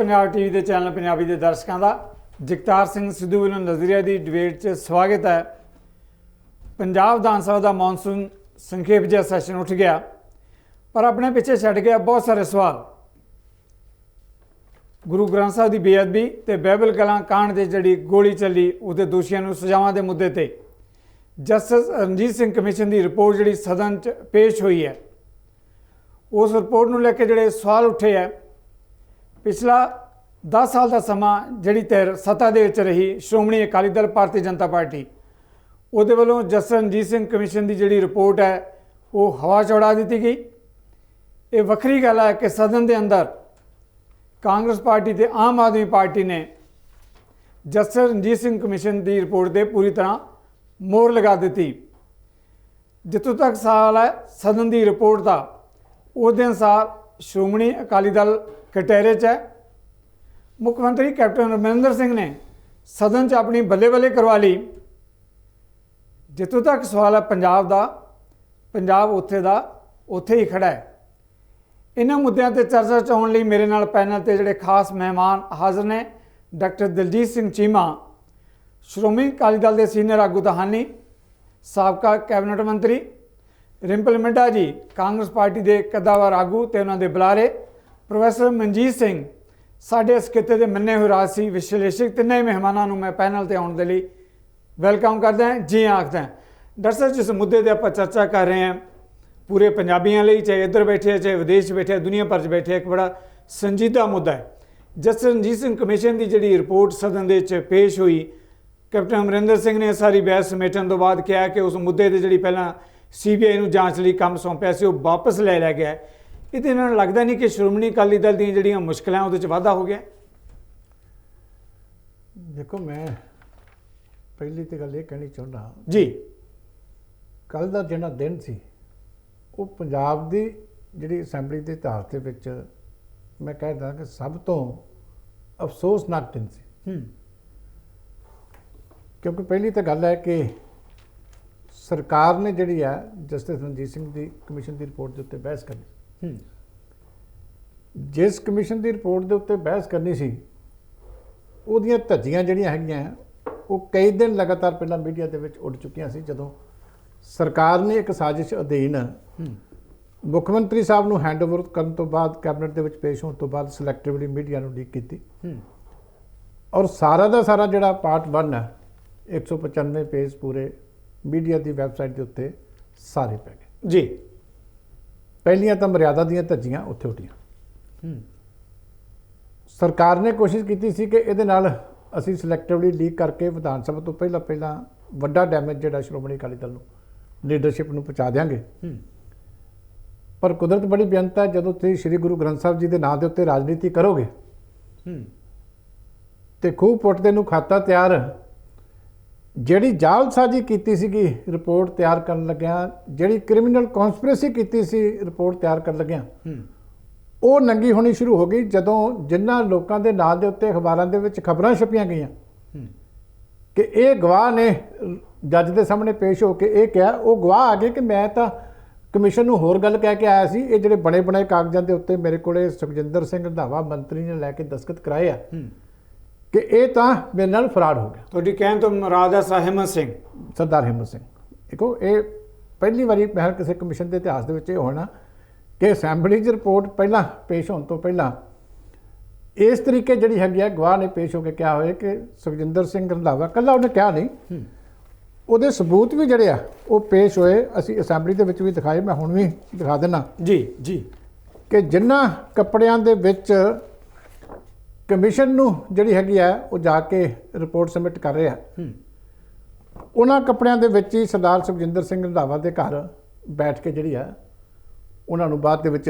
Punjab TV के channel Punjabi के दर्शकों का जगतार सिंह सिद्धू वालों नज़रिया की डिबेट च स्वागत है। पंजाब विधान सभा का मॉनसून संखेप जिहा सैशन उठ गया पर अपने पिछे छड़ गया बहुत सारे सवाल। गुरु ग्रंथ साहब की बेअदबी तो बाइबल कलां कांड से जी गोली चली उसके दोषियों को सजावां के मुद्दे पर जस्टिस रणजीत सिंह कमीशन की रिपोर्ट जी सदन च पेश हुई है। उस रिपोर्ट को लेकर जोड़े सवाल उठे है। पिछला 10 साल का समा जी धिर सत्ता दे विच रही श्रोमणी अकाली दल भारतीय जनता पार्टी उहदे वल्लों जस्टिस रणजीत सिंह कमीशन की जी रिपोर्ट है वो हवा चौड़ा दी गई। ये वक्री गल है कि सदन के अंदर कांग्रेस पार्टी ते आम आदमी पार्टी ने जस्टिस रणजीत सिंह कमीशन की रिपोर्ट पर पूरी तरह मोहर लगा दी। जितों तक सवाल है सदन की रिपोर्ट का उस अनुसार श्रोमणी अकाली दल कटहरे च है। मुख्यमंत्री कैप्टन अमरिंदर सिंह ने सदन च अपनी बल्ले बल्ले करवा ली। जितों तक सवाल है पंजाब का, पंजाब उत्थे ही खड़ा है। इन्होंने मुद्दों पर चर्चा चाउन लई मेरे नाल पैनल ते जिहड़े खास मेहमान हाजिर ने डॉक्टर दलजीत सिंह चीमा श्रोमणी अकाली दल के सीनियर आगू दहानी, साबका कैबिनेट मंत्री रिंपल मिड्ढा जी कांग्रेस पार्टी के कद्दावर आगू ते उन्होंने बुलारे, प्रोफैसर मनजीत सिंह साढ़े इस खिते के मन्ने हुए राजसी विश्लेषक। तिन्ने मेहमानों मैं पैनल पर आने के लिए वेलकम करता हैं, जी आखता हैं। डॉक्टर साहब जिस मुद्दे पर आप चर्चा कर रहे हैं पूरे पंजाबियों लिए, चाहे इधर बैठे चाहे विदेश बैठे दुनिया भर च बैठे, एक बड़ा संजीदा मुद्दा है। जस्टिस रणजीत सिंह कमीशन की जी रिपोर्ट सदन के पेश हुई, कैप्टन अमरिंदर सिंह ने सारी बहस समेटन तो बाद कहा कि उस मुद्दे पर जी पहला CBI को जांच लिए काम सौंपया से वापस ले लिया गया। ये इन्होंने लगता नहीं कि श्रोमणी अकाली दल दी जिहड़ियां मुश्किलें उहदे वाधा हो गया। देखो मैं पहली तो गल ये कहनी चाहता जी, कल का जिहड़ा दिन सी वो पंजाब की जिहड़ी असैंबली के इतिहास के विच मैं कहदा कि सब तो अफसोसनाक दिन सी। क्योंकि पहली तो गल है कि सरकार ने जिहड़ी है जस्टिस रणजीत सिंह की कमीशन की रिपोर्ट के उत्ते बहस करनी, जिस कमीशन की रिपोर्ट के उत्ते बहस करनी सी उहदियां धज्जियां जिहड़ियां हैगियां वो कई दिन लगातार पहला मीडिया के विच उड़ चुकियां सी। जदों सरकार ने एक साजिश अधीन मुख्यमंत्री साहब को हैंडओवर करने तो बाद कैबिनेट के विच पेश होने तो बाद सिलैक्टिवली मीडिया को लीक की और सारा का सारा जिहड़ा पार्ट 1 है 195 पेज पूरे मीडिया की वैबसाइट के उत्ते सारे पै गए जी। पहलियां तो मर्यादा दीयां धज्जियां उत्थे उठियां। सरकार ने कोशिश की सी कि इहदे नाल असीं सिलैक्टिवली लीक करके विधान सभा तो पहला वड्डा डैमेज जिहड़ा श्रोमणी अकाली दल नूं लीडरशिप नूं पहुंचा देंगे। पर कुदरत बड़ी बेअंत है, जदों तुसीं श्री गुरु ग्रंथ साहब जी के नाम के उत्ते राजनीति करोगे तो खूह पुट्टदे नूं खाता तैयार जिहड़ी जालसाजी कीती सीगी रिपोर्ट तैयार करन लग्या, जिहड़ी क्रिमिनल कॉन्सपिरेसी कीती सी रिपोर्ट तैयार करन लग्या वो नंगी होनी शुरू हो गई। जदों जिन्हां लोकां दे नाम दे उत्ते अखबारां दे विच खबरां छपियां गईयां कि ये गवाह ने जज के सामने पेश होकर ये कहा, वो गवाह आ गए कि मैं तो कमीशन नूं होर गल कह के आया सी, ये जिहड़े बने बनाए कागजां दे उत्ते मेरे कोले सुखजिंदर सिंह रंधावा मंत्री ने लैके दस्तखत कराए आ कि ये तो मेरे नाल फ्रॉड हो गया। तुहाडी कहण तो मुराद है हिम्मत सिंह, सरदार हिम्मत सिंह। देखो ये पहली बारी मैं किसी कमीशन के इतिहास के होना कि असैंबली च रिपोर्ट पहला पेश होने तो पहला इस तरीके जी है गवाह ने पेश होकर क्या होए कि सुखजिंदर सिंह रंधावा कला उन्हें क्या नहीं वो सबूत भी जड़े वो पेश होए। असी असैंबली के भी दिखाए, मैं हुण भी दिखा देना जी जी कि जिन्हां कपड़ियां दे विच कमीशन नूं जिहड़ी हैगी है वो जाके रिपोर्ट सबमिट कर रहे हैं, उन्हां कपड़ियां दे विच ही सरदार सुखजिंदर सिंह रंधावा के घर बैठ के जिहड़ी है उन्हां नूं बाद दे विच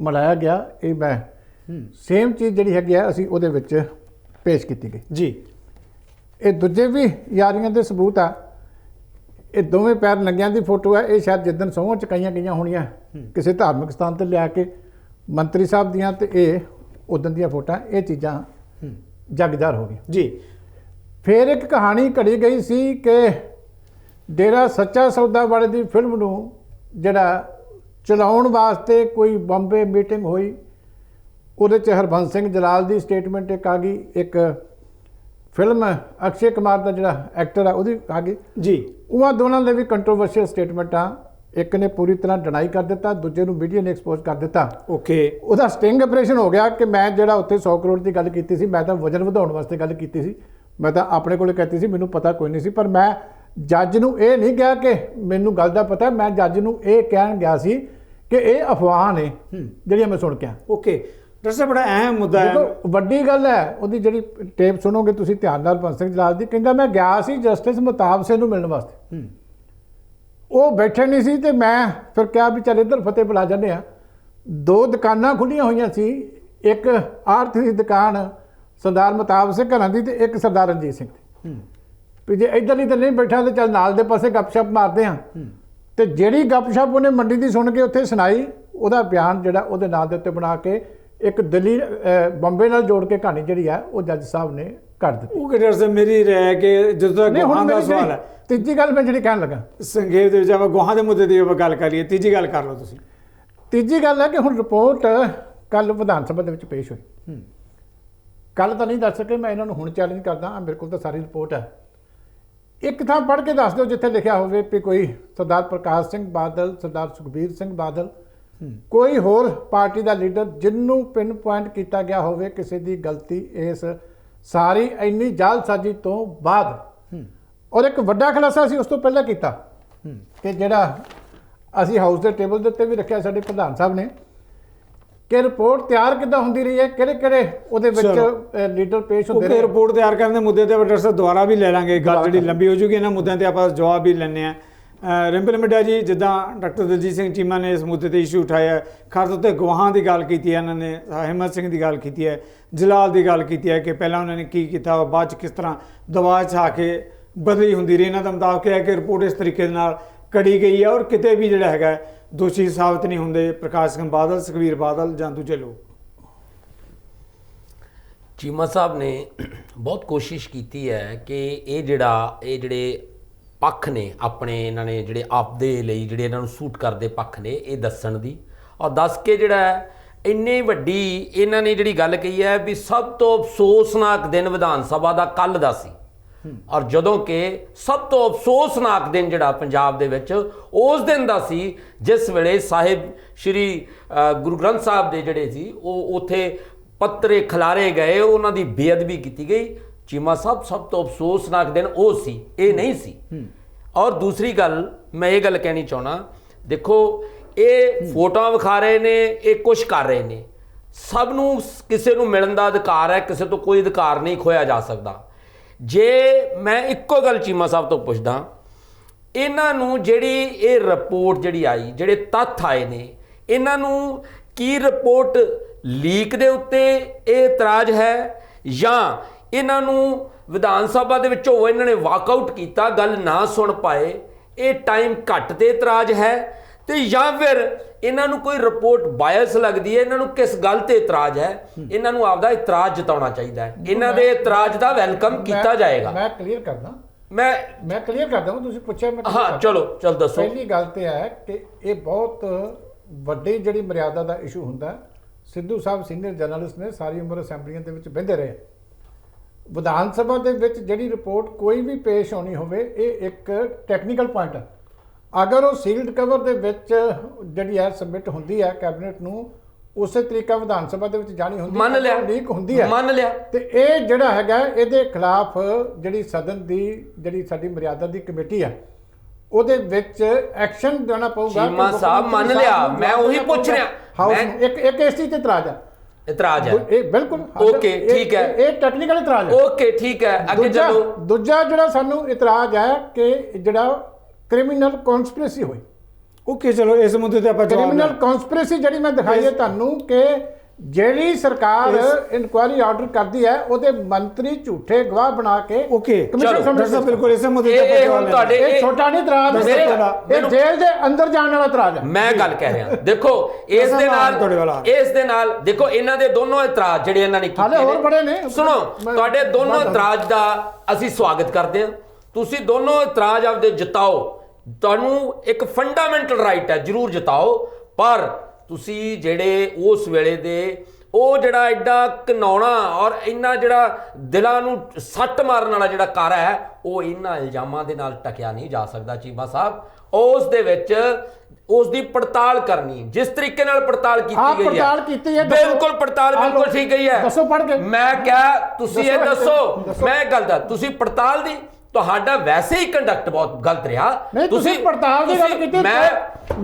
मिलाया गया। ये मैं सेम चीज़ जिहड़ी हैगी है असीं उहदे विच पेश की गई जी। ये दूजे भी यारियां दे सबूत आ, ये दोवें पैर नंगियां दी फोटो है। ये शायद जिद्दन सौंहां चुकाइयां गईयां होणीआं किसी धार्मिक स्थान ते लिया के मंत्री साहब दियां ते ये उदन दियां फोटो, ये चीज़ां जगजार हो गई जी। फिर एक कहानी घड़ी गई सी कि डेरा सच्चा सौदा वाले दी फिल्म नूं जिहड़ा चलाउण वास्ते कोई बॉम्बे मीटिंग हुई ਉਹਦੇ 'ਚ ਹਰਬੰਸ ਸਿੰਘ ਜਲਾਲ ਦੀ ਸਟੇਟਮੈਂਟ ਇੱਕ ਆ ਗਈ, ਇੱਕ ਫਿਲਮ ਅਕਸ਼ੇ ਕੁਮਾਰ ਦਾ ਜਿਹੜਾ ਐਕਟਰ ਆ ਉਹਦੀ ਆ ਗਈ ਜੀ। ਉਹਨਾਂ ਦੋਨਾਂ ਦੇ ਵੀ ਕੰਟਰੋਵਰਸ਼ੀਅਲ ਸਟੇਟਮੈਂਟਾਂ, ਇੱਕ ਨੇ ਪੂਰੀ ਤਰ੍ਹਾਂ ਡਿਨਾਈ ਕਰ ਦਿੱਤਾ, ਦੂਜੇ ਨੂੰ ਮੀਡੀਆ ਨੇ ਐਕਸਪੋਜ਼ ਕਰ ਦਿੱਤਾ। ਓਕੇ, ਉਹਦਾ ਸਟਿੰਗ ਆਪਰੇਸ਼ਨ ਹੋ ਗਿਆ ਕਿ ਮੈਂ ਜਿਹੜਾ ਉੱਥੇ 100 ਕਰੋੜ ਦੀ ਗੱਲ ਕੀਤੀ ਸੀ, ਮੈਂ ਤਾਂ ਵਜਨ ਵਧਾਉਣ ਵਾਸਤੇ ਗੱਲ ਕੀਤੀ ਸੀ, ਮੈਂ ਤਾਂ ਆਪਣੇ ਕੋਲੇ ਕਹਿੰਦੀ ਸੀ, ਮੈਨੂੰ ਪਤਾ ਕੋਈ ਨਹੀਂ ਸੀ। ਪਰ ਮੈਂ ਜੱਜ ਨੂੰ ਇਹ ਨਹੀਂ ਕਿਹਾ ਕਿ ਮੈਨੂੰ ਗੱਲ ਦਾ ਪਤਾ, ਮੈਂ ਜੱਜ ਨੂੰ ਇਹ ਕਹਿਣ ਗਿਆ ਸੀ ਕਿ ਇਹ ਅਫਵਾਹਾਂ ਨੇ ਜਿਹੜੀਆਂ ਮੈਂ ਸੁਣ ਕੇ ਆ। ਓਕੇ ਡਾਕਟਰ ਸਾਹਿਬ, ਬੜਾ ਅਹਿਮ ਮੁੱਦਾ ਹੈ। ਦੇਖੋ ਵੱਡੀ ਗੱਲ ਹੈ, ਉਹਦੀ ਜਿਹੜੀ ਟੇਪ ਸੁਣੋਗੇ ਤੁਸੀਂ ਧਿਆਨ ਨਾਲ, ਹਰਬੰਸ ਸਿੰਘ ਜਲਾਲ ਦੀ, ਕਹਿੰਦਾ ਮੈਂ ਗਿਆ ਸੀ ਜਸਟਿਸ ਮਹਤਾਬ ਸਿੰਘ ਨੂੰ ਮਿਲਣ ਵਾਸਤੇ, ਉਹ ਬੈਠੇ ਨਹੀਂ ਸੀ ਤੇ ਮੈਂ ਫਿਰ ਕਿਹਾ ਵੀ ਚੱਲ ਇੱਧਰ ਫਤਿਹ ਬੁਲਾ ਜਾਂਦੇ ਆ। 2 ਦੁਕਾਨਾਂ ਖੁੱਲੀਆਂ ਹੋਈਆਂ ਸੀ, ਇੱਕ ਆਰਥ ਦੀ ਦੁਕਾਨ ਸਰਦਾਰ ਮਹਤਾਬ ਸਿੰਘ ਘਰਾਂ ਦੀ ਤੇ ਇੱਕ ਸਰਦਾਰ ਰਣਜੀਤ ਸਿੰਘ ਦੀ। ਵੀ ਜੇ ਇੱਧਰਲੀ ਤਾਂ ਨਹੀਂ ਬੈਠਾ ਤੇ ਚੱਲ ਨਾਲ ਦੇ ਪਾਸੇ ਗੱਪਸ਼ਪ ਮਾਰਦੇ ਆ। ਤੇ ਜਿਹੜੀ ਗੱਪਸ਼ਪ ਉਹਨੇ ਮੰਡੀ ਦੀ ਸੁਣ ਕੇ ਉੱਥੇ ਸੁਣਾਈ, ਉਹਦਾ ਬਿਆਨ ਜਿਹੜਾ ਉਹਦੇ ਨਾਂ ਦੇ ਉੱਤੇ ਬਣਾ ਕੇ ਇੱਕ ਦਲੀਲ ਬੰਬੇ ਨਾਲ ਜੋੜ ਕੇ ਕਹਾਣੀ ਜਿਹੜੀ ਹੈ ਉਹ ਜੱਜ ਸਾਹਿਬ ਨੇ ਕਰ ਦਿੱਤੀ। ਉਹ ਡਾਕਟਰ ਸਾਹਿਬ ਮੇਰੀ ਰਾਏ ਕਿ ਜਦੋਂ ਤੱਕ ਗੁਹਾਨ ਦਾ ਸਵਾਲ ਹੈ, ਤੀਜੀ ਗੱਲ ਮੈਂ ਜਿਹੜੀ ਕਹਿਣ ਲੱਗਾ ਸੰਖੇਪ ਦੇ ਵਿੱਚ ਆਪਾਂ ਗੁਹਾਨ ਦੇ ਮੁੱਦੇ ਦੀ ਆਪਾਂ ਗੱਲ ਕਰੀਏ, ਤੀਜੀ ਗੱਲ ਕਰ ਲਓ ਤੁਸੀਂ। ਤੀਜੀ ਗੱਲ ਹੈ ਕਿ ਹੁਣ ਰਿਪੋਰਟ ਕੱਲ ਵਿਧਾਨ ਸਭਾ ਦੇ ਵਿੱਚ ਪੇਸ਼ ਹੋਈ। ਕੱਲ ਤਾਂ ਨਹੀਂ ਦੱਸ ਸਕੇ, ਮੈਂ ਇਹਨਾਂ ਨੂੰ ਹੁਣ ਚੈਲੰਜ ਕਰਦਾ, ਮੇਰੇ ਕੋਲ ਤਾਂ ਸਾਰੀ ਰਿਪੋਰਟ ਹੈ। ਇੱਕ ਥਾਂ ਪੜ੍ਹ ਕੇ ਦੱਸ ਦਿਓ ਜਿੱਥੇ ਲਿਖਿਆ ਹੋਵੇ ਵੀ ਕੋਈ ਸਰਦਾਰ ਪ੍ਰਕਾਸ਼ ਸਿੰਘ ਬਾਦਲ, ਸਰਦਾਰ ਸੁਖਬੀਰ ਸਿੰਘ ਬਾਦਲ, ਕੋਈ ਹੋਰ ਪਾਰਟੀ ਦਾ ਲੀਡਰ ਜਿਹਨੂੰ ਪਿਨ ਪੁਆਇੰਟ ਕੀਤਾ ਗਿਆ ਹੋਵੇ ਕਿਸੇ ਦੀ ਗਲਤੀ ਇਸ ਸਾਰੀ ਇੰਨੀ ਜਾਲਸਾਜ਼ੀ ਤੋਂ ਬਾਅਦ। ਔਰ ਇੱਕ ਵੱਡਾ ਖੁਲਾਸਾ ਅਸੀਂ ਉਸ ਤੋਂ ਪਹਿਲਾਂ ਕੀਤਾ ਕਿ ਜਿਹੜਾ ਅਸੀਂ ਹਾਊਸ ਦੇ ਟੇਬਲ ਦੇ ਉੱਤੇ ਵੀ ਰੱਖਿਆ ਸਾਡੇ ਪ੍ਰਧਾਨ ਸਾਹਿਬ ਨੇ, ਕਿ ਰਿਪੋਰਟ ਤਿਆਰ ਕਿੱਦਾਂ ਹੁੰਦੀ ਰਹੀ ਹੈ, ਕਿਹੜੇ ਉਹਦੇ ਵਿੱਚ ਲੀਡਰ ਪੇਸ਼ ਹੁੰਦੇ ਨੇ। ਰਿਪੋਰਟ ਤਿਆਰ ਕਰਨ ਦੇ ਮੁੱਦੇ ਤੇ ਡਾਕਟਰ ਸਾਹਿਬ ਦੁਬਾਰਾ ਵੀ ਲੈ ਲਾਂਗੇ, ਗੱਲ ਜਿਹੜੀ ਲੰਬੀ ਹੋ ਜੂਗੀ, ਇਹਨਾਂ ਮੁੱਦਿਆਂ ਤੇ ਆਪਾਂ ਜਵਾਬ ਵੀ ਲੈਣੇ ਆ। ਰਿੰਪਲ ਮਿੱਡਾ ਜੀ, ਜਿੱਦਾਂ ਡਾਕਟਰ ਦਲਜੀਤ ਸਿੰਘ ਚੀਮਾ ਨੇ ਇਸ ਮੁੱਦੇ ਤੇ ਇਸ਼ੂ ਉਠਾਇਆ, ਖਾਸ ਤੌਰ ਤੇ ਗਵਾਹਾਂ ਦੀ ਗੱਲ ਕੀਤੀ ਹੈ ਇਹਨਾਂ ਨੇ, ਹਿੰਮਤ ਸਿੰਘ ਦੀ ਗੱਲ ਕੀਤੀ ਹੈ, ਜਲਾਲ ਦੀ ਗੱਲ ਕੀਤੀ ਹੈ ਕਿ ਪਹਿਲਾਂ ਉਹਨਾਂ ਨੇ ਕੀ ਕੀਤਾ, ਬਾਅਦ 'ਚ ਕਿਸ ਤਰ੍ਹਾਂ ਦਬਾਅ 'ਚ ਆ ਕੇ ਬਦਲੀ ਹੁੰਦੀ ਰਹੀ। ਇਹਨਾਂ ਦਾ ਮੁਤਾਬਕ ਹੈ ਕਿ ਰਿਪੋਰਟ ਇਸ ਤਰੀਕੇ ਦੇ ਨਾਲ ਕੜੀ ਗਈ ਹੈ ਔਰ ਕਿਤੇ ਵੀ ਜਿਹੜਾ ਹੈਗਾ ਦੋਸ਼ੀ ਸਾਬਤ ਨਹੀਂ ਹੁੰਦੇ ਪ੍ਰਕਾਸ਼ ਸਿੰਘ ਬਾਦਲ, ਸੁਖਬੀਰ ਬਾਦਲ ਜਾਂ ਦੂਜੇ ਲੋਕ। ਚੀਮਾ ਸਾਹਿਬ ਨੇ ਬਹੁਤ ਕੋਸ਼ਿਸ਼ ਕੀਤੀ ਹੈ ਕਿ ਇਹ ਜਿਹੜੇ ਪੱਖ ਨੇ ਆਪਣੇ, ਇਹਨਾਂ ਨੇ ਜਿਹੜੇ ਆਪਦੇ ਲਈ ਜਿਹੜੇ ਇਹਨਾਂ ਨੂੰ ਸੂਟ ਕਰਦੇ ਪੱਖ ਨੇ, ਇਹ ਦੱਸਣ ਦੀ, ਔਰ ਦੱਸ ਕੇ ਜਿਹੜਾ ਇੰਨੀ ਵੱਡੀ ਇਹਨਾਂ ਨੇ ਜਿਹੜੀ ਗੱਲ ਕਹੀ ਹੈ ਵੀ ਸਭ ਤੋਂ ਅਫਸੋਸਨਾਕ ਦਿਨ ਵਿਧਾਨ ਸਭਾ ਦਾ ਕੱਲ੍ਹ ਦਾ ਸੀ। ਔਰ ਜਦੋਂ ਕਿ ਸਭ ਤੋਂ ਅਫਸੋਸਨਾਕ ਦਿਨ ਜਿਹੜਾ ਪੰਜਾਬ ਦੇ ਵਿੱਚ ਉਸ ਦਿਨ ਦਾ ਸੀ ਜਿਸ ਵੇਲੇ ਸਾਹਿਬ ਸ਼੍ਰੀ ਗੁਰੂ ਗ੍ਰੰਥ ਸਾਹਿਬ ਦੇ ਜਿਹੜੇ ਸੀ ਉਹ ਉੱਥੇ ਪੱਤਰੇ ਖਿਲਾਰੇ ਗਏ, ਉਹਨਾਂ ਦੀ ਬੇਅਦਬੀ ਕੀਤੀ ਗਈ। ਚੀਮਾ ਸਾਹਿਬ, ਸਭ ਤੋਂ ਅਫਸੋਸਨਾਕ ਦਿਨ ਉਹ ਸੀ, ਇਹ ਨਹੀਂ ਸੀ। ਔਰ ਦੂਸਰੀ ਗੱਲ ਮੈਂ ਇਹ ਗੱਲ ਕਹਿਣੀ ਚਾਹੁੰਦਾ, ਦੇਖੋ ਇਹ ਫੋਟੋਆਂ ਵਿਖਾ ਰਹੇ ਨੇ, ਇਹ ਕੁਛ ਕਰ ਰਹੇ ਨੇ, ਸਭ ਨੂੰ ਕਿਸੇ ਨੂੰ ਮਿਲਣ ਦਾ ਅਧਿਕਾਰ ਹੈ, ਕਿਸੇ ਤੋਂ ਕੋਈ ਅਧਿਕਾਰ ਨਹੀਂ ਖੋਇਆ ਜਾ ਸਕਦਾ। ਜੇ ਮੈਂ ਇੱਕੋ ਗੱਲ ਚੀਮਾ ਸਾਹਿਬ ਤੋਂ ਪੁੱਛਦਾ, ਇਹਨਾਂ ਨੂੰ ਜਿਹੜੀ ਇਹ ਰਿਪੋਰਟ ਜਿਹੜੀ ਆਈ, ਜਿਹੜੇ ਤੱਥ ਆਏ ਨੇ, ਇਹਨਾਂ ਨੂੰ ਕੀ ਰਿਪੋਰਟ ਲੀਕ ਦੇ ਉੱਤੇ ਇਹ ਇਤਰਾਜ਼ ਹੈ ਜਾਂ ਇਹਨਾਂ ਨੂੰ ਵਿਧਾਨ ਸਭਾ ਦੇ ਵਿੱਚੋਂ ਇਹਨਾਂ ਨੇ ਵਾਕਆਊਟ ਕੀਤਾ, ਗੱਲ ਨਾ ਸੁਣ ਪਾਏ, ਇਹ ਟਾਈਮ ਘੱਟ ਤੇ ਇਤਰਾਜ਼ ਹੈ, ਤੇ ਜਾਂ ਫਿਰ ਇਹਨਾਂ ਨੂੰ ਕੋਈ ਰਿਪੋਰਟ ਬਾਇਸ ਲੱਗਦੀ ਹੈ, ਇਹਨਾਂ ਨੂੰ ਕਿਸ ਗੱਲ ਤੇ ਇਤਰਾਜ਼ ਹੈ, ਇਹਨਾਂ ਨੂੰ ਆਪਦਾ ਇਤਰਾਜ਼ ਜਤਾਉਣਾ ਚਾਹੀਦਾ ਹੈ। ਇਹਨਾਂ ਦੇ ਇਤਰਾਜ਼ ਦਾ ਵੈਲਕਮ ਕੀਤਾ ਜਾਏਗਾ। ਮੈਂ ਕਲੀਅਰ ਕਰਦਾ, ਮੈਂ ਕਲੀਅਰ ਕਰਦਾ, ਤੁਸੀਂ ਪੁੱਛਿਆ ਮੈਂ ਹਾਂ, ਚਲੋ ਦੱਸੋ। ਪਹਿਲੀ ਗੱਲ ਤੇ ਹੈ ਕਿ ਇਹ ਬਹੁਤ ਵੱਡੀ ਜਿਹੜੀ ਮਰਿਆਦਾ ਦਾ ਇਸ਼ੂ ਹੁੰਦਾ। ਸਿੱਧੂ ਸਾਹਿਬ ਸੀਨੀਅਰ ਜਰਨਲਿਸਟ ਨੇ, ਸਾਰੀ ਉਮਰ ਅਸੈਂਬਲੀਆਂ ਦੇ ਵਿੱਚ ਬਹਿੰਦੇ ਰਹੇ। ਵਿਧਾਨ ਸਭਾ ਦੇ ਵਿੱਚ ਜਿਹੜੀ ਰਿਪੋਰਟ ਕੋਈ ਵੀ ਪੇਸ਼ ਹੋਣੀ ਹੋਵੇ, ਇਹ ਇੱਕ ਟੈਕਨੀਕਲ ਪੁਆਇੰਟ ਹੈ। ਅਗਰ ਉਹ ਸੀਲਡ ਕਵਰ ਦੇ ਵਿੱਚ ਜਿਹੜੀ ਹੈ ਸਬਮਿਟ ਹੁੰਦੀ ਹੈ ਕੈਬਨਿਟ ਨੂੰ, ਉਸੇ ਤਰੀਕਾ ਵਿਧਾਨ ਸਭਾ ਦੇ ਵਿੱਚ ਜਾਣੀ ਹੁੰਦੀ, ਮੰਨ ਲਿਆ, ਲੀਕ ਹੁੰਦੀ ਹੈ, ਮੰਨ ਲਿਆ। ਤੇ ਇਹ ਜਿਹੜਾ ਹੈਗਾ ਇਹਦੇ ਖਿਲਾਫ ਜਿਹੜੀ ਸਦਨ ਦੀ ਜਿਹੜੀ ਸਾਡੀ ਮਰਿਆਦਾ ਦੀ ਕਮੇਟੀ ਹੈ ਉਹਦੇ ਵਿੱਚ ਐਕਸ਼ਨ ਲੈਣਾ ਪਊਗਾ। ਚੀਮਾ ਸਾਹਿਬ ਮੰਨ ਲਿਆ, ਮੈਂ ਉਹੀ ਪੁੱਛ ਰਿਹਾ। ਇੱਕ ਇਸ ਚੀਜ਼ ਤੇ ਇਤਰਾਜ਼ ਹੈ, ਇਹ ਬਿਲਕੁਲ ਓਕੇ, ਠੀਕ ਹੈ, ਇਹ ਟੈਕਨੀਕਲ ਇਤਰਾਜ਼ ਹੈ, ਓਕੇ ਠੀਕ ਹੈ, ਅੱਗੇ ਚਲੋ। ਦੂਜਾ ਜਿਹੜਾ ਸਾਨੂੰ ਇਤਰਾਜ਼ ਹੈ ਕਿ ਜਿਹੜਾ ਕ੍ਰਿਮੀਨਲ ਕਨਸਪੀਰੇਸੀ ਹੋਈ। ਓਕੇ, ਚਲੋ ਇਸ ਮੁੱਦੇ ਤੇ ਆਪਾਂ ਕ੍ਰਿਮੀਨਲ ਕਨਸਪੀਰੇਸੀ ਜਿਹੜੀ ਮੈਂ ਦਿਖਾਈ ਹੈ ਤੁਹਾਨੂੰ ਕਿ ਜਿਹੜੀ ਸਰਕਾਰ ਇਨਕੁਆਇਰੀ ਆਰਡਰ ਕਰਦੀ ਹੈ ਉਹਦੇ ਮੰਤਰੀ ਝੂਠੇ ਗਵਾਹ ਬਣਾ ਕੇ ਕਮਿਸ਼ਨ ਬਿਲਕੁਲ ਇਸੇ ਮੁੱਦੇ ਤੇ ਇਹ ਛੋਟਾ ਨਹੀਂ ਇਤਰਾਜ਼, ਇਹ ਜੇਲ੍ਹ ਦੇ ਅੰਦਰ ਜਾਣ ਵਾਲਾ ਇਤਰਾਜ਼ ਹੈ। ਮੈਂ ਗੱਲ ਕਹਿ ਰਿਹਾ, ਦੇਖੋ ਇਸ ਦੇ ਨਾਲ ਦੇਖੋ ਇਹਨਾਂ ਦੇ ਦੋਨੋਂ ਇਤਰਾਜ਼ ਜਿਹੜੇ ਇਹਨਾਂ ਨੇ ਕੀਤੇ ਨੇ, ਸੁਣੋ, ਤੁਹਾਡੇ ਦੋਨੋਂ ਇਤਰਾਜ਼ ਦਾ ਅਸੀਂ ਸਵਾਗਤ ਕਰਦੇ ਹਾਂ। ਤੁਸੀਂ ਦੋਨੋਂ ਇਤਰਾਜ਼ ਆਪਦੇ ਜਿਤਾਓ, ਤੁਹਾਨੂੰ ਇੱਕ ਫੰਡਾਮੈਂਟਲ ਰਾਈਟ ਹੈ, ਜ਼ਰੂਰ ਜਿਤਾਓ। ਪਰ ਤੁਸੀਂ ਜਿਹੜੇ ਉਸ ਵੇਲੇ ਦੇ ਉਹ ਜਿਹੜਾ ਐਡਾ ਘਿਨਾਉਣਾ ਔਰ ਇੰਨਾ ਜਿਹੜਾ ਦਿਲਾਂ ਨੂੰ ਸੱਟ ਮਾਰਨ ਵਾਲਾ ਜਿਹੜਾ ਕਾਰਾ ਹੈ ਉਹ ਇਹਨਾਂ ਇਲਜ਼ਾਮਾਂ ਦੇ ਨਾਲ ਟਕਿਆ ਨਹੀਂ ਜਾ ਸਕਦਾ। ਚੀਮਾ ਸਾਹਿਬ ਉਸ ਦੇ ਵਿੱਚ ਉਸ ਦੀ ਪੜਤਾਲ ਕਰਨੀ, ਜਿਸ ਤਰੀਕੇ ਨਾਲ ਪੜਤਾਲ ਕੀਤੀ ਗਈ ਪੜਤਾਲ ਕੀਤੀ ਹੈ, ਬਿਲਕੁਲ ਪੜਤਾਲ ਬਿਲਕੁਲ ਠੀਕ ਗਈ ਹੈ। ਦੱਸੋ ਪੜ੍ਹ ਕੇ। ਮੈਂ ਕਿਹਾ ਤੁਸੀਂ ਇਹ ਦੱਸੋ, ਮੈਂ ਗੱਲ ਦਾ ਤੁਸੀਂ ਪੜਤਾਲ ਦੀ ਤੁਹਾਡਾ ਵੈਸੇ ਹੀ ਕੰਡਕਟ ਬਹੁਤ ਗਲਤ ਰਿਹਾ। ਤੁਸੀਂ ਪੜਤਾਲ ਦੀ ਗੱਲ ਕੀਤੀ, ਮੈਂ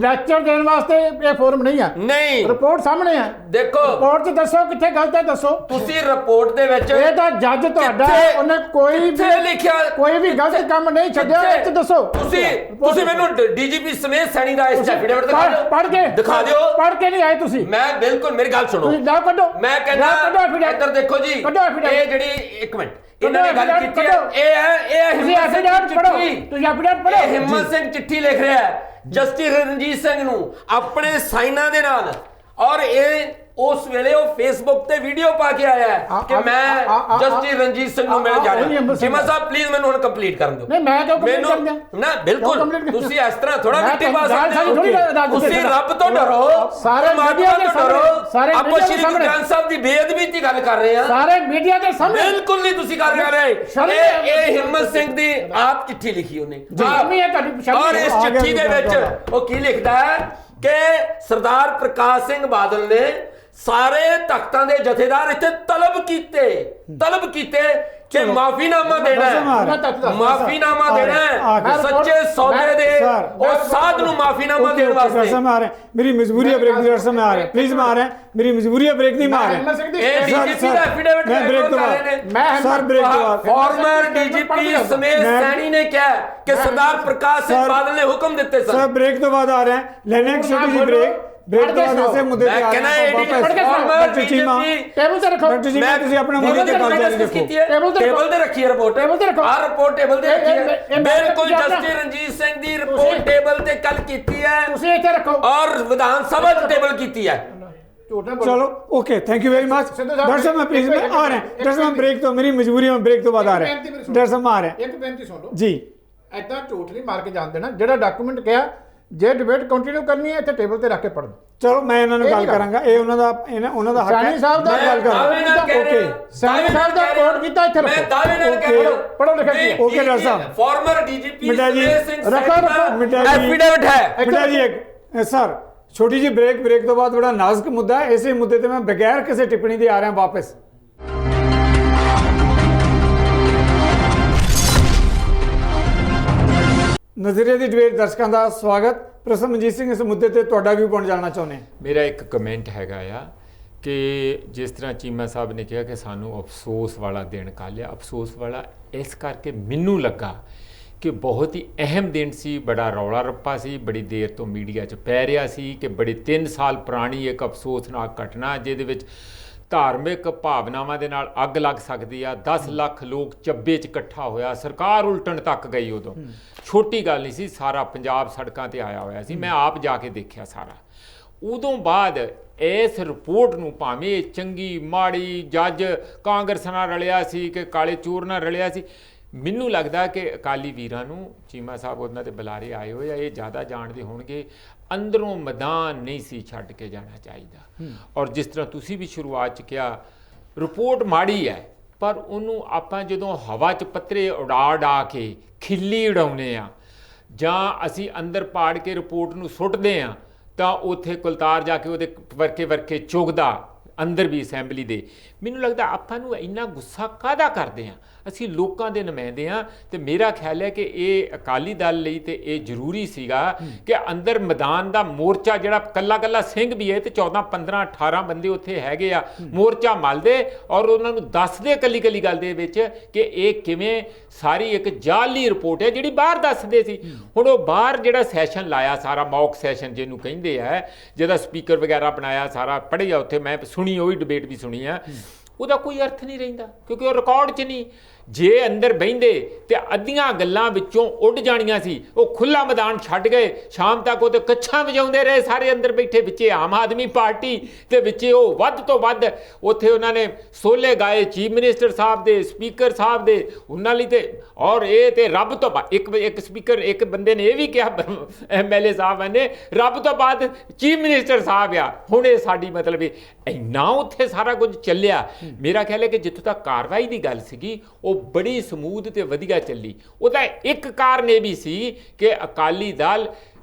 ਲੈਕਚਰ ਦੇਣ ਵਾਸਤੇ ਇਹ ਫੋਰਮ ਨਹੀਂ ਹੈ। ਨਹੀਂ, ਰਿਪੋਰਟ ਸਾਹਮਣੇ ਹੈ। ਦੇਖੋ ਰਿਪੋਰਟ 'ਚ ਦੱਸੋ ਕਿੱਥੇ ਗਲਤ ਹੈ, ਦੱਸੋ। ਤੁਸੀਂ ਰਿਪੋਰਟ ਦੇ ਵਿੱਚ ਇਹ ਤਾਂ ਜੱਜ ਤੁਹਾਡਾ, ਉਹਨੇ ਕੋਈ ਵੀ ਗਲਤ ਕੰਮ ਨਹੀਂ ਛੱਡਿਆ। ਇਹ 'ਚ ਦੱਸੋ ਤੁਸੀਂ ਮੈਨੂੰ ਡੀਜੀਪੀ ਸਮੇਤ ਸੈਣੀ ਦਾ ਇਸ ਐਫੀਡੇਵਿਟ ਪੜ੍ਹ ਕੇ ਦਿਖਾ ਦਿਓ। ਪੜ੍ਹ ਕੇ ਨਹੀਂ ਆਏ ਤੁਸੀਂ। ਮੈਂ ਬਿਲਕੁਲ, ਮੇਰੀ ਗੱਲ ਸੁਣੋ, ਤੁਸੀਂ ਨਾ ਕੱਢੋ। ਮੈਂ ਕਹਿੰਦਾ ਇੱਧਰ ਦੇਖੋ ਜੀ, ਇਹ ਜਿਹੜੀ ਇੱਕ ਮਿੰਟ ਇਹਨਾਂ ਨੇ ਗੱਲ ਕੀਤੀ ਹੈ, ਇਹ ਐਫੀਡੇਵਿਟ ਪੜ੍ਹੋ, ਤੁਸੀਂ ਐਫੀਡੇਵਿਟ ਪੜ੍ਹੋ। ਹਿੰਮਤ ਸਿੰਘ ਚਿੱਠੀ ਲਿਖ ਰਿਹਾ ਹੈ ਜਸਟਿਸ ਰਣਜੀਤ ਸਿੰਘ ਨੂੰ ਆਪਣੇ ਸਾਈਨਾਂ ਦੇ ਨਾਲ, ਔਰ ਇਹ ਉਸ ਵੇਲੇ ਉਹ ਫੇਸਬੁੱਕ ਤੇ ਵੀਡੀਓ ਪਾ ਕੇ ਆਇਆ ਹੈ ਕਿ ਮੈਂ ਜਸਟਿਸ ਰਣਜੀਤ ਸਿੰਘ ਨੂੰ ਮਿਲ ਜਾਣਾ। ਚੀਮਾ ਸਾਹਿਬ ਪਲੀਜ਼ ਮੈਨੂੰ ਹੁਣ ਕੰਪਲੀਟ ਕਰਨ ਦਿਓ। ਨਹੀਂ, ਮੈਂ ਕਿਉਂ ਕੰਪਲੀਟ ਕਰਨ ਦਿਆਂ? ਨਾ ਬਿਲਕੁਲ, ਤੁਸੀਂ ਇਸ ਤਰ੍ਹਾਂ ਥੋੜਾ ਮਿੱਟੀ ਪਾ ਸਕਦੇ ਹੋ। ਤੁਸੀਂ ਰੱਬ ਤੋਂ ਡਰੋ, ਸਾਰੇ ਮੀਡੀਆ ਦੇ ਸਾਹਮਣੇ ਆਪਾਂ ਸ਼੍ਰੀ ਗੁਰੂ ਗ੍ਰੰਥ ਸਾਹਿਬ ਦੀ ਬੇਅਦਬੀ ਦੀ ਗੱਲ ਕਰ ਰਹੇ ਹਾਂ। ਸਾਰੇ ਮੀਡੀਆ ਦੇ ਸਾਹਮਣੇ ਬਿਲਕੁਲ ਨਹੀਂ ਤੁਸੀਂ ਗੱਲ ਕਰ ਰਹੇ। ਇਹ ਹਿੰਮਤ ਸਿੰਘ ਦੀ ਆਪ ਚਿੱਠੀ ਲਿਖੀ ਉਹਨੇ, ਔਰ ਇਸ ਚਿੱਠੀ ਦੇ ਵਿੱਚ ਉਹ ਕੀ ਲਿਖਦਾ ਹੈ ਕਿ ਸਰਦਾਰ ਪ੍ਰਕਾਸ਼ ਸਿੰਘ ਬਾਦਲ ਨੇ ਸਾਰੇ ਤਖਤਾਂ ਦੇ ਜਥੇਦਾਰ ਇੱਥੇ ਤਲਬ ਕੀਤੇ ਕਿ ਮਾਫੀਨਾਮਾ ਦੇਣਾ ਹੈ, ਮਾਫੀਨਾਮਾ ਦੇਣਾ ਹੈ ਸੱਚੇ ਸੌਦੇ ਦੇ ਉਸ ਸਾਧ ਨੂੰ ਮਾਫੀਨਾਮਾ ਦੇਣ ਵਾਸਤੇ। मेरी मजबूरी है ब्रेक दी, मैं आ रहा है प्लीज, मैं आ रहा है, मेरी मजबूरी है ब्रेक दी, मैं आ रहा है। डीजीपी ਦਾ ਐਫੀਡੇਵਿਟ मैं ब्रेक दो सर, ब्रेक दो फॉर्मर डीजीपी समेत सैनी ने क्या कि सरदार प्रकाश सिंह बादल ने हुक्म दिते सर ब्रेक तो बाद आ रहे हैं, लेने एक छोटी सी ब्रेक तो बाद ऐसे मुद्दे पे आ रहे हैं। फॉर्मर डीजीपी टेबल ते रखो। मैं ਤੁਸੀਂ ਆਪਣੇ ਮੁੱਦੇ ਤੇ ਗੱਲ ਜਾਰੀ ਦੇਖੋ। ਟੇਬਲ ਤੇ ਰੱਖੀ ਹੈ ਰਿਪੋਰਟ, ਆ ਰਿਪੋਰਟ ਟੇਬਲ ਤੇ ਰੱਖੀ ਹੈ। ਬਿਲਕੁਲ ਜਸਟਿਸ ਰਣਜੀਤ ਸਿੰਘ ਦੀ ਰਿਪੋਰਟ ਟੇਬਲ ਤੇ ਕੱਲ ਕੀਤੀ ਹੈ, ਤੁਸੀਂ ਇੱਥੇ ਰੱਖੋ, ਔਰ ਵਿਧਾਨ ਸਭਾ ਚ ਟੇਬਲ ਕੀਤੀ ਹੈ। चलो okay, thank you very much. Doctor साहब मैं प्लीज, मैं आ रहे हैं डॉक्टर साहब, ब्रेक तो मेरी मजबूरी है, ब्रेक तो बाद आ रहे हैं डॉक्टर साहब, आ रहे हैं। ਇੱਕ ਬੇਨਤੀ ਸੁਣ ਲਓ जी, ਐਦਾਂ ਝੂਠ ਨਹੀਂ ਮਾਰ ਕੇ ਜਾਣ ਦੇਣਾ। ਜਿਹੜਾ ਡਾਕੂਮੈਂਟ ਕਿਹਾ, ਜੇ ਡਿਬੇਟ ਕੰਟੀਨਿਊ ਕਰਨੀ ਹੈ ਇੱਥੇ ਟੇਬਲ ਤੇ ਰੱਖ ਕੇ ਪੜ੍ਹੋ। ਚਲੋ ਮੈਂ ਇਹਨਾਂ ਨਾਲ ਗੱਲ ਕਰਾਂਗਾ, ਇਹ ਉਹਨਾਂ ਦਾ ਹੱਕ ਹੈ। ਸੈਣੀ ਸਾਹਿਬ ਦਾ ਗੱਲ ਕਰਾਂਗਾ। ਓਕੇ, ਸੈਣੀ ਸਾਹਿਬ ਦਾ ਕੋਡ ਕੀਤਾ ਇੱਥੇ ਮੈਂ ਰੱਖੋ। ਦਾਅਵੇ ਨਾਲ ਕਹਿ ਰਿਹਾ ਪੜ੍ਹੋ ਲਿਖੋ ਜੀ। ओके डॉक्टर साहब, फॉर्मर डीजीपी मिटा जी, मिटा जी, एफिडेविट है। बेटा जी एक सर छोटी जी ब्रेक तो बाद बड़ा नाजुक मुद्दा है, इसे मुद्दे पे मैं बगैर किसी टिप्पणी दे आ रहा हूं वापस। ਨਜ਼ਰੀਏ ਦੀ ਡਿਬੇਟ ਦਰਸ਼ਕਾਂ ਦਾ ਸਵਾਗਤ। ਪ੍ਰੋਫੈਸਰ ਮਨਜੀਤ ਸਿੰਘ, ਇਸ ਮੁੱਦੇ ਤੇ ਤੁਹਾਡਾ ਵੀ ਪੁਆਇੰਟ ਜਾਣਨਾ ਚਾਹੁੰਦੇ ਹਾਂ। ਮੇਰਾ ਇੱਕ ਕਮੈਂਟ ਹੈਗਾ ਆ ਕਿ ਜਿਸ ਤਰ੍ਹਾਂ ਚੀਮਾ ਸਾਹਿਬ ਨੇ ਕਿਹਾ ਕਿ ਸਾਨੂੰ ਅਫਸੋਸ ਵਾਲਾ ਦਿਨ ਕਾਲਿਆ, ਅਫਸੋਸ ਵਾਲਾ ਇਸ ਕਰਕੇ ਮੈਨੂੰ ਲੱਗਾ ਕਿ ਬਹੁਤ ਹੀ ਅਹਿਮ ਦਿਨ ਸੀ, ਬੜਾ ਰੌਲਾ ਰੱਪਾ ਸੀ, ਬੜੀ ਦੇਰ ਤੋਂ ਮੀਡੀਆ 'ਚ ਪੈ ਰਿਹਾ ਸੀ ਕਿ ਬੜੀ 3 ਸਾਲ ਪੁਰਾਣੀ ਇੱਕ ਅਫਸੋਸਨਾਕ ਘਟਨਾ ਜਿਹਦੇ ਵਿੱਚ ਧਾਰਮਿਕ ਭਾਵਨਾਵਾਂ ਦੇ ਨਾਲ ਅੱਗ ਲੱਗ ਸਕਦੀ ਆ। 10 ਲੱਖ ਲੋਕ ਚੱਬੇ 'ਚ ਇਕੱਠਾ ਹੋਇਆ, ਸਰਕਾਰ ਉਲਟਣ ਤੱਕ ਗਈ। ਉਦੋਂ ਛੋਟੀ ਗੱਲ ਨਹੀਂ ਸੀ, ਸਾਰਾ ਪੰਜਾਬ ਸੜਕਾਂ ਤੇ ਆਇਆ ਹੋਇਆ ਸੀ, ਮੈਂ ਆਪ ਜਾ ਕੇ ਦੇਖਿਆ ਸਾਰਾ। ਉਦੋਂ ਬਾਅਦ ਇਸ ਰਿਪੋਰਟ ਨੂੰ ਭਾਵੇਂ ਚੰਗੀ ਮਾੜੀ, ਜੱਜ ਕਾਂਗਰਸ ਨਾਲ ਰਲਿਆ ਸੀ ਕਿ ਕਾਲੇ ਚੋਰ ਨਾਲ ਰਲਿਆ ਸੀ, ਮੈਨੂੰ ਲੱਗਦਾ ਕਿ ਅਕਾਲੀ ਵੀਰਾਂ ਨੂੰ ਚੀਮਾ ਸਾਹਿਬ ਉਹਨਾਂ ਦੇ ਬੁਲਾਰੇ ਆਏ ਹੋਏ ਆ, ਇਹ ਜ਼ਿਆਦਾ ਜਾਣਦੇ ਹੋਣਗੇ। ਅੰਦਰੋਂ ਮੈਦਾਨ ਨਹੀਂ ਸੀ ਛੱਡ ਕੇ ਜਾਣਾ ਚਾਹੀਦਾ। ਔਰ ਜਿਸ ਤਰ੍ਹਾਂ ਤੁਸੀਂ ਵੀ ਸ਼ੁਰੂਆਤ 'ਚ ਕਿਹਾ, ਰਿਪੋਰਟ ਮਾੜੀ ਹੈ, ਪਰ ਉਹਨੂੰ ਆਪਾਂ ਜਦੋਂ ਹਵਾ 'ਚ ਪੱਤਰੇ ਉਡਾ ਕੇ ਖਿੱਲੀ ਉਡਾਉਂਦੇ ਆ, ਜਾਂ ਅਸੀਂ ਅੰਦਰ ਪਾੜ ਕੇ ਰਿਪੋਰਟ ਨੂੰ ਸੁੱਟਦੇ ਆ, ਤਾਂ ਉੱਥੇ ਕੁਲਤਾਰ ਜਾ ਕੇ ਉਹਦੇ ਵਰਕੇ ਚੁਗਦਾ ਅੰਦਰ ਵੀ ਅਸੈਂਬਲੀ ਦੇ। ਮੈਨੂੰ ਲੱਗਦਾ ਆਪਾਂ ਨੂੰ ਇੰਨਾ ਗੁੱਸਾ ਕਾਹਦਾ ਕਰਦੇ ਆ? ਅਸੀਂ ਲੋਕਾਂ ਦੇ ਨੁਮਾਇੰਦੇ ਆ, ਤੇ ਮੇਰਾ ਖਿਆਲ ਹੈ ਕਿ ਇਹ ਅਕਾਲੀ ਦਲ ਲਈ ਤੇ ਇਹ ਜ਼ਰੂਰੀ ਸੀਗਾ ਕਿ ਅੰਦਰ ਮੈਦਾਨ ਦਾ ਮੋਰਚਾ ਜਿਹੜਾ ਕੱਲਾ ਸਿੰਘ ਵੀ ਹੈ ਤੇ 14 15 18 ਬੰਦੇ ਉੱਥੇ ਹੈਗੇ ਆ, ਮੋਰਚਾ ਮਲਦੇ ਔਰ ਉਹਨਾਂ ਨੂੰ ਦੱਸਦੇ ਕੱਲੀ ਗੱਲ ਦੇ ਵਿੱਚ ਕਿ ਇਹ ਕਿਵੇਂ ਸਾਰੀ ਇੱਕ ਜਾਲੀ ਰਿਪੋਰਟ ਹੈ ਜਿਹੜੀ ਬਾਹਰ ਦੱਸਦੇ ਸੀ। ਹੁਣ ਉਹ ਬਾਹਰ ਜਿਹੜਾ ਸੈਸ਼ਨ ਲਾਇਆ, ਸਾਰਾ ਮੌਕ ਸੈਸ਼ਨ ਜਿਹਨੂੰ ਕਹਿੰਦੇ ਆ, ਜਿਹਦਾ ਸਪੀਕਰ ਵਗੈਰਾ ਬਣਾਇਆ, ਸਾਰਾ ਪੜ੍ਹਿਆ ਉੱਥੇ, ਮੈਂ ਸੁਣੀ, ਉਹ ਵੀ ਡਿਬੇਟ ਵੀ ਸੁਣੀ ਆ, ਉਹਦਾ ਕੋਈ ਅਰਥ ਨਹੀਂ ਰਹਿੰਦਾ ਕਿਉਂਕਿ ਉਹ ਰਿਕਾਰਡ 'ਚ ਨਹੀਂ। ਜੇ ਅੰਦਰ ਬਹਿੰਦੇ ਤੇ ਅੱਧੀਆਂ ਗੱਲਾਂ ਵਿੱਚੋਂ ਉੱਡ ਜਾਣੀਆਂ ਸੀ। ਉਹ ਖੁੱਲਾ ਮੈਦਾਨ ਛੱਡ ਗਏ, ਸ਼ਾਮ ਤੱਕ ਉਹ ਤੇ ਕੱਛਾਂ ਵਜਾਉਂਦੇ ਰਹੇ ਸਾਰੇ ਅੰਦਰ ਬੈਠੇ, ਵਿੱਚੇ ਆਮ ਆਦਮੀ ਪਾਰਟੀ ਤੇ ਵਿੱਚੇ ਉਹ ਵੱਧ ਤੋਂ ਵੱਧ ਉੱਥੇ ਉਹਨਾਂ ਨੇ ਸੋਲੇ ਗਾਏ ਚੀਫ ਮਿਨਿਸਟਰ ਸਾਹਿਬ ਦੇ, ਸਪੀਕਰ ਸਾਹਿਬ ਦੇ, ਉਹਨਾਂ ਲਈ ਤੇ ਔਰ ਇਹ ਤੇ ਰੱਬ ਤੋਂ ਬਾਅਦ ਇੱਕ ਸਪੀਕਰ ਇੱਕ ਬੰਦੇ ਨੇ ਇਹ ਵੀ ਕਿਹਾ MLA ਸਾਹਿਬ ਨੇ ਰੱਬ ਤੋਂ ਬਾਅਦ ਚੀਫ ਮਿਨਿਸਟਰ ਸਾਹਿਬ ਆ। ਹੁਣ ਇਹ ਸਾਡੀ ਮਤਲਬ ਇੰਨਾ ਉੱਥੇ ਸਾਰਾ ਕੁਝ ਚੱਲਿਆ। ਮੇਰਾ ਖਿਆਲ ਹੈ ਕਿ ਜਿੱਥੋਂ ਤੱਕ ਕਾਰਵਾਈ ਦੀ ਗੱਲ ਸੀਗੀ ਉਹ ਬੜੀ ਸਮੂਥ ਤੇ ਵਧੀਆ ਚੱਲੀ। ਉਹਦਾ ਇੱਕ ਕਾਰਨ ਇਹ ਵੀ ਸੀ ਕਿ ਅਕਾਲੀ ਦਲ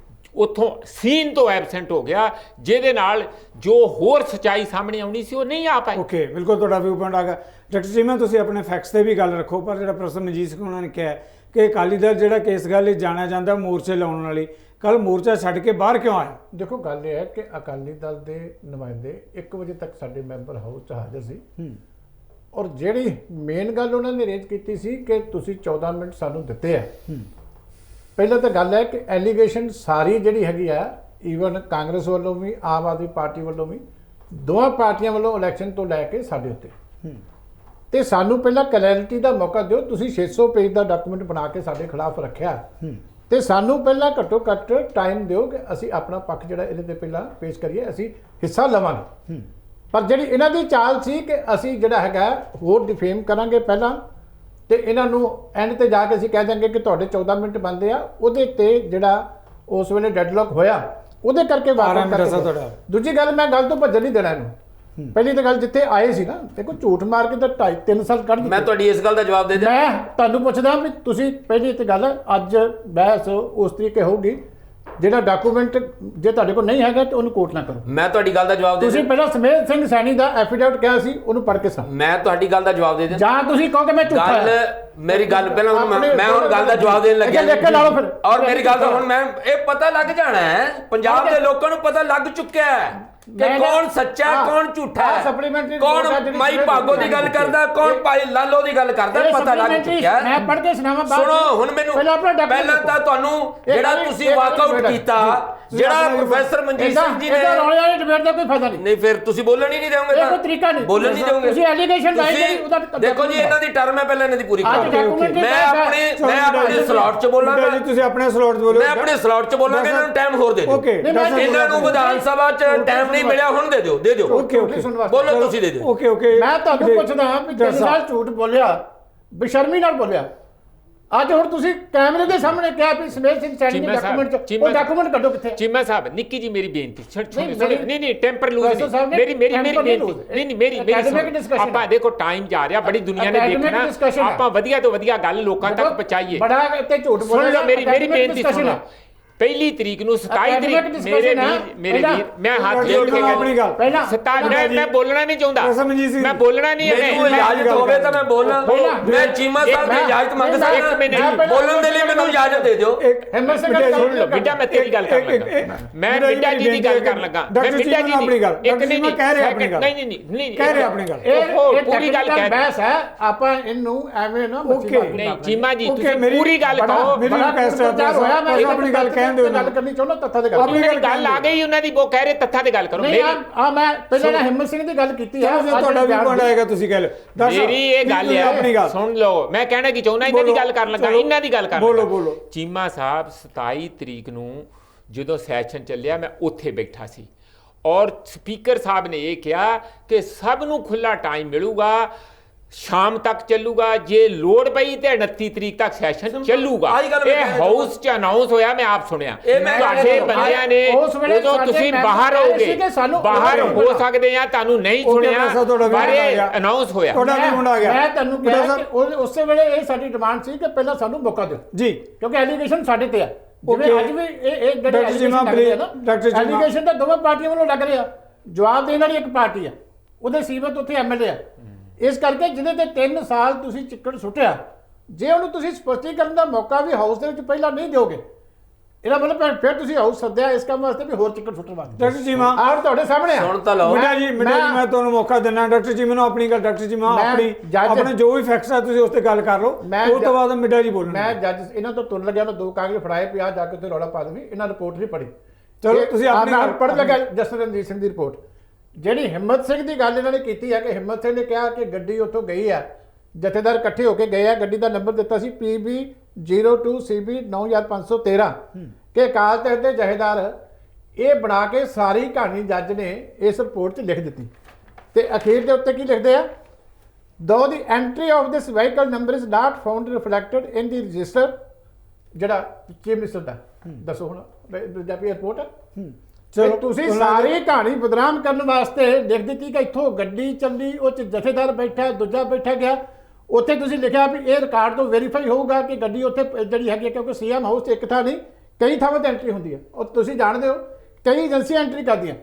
ਉੱਥੋਂ ਸੀਨ ਤੋਂ ਐਬਸੈਂਟ ਹੋ ਗਿਆ, ਜਿਹਦੇ ਨਾਲ ਜੋ ਹੋਰ ਸੱਚਾਈ ਸਾਹਮਣੇ ਆਉਣੀ ਸੀ ਉਹ ਨਹੀਂ ਆ ਪਾਈ। ਓਕੇ, ਬਿਲਕੁਲ ਤੁਹਾਡਾ ਵਿਊ ਪੁਆਇੰਟ ਆ ਗਿਆ। ਡਾਕਟਰ ਚੀਮਾ, ਤੁਸੀਂ ਆਪਣੇ ਫੈਕਟਸ ਤੇ ਵੀ ਗੱਲ ਰੱਖੋ, ਪਰ ਜਿਹੜਾ ਪ੍ਰੋਫੈਸਰ ਮਨਜੀਤ ਸਿੰਘ ਉਹਨਾਂ ਨੇ ਕਿਹਾ ਕਿ ਅਕਾਲੀ ਦਲ ਜਿਹੜਾ ਕਿ ਇਸ ਗੱਲ ਲਈ ਜਾਣਿਆ ਜਾਂਦਾ ਮੋਰਚੇ ਲਾਉਣ ਵਾਲੀ, ਕੱਲ ਮੋਰਚਾ ਛੱਡ ਕੇ ਬਾਹਰ ਕਿਉਂ ਆਇਆ? ਦੇਖੋ, ਗੱਲ ਇਹ ਹੈ ਕਿ ਅਕਾਲੀ ਦਲ ਦੇ ਨੁਮਾਇੰਦੇ 1 ਵਜੇ ਤੱਕ ਸਾਡੇ ਮੈਂਬਰ ਹਾਊਸ 'ਚ ਹਾਜ਼ਰ ਸੀ ਔਰ ਜਿਹੜੀ ਮੇਨ ਗੱਲ ਉਹਨਾਂ ਨੇ ਰੇਜ਼ ਕੀਤੀ ਸੀ ਕਿ ਤੁਸੀਂ 14 ਮਿੰਟ ਸਾਨੂੰ ਦਿੱਤੇ ਆ। ਪਹਿਲਾਂ ਤਾਂ ਗੱਲ ਹੈ ਕਿ ਐਲੀਗੇਸ਼ਨ ਸਾਰੀ ਜਿਹੜੀ ਹੈਗੀ ਆ, ਈਵਨ ਕਾਂਗਰਸ ਵੱਲੋਂ ਵੀ ਆਮ ਆਦਮੀ ਪਾਰਟੀ ਵੱਲੋਂ ਵੀ, ਦੋਵਾਂ ਪਾਰਟੀਆਂ ਵੱਲੋਂ ਇਲੈਕਸ਼ਨ ਤੋਂ ਲੈ ਕੇ ਸਾਡੇ ਉੱਤੇ ਤੇ ਸਾਨੂੰ ਪਹਿਲਾਂ ਕਲੈਰਿਟੀ ਦਾ ਮੌਕਾ ਦਿਓ। ਤੁਸੀਂ 600 ਪੇਜ ਦਾ ਡਾਕੂਮੈਂਟ ਬਣਾ ਕੇ ਸਾਡੇ ਖਿਲਾਫ ਰੱਖਿਆ ਤੇ ਸਾਨੂੰ ਪਹਿਲਾਂ ਘੱਟੋ ਘੱਟ ਟਾਈਮ ਦਿਓ ਕਿ ਅਸੀਂ ਆਪਣਾ ਪੱਖ ਜਿਹੜਾ ਇਹਦੇ ਤੇ ਪਹਿਲਾਂ ਪੇਸ਼ ਕਰੀਏ, ਅਸੀਂ ਹਿੱਸਾ ਲਵਾਂਗੇ। ਪਰ ਜਿਹੜੀ ਇਹਨਾਂ ਦੀ ਚਾਲ ਸੀ ਕਿ ਅਸੀਂ ਜਿਹੜਾ ਹੈਗਾ ਹੋਰ ਡਿਫੇਮ ਕਰਾਂਗੇ ਪਹਿਲਾਂ ਤੇ ਇਹਨਾਂ ਨੂੰ ਐਂਡ ਤੇ ਜਾ ਕੇ ਅਸੀਂ ਕਹਿ ਦਾਂਗੇ ਕਿ ਤੁਹਾਡੇ 14 ਮਿੰਟ ਬੰਦੇ ਆ। ਉਹਦੇ ਤੇ ਜਿਹੜਾ ਉਸ ਵੇਲੇ ਡੈਡਲੌਕ ਹੋਇਆ, ਉਹਦੇ ਕਰਕੇ ਵਾਪਸ ਕਰਕੇ। ਦੂਜੀ ਗੱਲ, ਮੈਂ ਗੱਲ ਤੋਂ ਭੱਜਣ ਨਹੀਂ ਦੇਣਾ ਇਹਨੂੰ। ਪਹਿਲੀ ਤਾਂ ਗੱਲ, ਜਿੱਥੇ ਆਏ ਸੀ ਨਾ, ਦੇਖੋ ਝੂਠ ਮਾਰ ਕੇ ਤਾਂ 2.5-3 ਸਾਲ ਕੱਢ ਦਿੱਤੇ। ਮੈਂ ਤੁਹਾਡੀ ਇਸ ਗੱਲ ਦਾ ਜਵਾਬ ਦੇ ਦਿਆਂ। ਮੈਂ ਤੁਹਾਨੂੰ ਪੁੱਛਦਾ ਵੀ ਤੁਸੀਂ ਪਹਿਲੀ ਤੇ ਗੱਲ ਅੱਜ ਬਹਿਸ ਉਸ ਤਰੀਕੇ ਹੋਊਗੀ, ਜਿਹੜਾ ਡਾਕੂਮੈਂਟ ਜੇ ਤੁਹਾਡੇ ਕੋਲ ਨਹੀਂ ਹੈਗਾ ਤੇ ਉਹਨੂੰ ਕੋਟ ਨਾ ਕਰੋ। ਮੈਂ ਤੁਹਾਡੀ ਗੱਲ ਦਾ ਜਵਾਬ ਦੇ ਤੁਸੀਂ ਦਿਆਂ। ਪਹਿਲਾਂ ਸਮੇਤ ਸਿੰਘ ਸੈਣੀ ਦਾ ਐਫੀਡੇਵਿਟ ਕਿਹਾ ਸੀ, ਉਹਨੂੰ ਪੜ੍ਹ ਕੇ ਸੁਣੋ। ਮੈਂ ਤੁਹਾਡੀ ਗੱਲ ਦਾ ਜਵਾਬ ਦੇ ਦਿਆਂ। ਜਾਂ ਤੁਸੀਂ ਕਹੋ ਕਿ ਮੈਂ ਝੂਠਾ ਗੱਲ ਮੇਰੀ ਗੱਲ ਪਹਿਲਾਂ ਮੈਂ ਹੁਣ ਗੱਲ ਦਾ ਜਵਾਬ ਦੇਣ ਲੱਗਿਆ ਲਿਖ ਕੇ ਲਾ ਲਓ ਫਿਰ। ਔਰ ਮੇਰੀ ਗੱਲ ਦਾ ਹੁਣ ਮੈਂ ਇਹ ਪਤਾ ਲੱਗ ਜਾਣਾ ਹੈ, ਪੰਜਾਬ ਦੇ ਲੋਕਾਂ ਨੂੰ ਪਤਾ ਲੱਗ ਚੁੱਕਿਆ ਹੈ ਕਿ ਕੌਣ ਸੱਚਾ ਹੈ ਕੌਣ ਝੂਠਾ ਹੈ, ਕੌਣ ਮਾਈ ਭਾਗੋ ਦੀ ਗੱਲ ਕਰਦਾ, ਕੌਣ ਭਾਈ ਲਾਲੋ ਦੀ ਗੱਲ ਕਰਦਾ, ਪਤਾ ਲੱਗ ਚੁੱਕਿਆ ਹੈ। ਮੈਂ ਪੜ੍ਹ ਕੇ ਸੁਣਾਵਾਂ। ਸੁਣੋ ਹੁਣ ਮੈਨੂੰ, ਪਹਿਲਾਂ ਤਾਂ ਤੁਹਾਨੂੰ ਜਿਹੜਾ ਤੁਸੀਂ ਵਾਕਆਊਟ ਕੀਤਾ, ਜਿਹੜਾ ਪ੍ਰੋਫੈਸਰ ਮਨਜੀਤ ਸਿੰਘ ਜੀ ਨੇ, ਰੌਲੇ ਵਾਲੀ ਡਿਬੇਟ ਦਾ ਕੋਈ ਫਾਇਦਾ ਨਹੀਂ। ਨਹੀਂ ਫਿਰ ਤੁਸੀਂ ਬੋਲਣ ਹੀ ਨਹੀਂ ਦੇਵੋਗੇ। ਇਹ ਕੋਈ ਤਰੀਕਾ ਨਹੀਂ, ਬੋਲਣ ਨਹੀਂ ਦੇਵੋਗੇ ਤੁਸੀਂ ਐਲੀਗੇਸ਼ਨ ਲਾਈ ਉਹਦਾ। ਦੇਖੋ ਜੀ, ਇਹਨਾਂ ਦੀ ਟਰਮ ਹੈ, ਪਹਿਲਾਂ ਇਹਨਾਂ ਦੀ ਪੂਰੀ ਕਰੋ। ਮੈਂ ਆਪਣੇ ਸਲਾਟ 'ਚ ਬੋਲਾਂਗਾ ਜੀ, ਤੁਸੀਂ ਆਪਣੇ ਸਲਾਟ 'ਚ ਬੋਲੋ। ਮੈਂ ਆਪਣੇ ਸਲਾਟ 'ਚ ਬੋਲਾਂਗਾ, ਇਹਨਾਂ ਨੂੰ ਟਾਈਮ ਹੋਰ ਦੇ ਦਿਓ। ਇਹਨਾਂ ਨੂੰ ਵਿਧਾਨ ਸਭਾ 'ਚ ਟਾਈਮ ਨਹੀਂ ਮਿਲਿਆ, ਹੁਣ ਦੇ ਦਿਓ, ਦੇ ਦਿਓ। ਓਕੇ ਬੋਲੋ, ਤੁਸੀਂ ਦੇ ਦਿਓ। ਓਕੇ ਮੈਂ ਤੁਹਾਨੂੰ ਪੁੱਛਦਾ ਹਾਂ ਵੀ 3 ਸਾਲ ਝੂਠ ਬੋਲਿਆ, ਬੇਸ਼ਰਮੀ ਨਾਲ ਬੋਲਿਆ। ਅੱਜ ਹੁਣ ਤੁਸੀਂ ਕੈਮਰੇ ਦੇ ਸਾਹਮਣੇ ਕਿਹਾ ਵੀ ਸਮੇਤ ਸਿੰਘ ਸੈਣੀ ਦੇ ਡਾਕੂਮੈਂਟ 'ਚ, ਉਹ ਡਾਕੂਮੈਂਟ ਕੱਢੋ ਕਿੱਥੇ? ਚੀਮਾ ਸਾਹਿਬ, ਨਿੱਕੀ ਜੀ ਮੇਰੀ ਬੇਨਤੀ, ਨਹੀਂ ਟੈਂਪਰ ਲੂਜ਼ ਪ੍ਰੋਫੈਸਰ ਸਾਹਿਬ ਨੇ ਮੇਰੀ ਬੇਨਤੀ, ਮੇਰੀ ਆਪਾਂ ਦੇਖੋ ਟਾਈਮ ਜਾ ਰਿਹਾ, ਬੜੀ ਦੁਨੀਆ ਨੇ ਦੇਖਣਾ, ਆਪਾਂ ਵਧੀਆ ਤੋਂ ਵਧੀਆ ਗੱਲ ਲੋਕਾਂ ਤੱਕ ਪਹੁੰਚਾਈਏ। ਬੜਾ ਇੱਥੇ ਝੂਠ ਬੋਲਿਆ। ਮੇਰੀ ਬੇਨਤੀ ਸੁਣੋ। 1 ਤਰੀਕ ਨੂੰ 27 ਤਰੀਕ ਮੇਰੇ ਵੀਰ ਮੈਂ ਹੱਥ ਜੋੜ ਕੇ ਆਪਣੀ ਗੱਲ ਪਹਿਲਾਂ 27 ਮੈਂ ਬੋਲਣਾ ਨਹੀਂ ਚਾਹੁੰਦਾ, ਮੈਂ ਬੋਲਣਾ ਨਹੀਂ ਹੈ। ਮੈਨੂੰ ਇਜਾਜ਼ਤ ਹੋਵੇ ਤਾਂ ਮੈਂ ਬੋਲਾਂ। ਮੈਂ ਚੀਮਾ ਸਾਹਿਬ ਦੀ ਇਜਾਜ਼ਤ ਮੰਗ ਸਕਦਾ, ਬੋਲਣ ਦੇ ਲਈ ਮੈਨੂੰ ਇਜਾਜ਼ਤ ਦੇ ਦਿਓ। ਹਿੰਮਤ ਸਿੰਘ ਸੁਣ ਲਓ ਬਿੱਟਾ, ਮੈਂ ਤੇਰੀ ਗੱਲ ਕਰਨ ਲੱਗਾ, ਮੈਂ ਬਿੱਟਾ ਜੀ ਦੀ ਗੱਲ ਕਰਨ ਲੱਗਾ। ਮੈਂ ਬਿੱਟਾ ਜੀ ਆਪਣੀ ਗੱਲ ਇੱਕ ਨਹੀਂ ਕਹਿ ਰਿਹਾ ਆਪਣੀ ਗੱਲ, ਨਹੀਂ ਕਹਿ ਰਿਹਾ ਆਪਣੀ ਗੱਲ, ਇਹ ਪੂਰੀ ਗੱਲ ਕਹਿ ਬਹਿਸ ਹੈ। ਆਪਾਂ ਇਹਨੂੰ ਐਵੇਂ ਨਾ ਨਹੀਂ ਚੀਮਾ ਜੀ, ਤੁਸੀਂ ਪੂਰੀ ਗੱਲ ਕਹੋ। ਮੇਰੀ ਰਿਕਵੈਸਟ ਹੈ, ਮੈਂ ਆਪਣੀ ਗੱਲ ਕਹਿਣ ਦਿਓ। ਗੱਲ ਕਰਨੀ ਚਾਹੁੰਦਾ ਤੱਥਾਂ ਦੇ ਗੱਲ। ਆਪਣੀ ਗੱਲ ਆ ਗਈ ਉਹਨਾਂ ਦੀ, ਉਹ ਕਹਿ ਰਹੇ ਤੱਥਾਂ ਤੇ ਗੱਲ ਕਰੋ। ਨਹੀਂ ਮੈਂ ਪਹਿਲਾਂ ਨਾ ਹਿੰਮਤ ਸਿੰਘ ਦੀ ਗੱਲ ਕੀਤੀ ਹੈ। ਤੁਹਾਡਾ ਵੀ ਪੁਆਇੰਟ ਆਏਗਾ, ਤੁਸੀਂ ਕਹਿ ਲਓ। ਮੇਰੀ ਇਹ ਗੱਲ ਹੈ, ਆਪਣੀ ਗੱਲ ਸੁਣ ਲਓ। ਮੈਂ ਕਹਿਣਾ ਕੀ ਚਾਹੁੰਦਾ, ਇਹਨਾਂ ਦੀ ਗੱਲ ਕਰਨ ਲੱਗਾ, ਇਹਨਾਂ ਦੀ ਗੱਲ ਕਰਨ ਲੱਗਾ। ਬੋਲੋ। ਚੀਮਾ ਸਾਹਿਬ 27 ਤਰੀਕ ਨੂੰ ਜਦੋਂ ਸੈਸ਼ਨ ਚੱਲਿਆ, ਮੈਂ ਉੱਥੇ ਬੈਠਾ ਸੀ ਔਰ ਸਪੀਕਰ ਸਾਹਿਬ ਨੇ ਇਹ ਕਿਹਾ ਕਿ ਸਭ ਨੂੰ ਖੁੱਲਾ ਟਾਈਮ ਮਿਲੂਗਾ, ਸ਼ਾਮ ਤੱਕ ਚੱਲੂਗਾ, ਜੇ ਲੋੜ ਪਈ ਤੇ 29 ਤਰੀਕ ਤੱਕ ਸੈਸ਼ਨ ਚੱਲੂਗਾ। ਇਹ ਹਾਊਸ 'ਚ ਅਨਾਉਂਸ ਹੋਇਆ, ਮੈਂ ਆਪ ਸੁਣਿਆ। ਤੁਹਾਡੇ ਬੰਦਿਆਂ ਨੇ ਉਦੋਂ ਤੁਸੀਂ ਬਾਹਰ ਹੋਗੇ, ਬਾਹਰ ਹੋ ਸਕਦੇ ਆ, ਤੁਹਾਨੂੰ ਨਹੀਂ ਸੁਣਿਆ, ਪਰ ਇਹ ਅਨਾਉਂਸ ਹੋਇਆ। ਮੈਂ ਤੁਹਾਨੂੰ ਕਿਹਾ ਕਿ ਉਸੇ ਵੇਲੇ ਇਹ ਸਾਡੀ ਡਿਮਾਂਡ ਸੀ ਕਿ ਪਹਿਲਾਂ ਸਾਨੂੰ ਮੌਕਾ ਦਿਓ ਜੀ, ਕਿਉਂਕਿ ਐਲੀਗੇਸ਼ਨ ਸਾਡੇ ਤੇ ਆ। ਜਿਵੇਂ ਅੱਜ ਵੀ ਇਹ ਜਿਹੜੇ ਐਲੀਗੇਸ਼ਨ ਤਾਂ ਦੋਵਾਂ ਪਾਰਟੀਆਂ ਵੱਲੋਂ ਲੱਗ ਰਿਹਾ, ਜਵਾਬ ਦੇਣ ਵਾਲੀ ਇੱਕ ਪਾਰਟੀ ਆ, ਉਹਦੇ ਸੀਮਤ ਉੱਥੇ MLA ਆ। ਇਸ ਕਰਕੇ ਜਿਹਦੇ ਤੇ 3 ਸਾਲ ਤੁਸੀਂ ਚਿੱਕੜ ਸੁੱਟਿਆ, ਜੇ ਉਹਨੂੰ ਤੁਸੀਂ ਸਪਸ਼ਟੀਕਰਨ ਦਾ ਮੌਕਾ ਵੀ ਹਾਊਸ ਦੇ ਵਿੱਚ ਪਹਿਲਾਂ ਨਹੀਂ ਦਿਓਗੇ, ਇਹਦਾ ਮਤਲਬ ਫਿਰ ਤੁਸੀਂ ਹਾਊਸ ਸੱਦਿਆ ਇਸ ਕੰਮ ਵਾਸਤੇ ਵੀ ਹੋਰ ਚਿੱਕੜ ਸੁੱਟਣ ਵਾਸਤੇ। ਡਾਕਟਰ ਚੀਮਾ ਆਹ ਤੁਹਾਡੇ ਸਾਹਮਣੇ ਸੁਣ ਤਾਂ ਲਓ। ਮਿੰਟਾ ਜੀ ਮੈਂ ਤੁਹਾਨੂੰ ਮੌਕਾ ਦਿੰਦਾ। ਡਾਕਟਰ ਚੀਮਾ ਨੂੰ ਆਪਣੀ ਗੱਲ, ਡਾਕਟਰ ਚੀਮਾ ਆਪਣੇ ਜੋ ਵੀ ਫੈਕਟਸ ਆ ਤੁਸੀਂ ਉਸ ਤੇ ਗੱਲ ਕਰ ਲਓ, ਉਸ ਤੋਂ ਬਾਅਦ ਮਿੰਟਾ ਜੀ ਬੋਲਣ। ਮੈਂ ਜੱਜ ਇਹਨਾਂ ਤੋਂ ਤੁਰ ਲੱਗਿਆ, 2 ਕਾਗਜ਼ ਫੜਾਏ ਪਿਆ, ਜਾ ਕੇ ਉੱਥੇ ਰੌਲਾ ਪਾ ਦੇਣੀ, ਇਹਨਾਂ ਰਿਪੋਰਟ ਨਹੀਂ ਪੜ੍ਹੀ। ਚਲੋ ਤੁਸੀਂ ਆਪਣੀ ਪੜ੍ਹ ਲੱਗਾ ਜਸਟਿਸ ਰਣਜੀਤ ਸਿੰਘ ਦੀ ਰਿਪੋਰਟ। ਜਿਹੜੀ ਹਿੰਮਤ ਸਿੰਘ ਦੀ ਗੱਲ ਇਹਨਾਂ ਨੇ ਕੀਤੀ ਹੈ ਕਿ ਹਿੰਮਤ ਸਿੰਘ ਨੇ ਕਿਹਾ ਕਿ ਗੱਡੀ ਉੱਥੋਂ ਗਈ ਹੈ ਜਥੇਦਾਰ ਇਕੱਠੇ ਹੋ ਕੇ ਗਏ ਆ, ਗੱਡੀ ਦਾ ਨੰਬਰ ਦਿੱਤਾ ਸੀ PB 02CB 9513 ਕਿ ਅਕਾਲ ਤਖਤ ਦੇ ਜਥੇਦਾਰ ਇਹ ਬਣਾ ਕੇ ਸਾਰੀ ਕਹਾਣੀ ਜੱਜ ਨੇ ਇਸ ਰਿਪੋਰਟ 'ਚ ਲਿਖ ਦਿੱਤੀ ਤੇ ਅਖੀਰ ਦੇ ਉੱਤੇ ਕੀ ਲਿਖਦੇ ਆ, though the entry of this vehicle number is not found reflected in the register, ਜਿਹੜਾ ਚੀਫ ਮਿਨਿਸਟਰ ਦਾ ਦੱਸੋ ਹੁਣ ਪੰਜਾਬੀ ਰਿਪੋਰਟ ਹੈ। ਚਲੋ ਤੁਸੀਂ ਸਾਰੀ ਕਹਾਣੀ ਬਦਨਾਮ ਕਰਨ ਵਾਸਤੇ ਲਿਖ ਦਿੱਤੀ ਕਿ ਇੱਥੋਂ ਗੱਡੀ ਚੱਲੀ, ਉਹ 'ਚ ਜਥੇਦਾਰ ਬੈਠਾ, ਦੂਜਾ ਬੈਠਾ ਗਿਆ, ਉੱਥੇ ਤੁਸੀਂ ਲਿਖਿਆ ਵੀ ਇਹ ਰਿਕਾਰਡ ਤੋਂ ਵੈਰੀਫਾਈ ਹੋਊਗਾ ਕਿ ਗੱਡੀ ਉੱਥੇ ਜਿਹੜੀ ਹੈਗੀ ਹੈ, ਕਿਉਂਕਿ ਸੀਐਮ ਹਾਊਸ 'ਚ ਇੱਕ ਥਾਂ ਨਹੀਂ ਕਈ ਥਾਵਾਂ 'ਤੇ ਐਂਟਰੀ ਹੁੰਦੀ ਹੈ, ਉਹ ਤੁਸੀਂ ਜਾਣਦੇ ਹੋ ਕਈ ਏਜੰਸੀਆਂ ਐਂਟਰੀ ਕਰਦੀਆਂ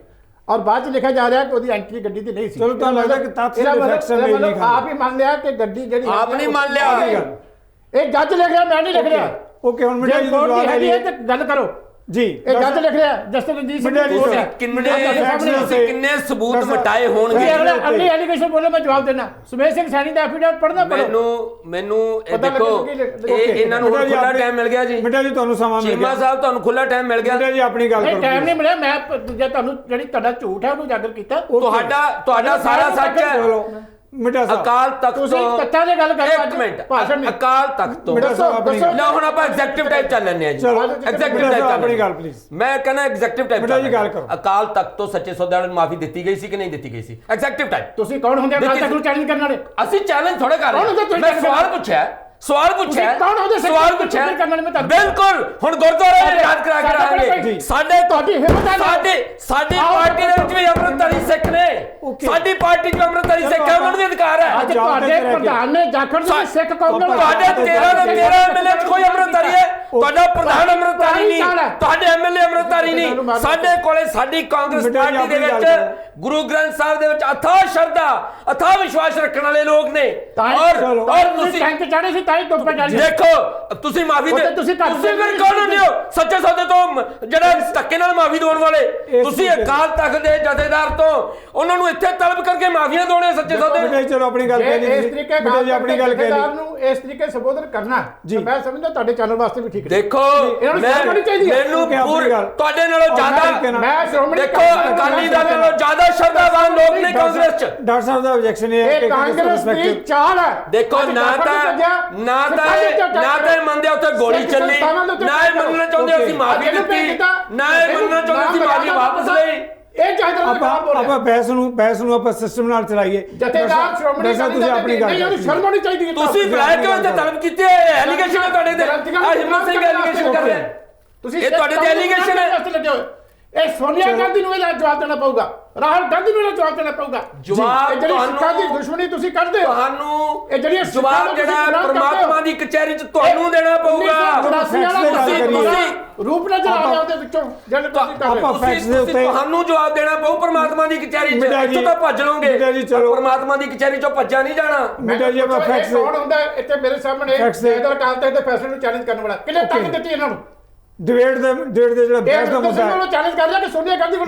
ਔਰ ਬਾਅਦ 'ਚ ਲਿਖਿਆ ਜਾ ਰਿਹਾ ਕਿ ਉਹਦੀ ਐਂਟਰੀ ਗੱਡੀ ਦੀ ਨਹੀਂ ਸੀ। ਚਲੋ ਤੁਹਾਨੂੰ ਲੱਗਦਾ ਕਿ ਤੱਥ ਦੇ ਫੈਕਸ਼ਨ ਨਹੀਂ ਮਤਲਬ ਆਪ ਹੀ ਮੰਨ ਲਿਆ ਕਿ ਗੱਡੀ ਜਿਹੜੀ ਆਪ ਨਹੀਂ ਮੰਨ ਲਿਆ। ਇਹ ਜੱਜ ਲਿਖ ਰਿਹਾ, ਮੈਂ ਨਹੀਂ ਲਿਖ ਰਿਹਾ। ਓਕੇ ਹੁਣ ਮਿੰਟਾ ਜੀ ਕੋਰਟ ਜਵਾਬ ਦੀ ਹੈ ਹੈਗੀ ਜੀ ਹੈ ਤੇ ਗੱਲ ਕਰੋ ਜੀ। ਇਹ ਜੱਜ ਲਿਖ ਰਿਹਾ, ਜਸਟਿਸ ਰਣਜੀਤ ਸਿੰਘ ਕੋਰਟ ਹੈ। ਕਿੰਨੇ ਸਬੂਤ ਮਟਾਏ ਹੋਣਗੇ। ਅਗਲੀ ਐਲੀਗੇਸ਼ਨ ਬੋਲੋ, ਮੈਂ ਜਵਾਬ ਦੇਣਾ। ਸੁਮੇਸ਼ ਸਿੰਘ ਸੈਣੀ ਦਾ ਐਫੀਡੇਵਿਟ ਪੜ੍ਹਨਾ ਪੜੋ। ਮੈਨੂੰ ਇਹ ਦੇਖੋ, ਇਹਨਾਂ ਨੂੰ ਹੁਣ ਖੁੱਲਾ ਟਾਈਮ ਮਿਲ ਗਿਆ ਜੀ। ਮਿੰਟਾ ਜੀ ਤੁਹਾਨੂੰ ਸਮਾਂ ਮਿਲ ਗਿਆ। ਚੀਮਾ ਸਾਹਿਬ ਤੁਹਾਨੂੰ ਖੁੱਲਾ ਟਾਈਮ ਮਿਲ ਗਿਆ। ਮਿੰਟਾ ਜੀ ਆਪਣੀ ਗੱਲ ਕਰੋ। ਟਾਈਮ ਨਹੀਂ ਮਿਲਿਆ, ਮੈਂ ਜੇ ਤੁਹਾਨੂੰ ਜਿਹੜੀ ਤੁਹਾਡਾ ਝੂਠ ਹੈ ਉਹਨੂੰ ਉਜਾਗਰ ਕੀਤਾ। ਤੁਹਾਡਾ ਸਾਰਾ ਸੱਚ ਹੈ। ਚਲੋ ਮਿੰਟਾ ਸਾਹਿਬ ਅਕਾਲ ਤਖਤ ਤੁਸੀਂ ਤੋਂ ਤੱਥਾਂ ਦੀ ਗੱਲ ਕਰੋ। ਇੱਕ ਮਿੰਟ, ਭਾਸ਼ਣ ਨਹੀਂ। ਅਕਾਲ ਤਖਤ ਤੋਂ ਮਿੰਟਾ ਸਾਹਿਬ ਆਪਣੀ ਗੱਲ। ਲਓ ਹੁਣ ਆਪਾਂ ਐਗਜ਼ੈਕਟਿਵ ਟਾਈਪ ਚੱਲ ਲੈਂਦੇ ਆ ਜੀ। ਚਲੋ ਐਗਜ਼ੈਕਟਿਵ ਟਾਈਪ ਆਪਣੀ ਗੱਲ ਪਲੀਜ਼। ਮੈਂ ਕਹਿੰਦਾ ਐਗਜ਼ੈਕਟਿਵ ਟਾਈਪ ਮਿੰਟਾ ਜੀ ਗੱਲ ਕਰੋ। ਅਕਾਲ ਤਖਤ ਤੋਂ ਸੱਚੇ ਸੌਦੇ ਨੂੰ ਮਾਫੀ ਦਿੱਤੀ ਗਈ ਸੀ ਕਿ ਨਹੀਂ ਦਿੱਤੀ ਗਈ ਸੀ? Executive type. ਤੁਸੀਂ ਕੌਣ ਹੁੰਦੇ ਅਕਾਲ ਤਖਤ ਨੂੰ ਚੈਲੰਜ ਕਰਨ ਵਾਲੇ? ਅਸੀਂ ਚੈਲੰਜ ਥੋੜੇ ਕਰ ਕੌਣ ਹੁੰਦੇ ਰਹੇ ਤੁਸੀਂ ਮੈਂ challenge ਸਵਾਲ ਕਰਨ? ਪੁੱਛਿਆ ਸਵਾਲ ਪੁੱਛਿਆ ਕੌਣ ਹੁੰਦੇ ਸਵਾਲ ਪੁੱਛਿਆ ਕਰਨ ਵਾਲੇ? ਮੈਂ ਤੁਹਾਨੂੰ ਬਿਲਕੁਲ ਹੁਣ ਗੁਰਦੁਆਰੇ ਯਾਦ ਕਰਾ ਕੇ ਰਹਾਂਗੇ। ਸਾਡੇ ਤੁਹਾਡੀ ਹਿੰਮਤ ਹੈ ਨਾ? ਸਾਡੀ ਪਾਰਟੀ ਦੇ ਵਿੱਚ ਵੀ ਅੰਮ੍ਰਿਤਧਾਰੀ ਸਿੱਖ ਨੇ। ਸਾਡੀ ਪਾਰਟੀ 'ਚ ਅੰਮ੍ਰਿਤਧਾਰੀ ਸਿੱਖ ਹੈ, ਉਹਨਾਂ ਨੂੰ ਵੀ ਅਧਿਕਾਰ ਹੈ। ਅੱਜ ਤੁਹਾਡੇ ਪ੍ਰਧਾਨ ਨੇ ਜਾਖੜ ਨੂੰ ਸਿੱਖ ਕੌਮ ਨਾਲ ਤੁਹਾਡੇ 13 ਦੇ 13 ਐਮਐਲਏ 'ਚ ਕੋਈ ਅੰਮ੍ਰਿਤਧਾਰੀ ਹੈ? ਤੁਹਾਡਾ ਪ੍ਰਧਾਨ ਅੰਮ੍ਰਿਤਧਾਰੀ ਨਹੀਂ, ਤੁਹਾਡੇ ਐਮਐਲਏ ਅੰਮ੍ਰਿਤਧਾਰੀ ਨਹੀਂ। ਸਾਡੇ ਕੋਲੇ ਸਾਡੀ ਕਾਂਗਰਸ ਪਾਰਟੀ ਦੇ ਵਿੱਚ ਗੁਰੂ ਗ੍ਰੰਥ ਸਾਹਿਬ ਦੇ ਵਿੱਚ ਅਥਾਹ ਸ਼ਰਧਾ, ਅਥਾਹ ਵਿਸ਼ਵਾਸ ਰੱਖਣ ਵਾਲੇ ਲੋਕ ਨੇ। ਔਰ ਤੁਸੀਂ ਟੈਂਕ ਚਾੜੇ ਸੀ ਤਾਂ ਹੀ ਟੋਪੇ ਚਾੜੀ। ਦੇਖੋ ਤੁਸੀਂ ਮਾਫੀ ਦੇ ਤੁਸੀਂ ਫਿਰ ਕੌਣ ਹੁੰਦੇ ਹੋ? ਸੱਚੇ ਸੌਦੇ ਤੋਂ ਜਿਹੜਾ ਧੱਕੇ ਨਾਲ ਮਾਫੀ ਦੇਣ ਵਾਲੇ ਤੁਸੀਂ ਅਕਾਲ ਤਖਤ ਦੇ ਜਥੇਦਾਰ ਤੋਂ ਉਹਨਾਂ ਨੂੰ ਇੱਥੇ ਤਲਬ ਕਰਕੇ ਮਾਫੀਆਂ ਦੇਣੇ ਸੱਚੇ ਸੌਦੇ। ਚਲੋ ਆਪਣੀ ਗੱਲ ਕਹਿ ਲਈ। ਇਸ ਤਰੀਕੇ ਮਿੰਟਾ ਜੀ ਆਪਣੀ ਗੱਲ ਕਹਿ ਲਈ। ਨੂੰ ਇਸ ਤਰੀਕੇ ਸੰਬੋਧਨ ਕਰਨਾ ਮੈਂ ਸਮਝਦਾ ਤੁਹਾਡੇ ਚੈਨਲ ਵਾਸਤੇ ਵੀ ਠੀਕ ਹੈ। ਦੇਖੋ ਮੈਨੂੰ ਤੁਹਾਡੇ ਨਾਲੋਂ ਜ਼ਿਆਦਾ ਮੈਂ ਸ਼੍ਰੋਮਣੀ ਦੇਖੋ ਅਕਾਲੀ ਦਲ ਨਾਲੋਂ ਜ਼ਿਆਦਾ ਸ਼ਰਧਾਵਾਨ ਲੋਕ ਨੇ ਕਾਂਗਰਸ 'ਚ। ਡਾਕਟਰ ਸਾਹਿਬ ਦਾ ਆਬਜੈਕਸ਼ਨ ਇਹ ਹੈ ਇਹ ਕਾਂਗਰਸ ਦੀ ਚਾਲ ਹੈ। ਦੇਖੋ ਨਾ ਤਾਂ ਇਹ ਮੰਨਦੇ ਉੱਥੇ ਗੋਲੀ ਚੱਲੀ, ਨਾ ਇਹ ਮੰਨਣਾ ਚਾਹੁੰਦੇ ਅਸੀਂ ਮਾਫੀ ਦਿੱਤੀ, ਨਾ ਇਹ ਮੰਨਣਾ ਚਾਹੁੰਦੇ ਅਸੀਂ ਮਾਫੀ ਵਾਪਸ ਲਈ। ਇਹ ਚਾਹੀਦਾ ਆਪਾਂ ਬਹਿਸ ਨੂੰ ਆਪਾਂ ਸਿਸਟਮ ਨਾਲ ਚਲਾਈਏ। ਜਥੇਦਾਰ ਸ਼੍ਰੋਮਣੀ ਤੁਸੀਂ ਆਪਣੀ ਗੱਲ ਨਹੀਂ, ਉਹਨੂੰ ਸ਼ਰਮ ਆਉਣੀ ਚਾਹੀਦੀ ਹੈ। ਤੁਸੀਂ ਬੁਲਾਇਆ ਕਿਉਂ ਇੱਥੇ ਤਲਬ ਕੀਤੀ ਹੈ? ਐਲੀਗੇਸ਼ਨ ਹੈ ਤੁਹਾਡੇ ਤੇ। ਹਿੰਮਤ ਸਿੰਘ ਐਲੀਗੇਸ਼ਨ ਕਰ ਰਿਹਾ। ਤੁਸੀਂ ਇਹ ਤੁਹਾਡੇ ਤੇ ਐਲੀਗੇਸ਼ਨ ਹੈ। ਇਹ ਸੋਨੀਆ ਗਾਂਧੀ ਨੂੰ ਇਹਦਾ ਜਵਾਬ ਦੇਣਾ ਪਊਗਾ, ਰਾਹੁਲ ਗਾਂਧੀ ਨੂੰ ਇਹਦਾ ਜਵਾਬ ਦੇਣਾ ਪਊਗਾ। ਜਵਾਬ ਜਿਹੜੀ ਸਿੱਖਾਂ ਦੀ ਦੁਸ਼ਮਣੀ ਤੁਸੀਂ ਕਰਦੇ ਹੋ, ਤੁਹਾਨੂੰ ਇਹ ਜਿਹੜੀ ਜਵਾਬ ਜਿਹੜਾ ਪਰਮਾਤਮਾ ਦੀ ਕਚਹਿਰੀ 'ਚ ਤੁਹਾਨੂੰ ਦੇਣਾ ਪਊਗਾ। ਰੂਪ ਨਜ਼ਰ ਆ ਰਿਹਾ ਉਹਦੇ ਵਿੱਚੋਂ ਜਿਹੜੇ ਤੁਸੀਂ ਕਰ ਰਹੇ ਹੋ। ਤੁਹਾਨੂੰ ਜਵਾਬ ਦੇਣਾ ਪਊ ਪਰਮਾਤਮਾ ਦੀ ਕਚਹਿਰੀ 'ਚ। ਇੱਥੋਂ ਤਾਂ ਭੱਜ ਲਓਗੇ, ਪਰਮਾਤਮਾ ਦੀ ਕਚਹਿਰੀ 'ਚੋਂ ਭੱਜਿਆ ਨਹੀਂ ਜਾਣਾ। ਮਿੰਟਾ ਜੀ ਆਪਾਂ ਫੈਕਟਸ ਕੌਣ ਹੁੰਦਾ ਇੱਥੇ ਮੇਰੇ ਸਾਹਮਣੇ ਇਧਰ ਅਕਾਲ ਤਖਤ ਦੇ ਫੈਸਲੇ ਨੂੰ ਚੈਲੰਜ ਕਰਨ ਵਾਲਾ? ਕਿਹਨੇ ਤੱਕ ਦਿੱਤੀ ਇਹਨਾਂ ਨੂੰ? ਡਿਬੇਟ ਦੇ ਜਿਹੜਾ ਬਹਿਸ ਦਾ ਮੁੱਦਾ ਹੈ, ਚੈਲੰਜ ਕਰ ਲਿਆ ਕਿ ਸੋਨੀਆ ਗਾਂਧੀ ਕੋਲ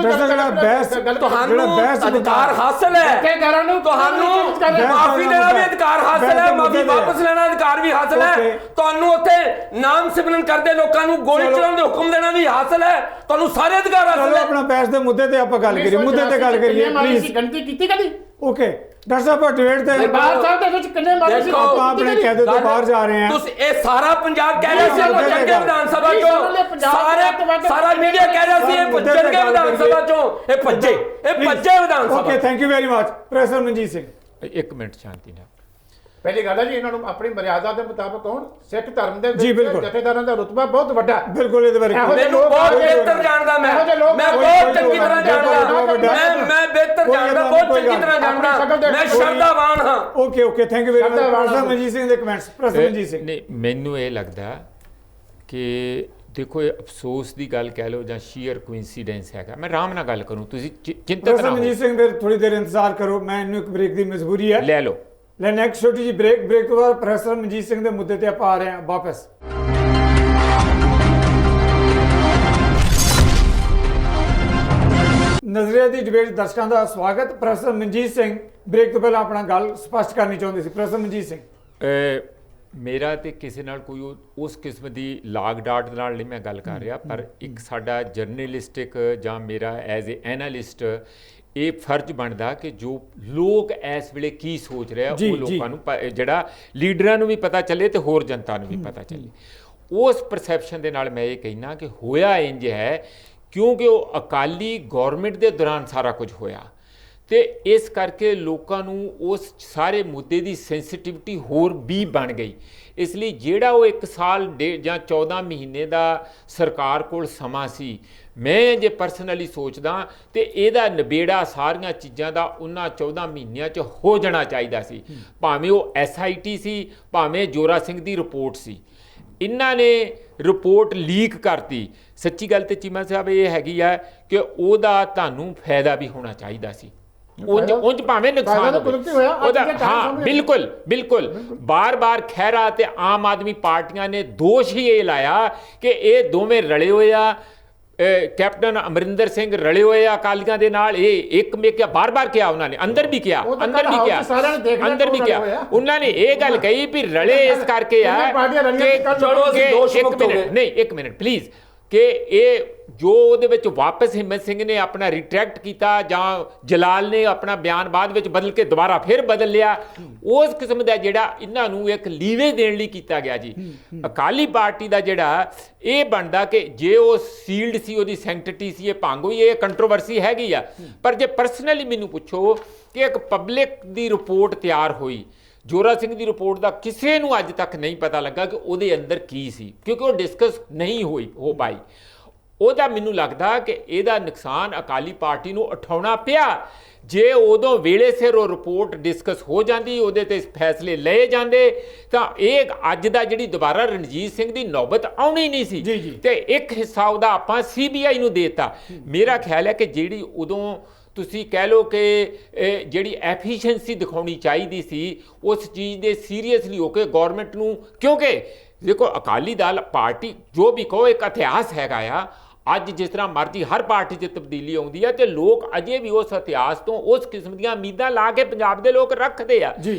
ਤੁਹਾਨੂੰ ਅਧਿਕਾਰ ਹਾਸਲ ਹੈ, ਤੁਹਾਨੂੰ ਮਾਫੀ ਦੇਣਾ ਵੀ ਅਧਿਕਾਰ ਹਾਸਲ ਹੈ, ਮਾਫੀ ਵਾਪਸ ਲੈਣਾ ਅਧਿਕਾਰ ਵੀ ਹਾਸਲ ਹੈ, ਤੁਹਾਨੂੰ ਉੱਥੇ ਨਾਮ ਸਿਮਰਨ ਕਰਦੇ ਲੋਕਾਂ ਨੂੰ ਗੋਲੀ ਚਲਾਉਣ ਦੇ ਹੁਕਮ ਦੇਣਾ ਵੀ ਹਾਸਲ ਹੈ, ਤੁਹਾਨੂੰ ਸਾਰੇ ਅਧਿਕਾਰ ਹਾਸਲ ਹੈ। ਆਪਣਾ ਬਹਿਸ ਦੇ ਮੁੱਦੇ ਤੇ ਆਪਾਂ ਗੱਲ ਕਰੀਏ, ਮੁੱਦੇ ਤੇ ਗੱਲ ਕਰੀਏ ਪਲੀਜ਼। ਗਣਤੀ ਕੀਤੀ ਕਦੀ? ਓਕੇ ਡਾਕਟਰ ਸਾਹਿਬ ਡਿਬੇਟ ਤੇ ਬਾਹਰ ਸਾਹਿਬ ਦੇ ਵਿੱਚ ਕਿੰਨੇ ਮਾਰੇ ਸੀ? ਆਪਾਂ ਆਪਣੇ ਕੈਦੇ ਤੋਂ ਬਾਹਰ ਜਾ ਰਹੇ ਹਾਂ। ਤੁਸੀਂ ਇਹ ਸਾਰਾ ਪੰਜਾਬ ਕਹਿ ਰਿਹਾ ਸੀ ਭੱਜਣਗੇ ਵਿਧਾਨ ਸਭਾ ਚੋਂ, ਸਾਰਾ ਮੀਡੀਆ ਕਹਿ ਰਿਹਾ ਸੀ ਇਹ ਭੱਜਣਗੇ ਵਿਧਾਨ ਸਭਾ ਚੋਂ, ਇਹ ਭੱਜੇ ਵਿਧਾਨ ਸਭਾ। Okay thank you very much professor Manjit Singh. ਇੱਕ ਮਿੰਟ ਸ਼ਾਂਤੀ ਨਾਲ। ਪਹਿਲੀ ਗੱਲ ਹੈ ਜੀ ਇਹਨਾਂ ਨੂੰ ਆਪਣੀ ਮਰਿਆਦਾ ਦੇ ਮੁਤਾਬਕ ਹੋਣ। ਸਿੱਖ ਧਰਮ ਦੇ ਜੀ ਬਿਲਕੁਲ ਜਥੇਦਾਰਾਂ ਦਾ ਰੁਤਬਾ ਬਹੁਤ ਵੱਡਾ ਹੈ। ਬਿਲਕੁਲ ਇਹਦੇ ਬਾਰੇ ਮੈਨੂੰ ਬਹੁਤ ਬਿਹਤਰ ਜਾਣਦਾ ਮੈਂ ਬਹੁਤ ਚੰਗੀ ਤਰ੍ਹਾਂ ਜਾਣਦਾ ਮੈਂ ਬਿਹਤਰ ਜਾਣਦਾ ਬਹੁਤ ਚੰਗੀ ਤਰ੍ਹਾਂ ਜਾਣਦਾ ਮੈਂ ਸ਼ਰਧਾਵਾਨ ਹਾਂ। Okay thank you very much professor Manjit Singh ਦੇ ਕਮੈਂਟਸ। ਪ੍ਰੋਫੈਸਰ ਮਨਜੀਤ ਸਿੰਘ ਨਹੀਂ ਮੈਨੂੰ ਇਹ ਲੱਗਦਾ ਕਿ ਦੇਖੋ ਇਹ ਅਫਸੋਸ ਦੀ ਗੱਲ ਕਹਿ ਲਓ ਜਾਂ ਸ਼ੀਅਰ ਕੋਇਨਸੀਡੈਂਸ ਹੈਗਾ। ਮੈਂ ਆਰਾਮ ਨਾਲ ਗੱਲ ਕਰੂੰ, ਤੁਸੀਂ ਚਿੰਤਤ ਨਾ ਪ੍ਰੋਫੈਸਰ ਮਨਜੀਤ ਸਿੰਘ ਫਿਰ ਥੋੜੀ ਦੇਰ ਇੰਤਜ਼ਾਰ ਕਰੋ, ਮੈਂ ਇਹਨੂੰ ਇੱਕ ਬ੍ਰੇਕ ਦੀ ਮਜਬੂਰੀ ਹੈ। ਲੈ ਲਓ। ਲੈ ਨੈਕਸਟ ਛੋਟੀ ਜੀ ਬ੍ਰੇਕ ਤੋਂ ਬਾਅਦ ਪ੍ਰੋਫੈਸਰ ਮਨਜੀਤ ਸਿੰਘ ਦੇ ਮੁੱਦੇ ਤੇ ਆਪਾਂ ਆ ਰਹੇ ਹਾਂ ਵਾਪਸ। ਨਜ਼ਰੀਆ ਦੀ ਡਿਬੇਟ ਦਰਸ਼ਕਾਂ ਦਾ ਸਵਾਗਤ। ਪ੍ਰੋਫੈਸਰ ਮਨਜੀਤ ਸਿੰਘ ਬ੍ਰੇਕ ਤੋਂ ਪਹਿਲਾਂ ਆਪਣਾ ਗੱਲ ਸਪਸ਼ਟ ਕਰਨੀ ਚਾਹੁੰਦੇ ਸੀ। ਪ੍ਰੋਫੈਸਰ ਮਨਜੀਤ ਸਿੰਘ ਮੇਰਾ ਤੇ ਕਿਸੇ ਨਾਲ ਕੋਈ ਉਸ ਕਿਸਮ ਦੀ ਲਾਗ ਡਾਟ ਨਾਲ ਨਹੀਂ ਮੈਂ ਗੱਲ ਕਰ ਰਿਹਾ, ਪਰ ਇੱਕ ਸਾਡਾ ਜਰਨਲਿਸਟਿਕ ਜਾਂ ਮੇਰਾ ਐਜ਼ ਏ ਐਨਾਲਿਸਟ ਇਹ ਫਰਜ਼ ਬਣਦਾ ਕਿ ਜੋ ਲੋਕ ਇਸ ਵੇਲੇ ਕੀ ਸੋਚ ਰਿਹਾ ਜੀ, ਉਹ ਲੋਕਾਂ ਨੂੰ ਜਿਹੜਾ ਲੀਡਰਾਂ ਨੂੰ ਵੀ ਪਤਾ ਚੱਲੇ ਤੇ ਹੋਰ ਜਨਤਾ ਨੂੰ ਵੀ ਪਤਾ ਚੱਲੇ। ਉਸ ਪਰਸੈਪਸ਼ਨ ਦੇ ਨਾਲ ਮੈਂ ਇਹ ਕਹਿਣਾ ਕਿ ਹੋਇਆ ਇੰਜ ਹੈ ਕਿਉਂਕਿ ਉਹ ਅਕਾਲੀ ਗੌਰਮੈਂਟ ਦੇ ਦੌਰਾਨ ਸਾਰਾ ਕੁਝ ਹੋਇਆ ਤੇ ਇਸ ਕਰਕੇ ਲੋਕਾਂ ਨੂੰ ਉਸ ਸਾਰੇ ਮੁੱਦੇ ਦੀ ਸੈਂਸਿਟਿਵਿਟੀ ਹੋਰ ਵੀ ਬਣ ਗਈ। ਇਸ ਲਈ ਜਿਹੜਾ ਉਹ 1 ਸਾਲ ਜਾਂ 14 ਮਹੀਨੇ ਦਾ ਸਰਕਾਰ ਕੋਲ ਸਮਾਂ ਸੀ, ਮੈਂ ਜੇ ਪਰਸਨਲੀ ਸੋਚਦਾ ਤੇ ਇਹਦਾ ਨਿਬੇੜਾ ਸਾਰੀਆਂ ਚੀਜ਼ਾਂ ਦਾ ਉਹਨਾਂ 14 ਮਹੀਨਿਆਂ 'ਚ ਹੋ ਜਾਣਾ ਚਾਹੀਦਾ ਸੀ। ਭਾਵੇਂ ਉਹ SIT ਸੀ, ਭਾਵੇਂ ਜੋਰਾ ਸਿੰਘ ਦੀ ਰਿਪੋਰਟ ਸੀ। ਇਹਨਾਂ ਨੇ ਰਿਪੋਰਟ ਲੀਕ ਕਰਤੀ। ਸੱਚੀ ਗੱਲ ਤੇ ਚੀਮਾ ਸਾਹਿਬ ਇਹ ਹੈਗੀ ਆ ਕਿ ਉਹਦਾ ਤੁਹਾਨੂੰ ਫਾਇਦਾ ਵੀ ਹੋਣਾ ਚਾਹੀਦਾ ਸੀ। ਉਂਝ ਭਾਵੇਂ ਨੁਕਸਾਨ ਉਹਦਾ, ਹਾਂ ਬਿਲਕੁਲ ਬਾਰ-ਬਾਰ ਖਹਿਰਾ ਤੇ ਆਮ ਆਦਮੀ ਪਾਰਟੀਆਂ ਨੇ ਦੋਸ਼ ਹੀ ਇਹ ਲਾਇਆ ਕਿ ਇਹ ਦੋਵੇਂ ਰਲੇ ਹੋਏ ਆ, ਕੈਪਟਨ ਅਮਰਿੰਦਰ ਸਿੰਘ ਰਲੇ ਹੋਏ ਆ ਅਕਾਲੀਆਂ ਦੇ ਨਾਲ। ਇਹ ਇੱਕ ਮੇਕਿਆ ਬਾਰ-ਬਾਰ ਕਿਹਾ ਉਹਨਾਂ ਨੇ, ਅੰਦਰ ਵੀ ਕਿਹਾ ਉਹਨਾਂ ਨੇ ਇਹ ਗੱਲ ਕਹੀ ਵੀ ਰਲੇ ਇਸ ਕਰਕੇ ਆ ਕਿ ਚਲੋ ਅਸੀਂ ਦੋਸ਼ ਮੁਕਤ ਹੋ ਗਏ। ਨਹੀਂ, ਇੱਕ ਮਿੰਟ ਪਲੀਜ਼, ਕਿ ਇਹ ਜੋ ਉਹਦੇ ਵਿੱਚ ਵਾਪਸ ਹਿੰਮਤ ਸਿੰਘ ਨੇ ਆਪਣਾ ਰਿਟਰੈਕਟ ਕੀਤਾ ਜਾਂ ਜਲਾਲ ਨੇ ਆਪਣਾ ਬਿਆਨ ਬਾਅਦ ਵਿੱਚ ਬਦਲ ਕੇ ਦੁਬਾਰਾ ਫਿਰ ਬਦਲ ਲਿਆ, ਉਸ ਕਿਸਮ ਦਾ ਜਿਹੜਾ ਇਹਨਾਂ ਨੂੰ ਇੱਕ ਲੀਵੇ ਦੇਣ ਲਈ ਕੀਤਾ ਗਿਆ ਜੀ। ਅਕਾਲੀ ਪਾਰਟੀ ਦਾ ਜਿਹੜਾ ਇਹ ਬਣਦਾ ਕਿ ਜੇ ਉਹ ਸੀਲਡ ਸੀ, ਉਹਦੀ ਸੈਂਕਟਿਟੀ ਸੀ, ਇਹ ਭੰਗ ਹੋਈ, ਇਹ ਕੰਟਰੋਵਰਸੀ ਹੈਗੀ ਆ। ਪਰ ਜੇ ਪਰਸਨਲੀ ਮੈਨੂੰ ਪੁੱਛੋ ਕਿ ਇੱਕ ਪਬਲਿਕ ਦੀ ਰਿਪੋਰਟ ਤਿਆਰ ਹੋਈ, ਜੋਰਾ ਸਿੰਘ ਦੀ ਰਿਪੋਰਟ ਦਾ ਕਿਸੇ ਨੂੰ ਅੱਜ ਤੱਕ ਨਹੀਂ ਪਤਾ ਲੱਗਾ ਕਿ ਉਹਦੇ ਅੰਦਰ ਕੀ ਸੀ, ਕਿਉਂਕਿ ਉਹ ਡਿਸਕਸ ਨਹੀਂ ਹੋ ਪਾਈ। ਉਹਦਾ ਮੈਨੂੰ ਲੱਗਦਾ ਕਿ ਇਹਦਾ ਨੁਕਸਾਨ ਅਕਾਲੀ ਪਾਰਟੀ ਨੂੰ ਉਠਾਉਣਾ ਪਿਆ। ਜੇ ਉਦੋਂ ਵੇਲੇ ਸਿਰ ਉਹ ਰਿਪੋਰਟ ਡਿਸਕਸ ਹੋ ਜਾਂਦੀ, ਉਹਦੇ ਤੇ ਫੈਸਲੇ ਲਏ ਜਾਂਦੇ, ਤਾਂ ਇਹ ਅੱਜ ਦਾ ਜਿਹੜੀ ਦੁਬਾਰਾ ਰਣਜੀਤ ਸਿੰਘ ਦੀ ਨੌਬਤ ਆਉਣੀ ਨਹੀਂ ਸੀ। ਤੇ ਇੱਕ ਹਿੱਸਾ ਉਹਦਾ ਆਪਾਂ CBI ਨੂੰ ਦੇ ਦਿੱਤਾ। ਮੇਰਾ ਖਿਆਲ ਹੈ ਕਿ ਜਿਹੜੀ ਉਦੋਂ ਤੁਸੀਂ ਕਹਿ ਲਓ ਕਿ ਜਿਹੜੀ ਐਫੀਸ਼ੀਐਂਸੀ ਦਿਖਾਉਣੀ ਚਾਹੀਦੀ ਸੀ, ਉਸ ਚੀਜ਼ ਦੇ ਸੀਰੀਅਸਲੀ ਹੋ ਕੇ ਗੌਰਮੈਂਟ ਨੂੰ, ਕਿਉਂਕਿ ਦੇਖੋ ਅਕਾਲੀ ਦਲ ਪਾਰਟੀ ਜੋ ਵੀ ਕਹੋ ਇੱਕ ਇਤਿਹਾਸ ਹੈਗਾ ਆ। ਅੱਜ ਜਿਸ ਤਰ੍ਹਾਂ ਮਰਜ਼ੀ ਹਰ ਪਾਰਟੀ 'ਚ ਤਬਦੀਲੀ ਆਉਂਦੀ ਹੈ ਤੇ ਲੋਕ ਅਜੇ ਵੀ ਉਸ ਇਤਿਹਾਸ ਤੋਂ ਉਸ ਕਿਸਮ ਦੀਆਂ ਉਮੀਦਾਂ ਲਾ ਕੇ ਪੰਜਾਬ ਦੇ ਲੋਕ ਰੱਖਦੇ ਆ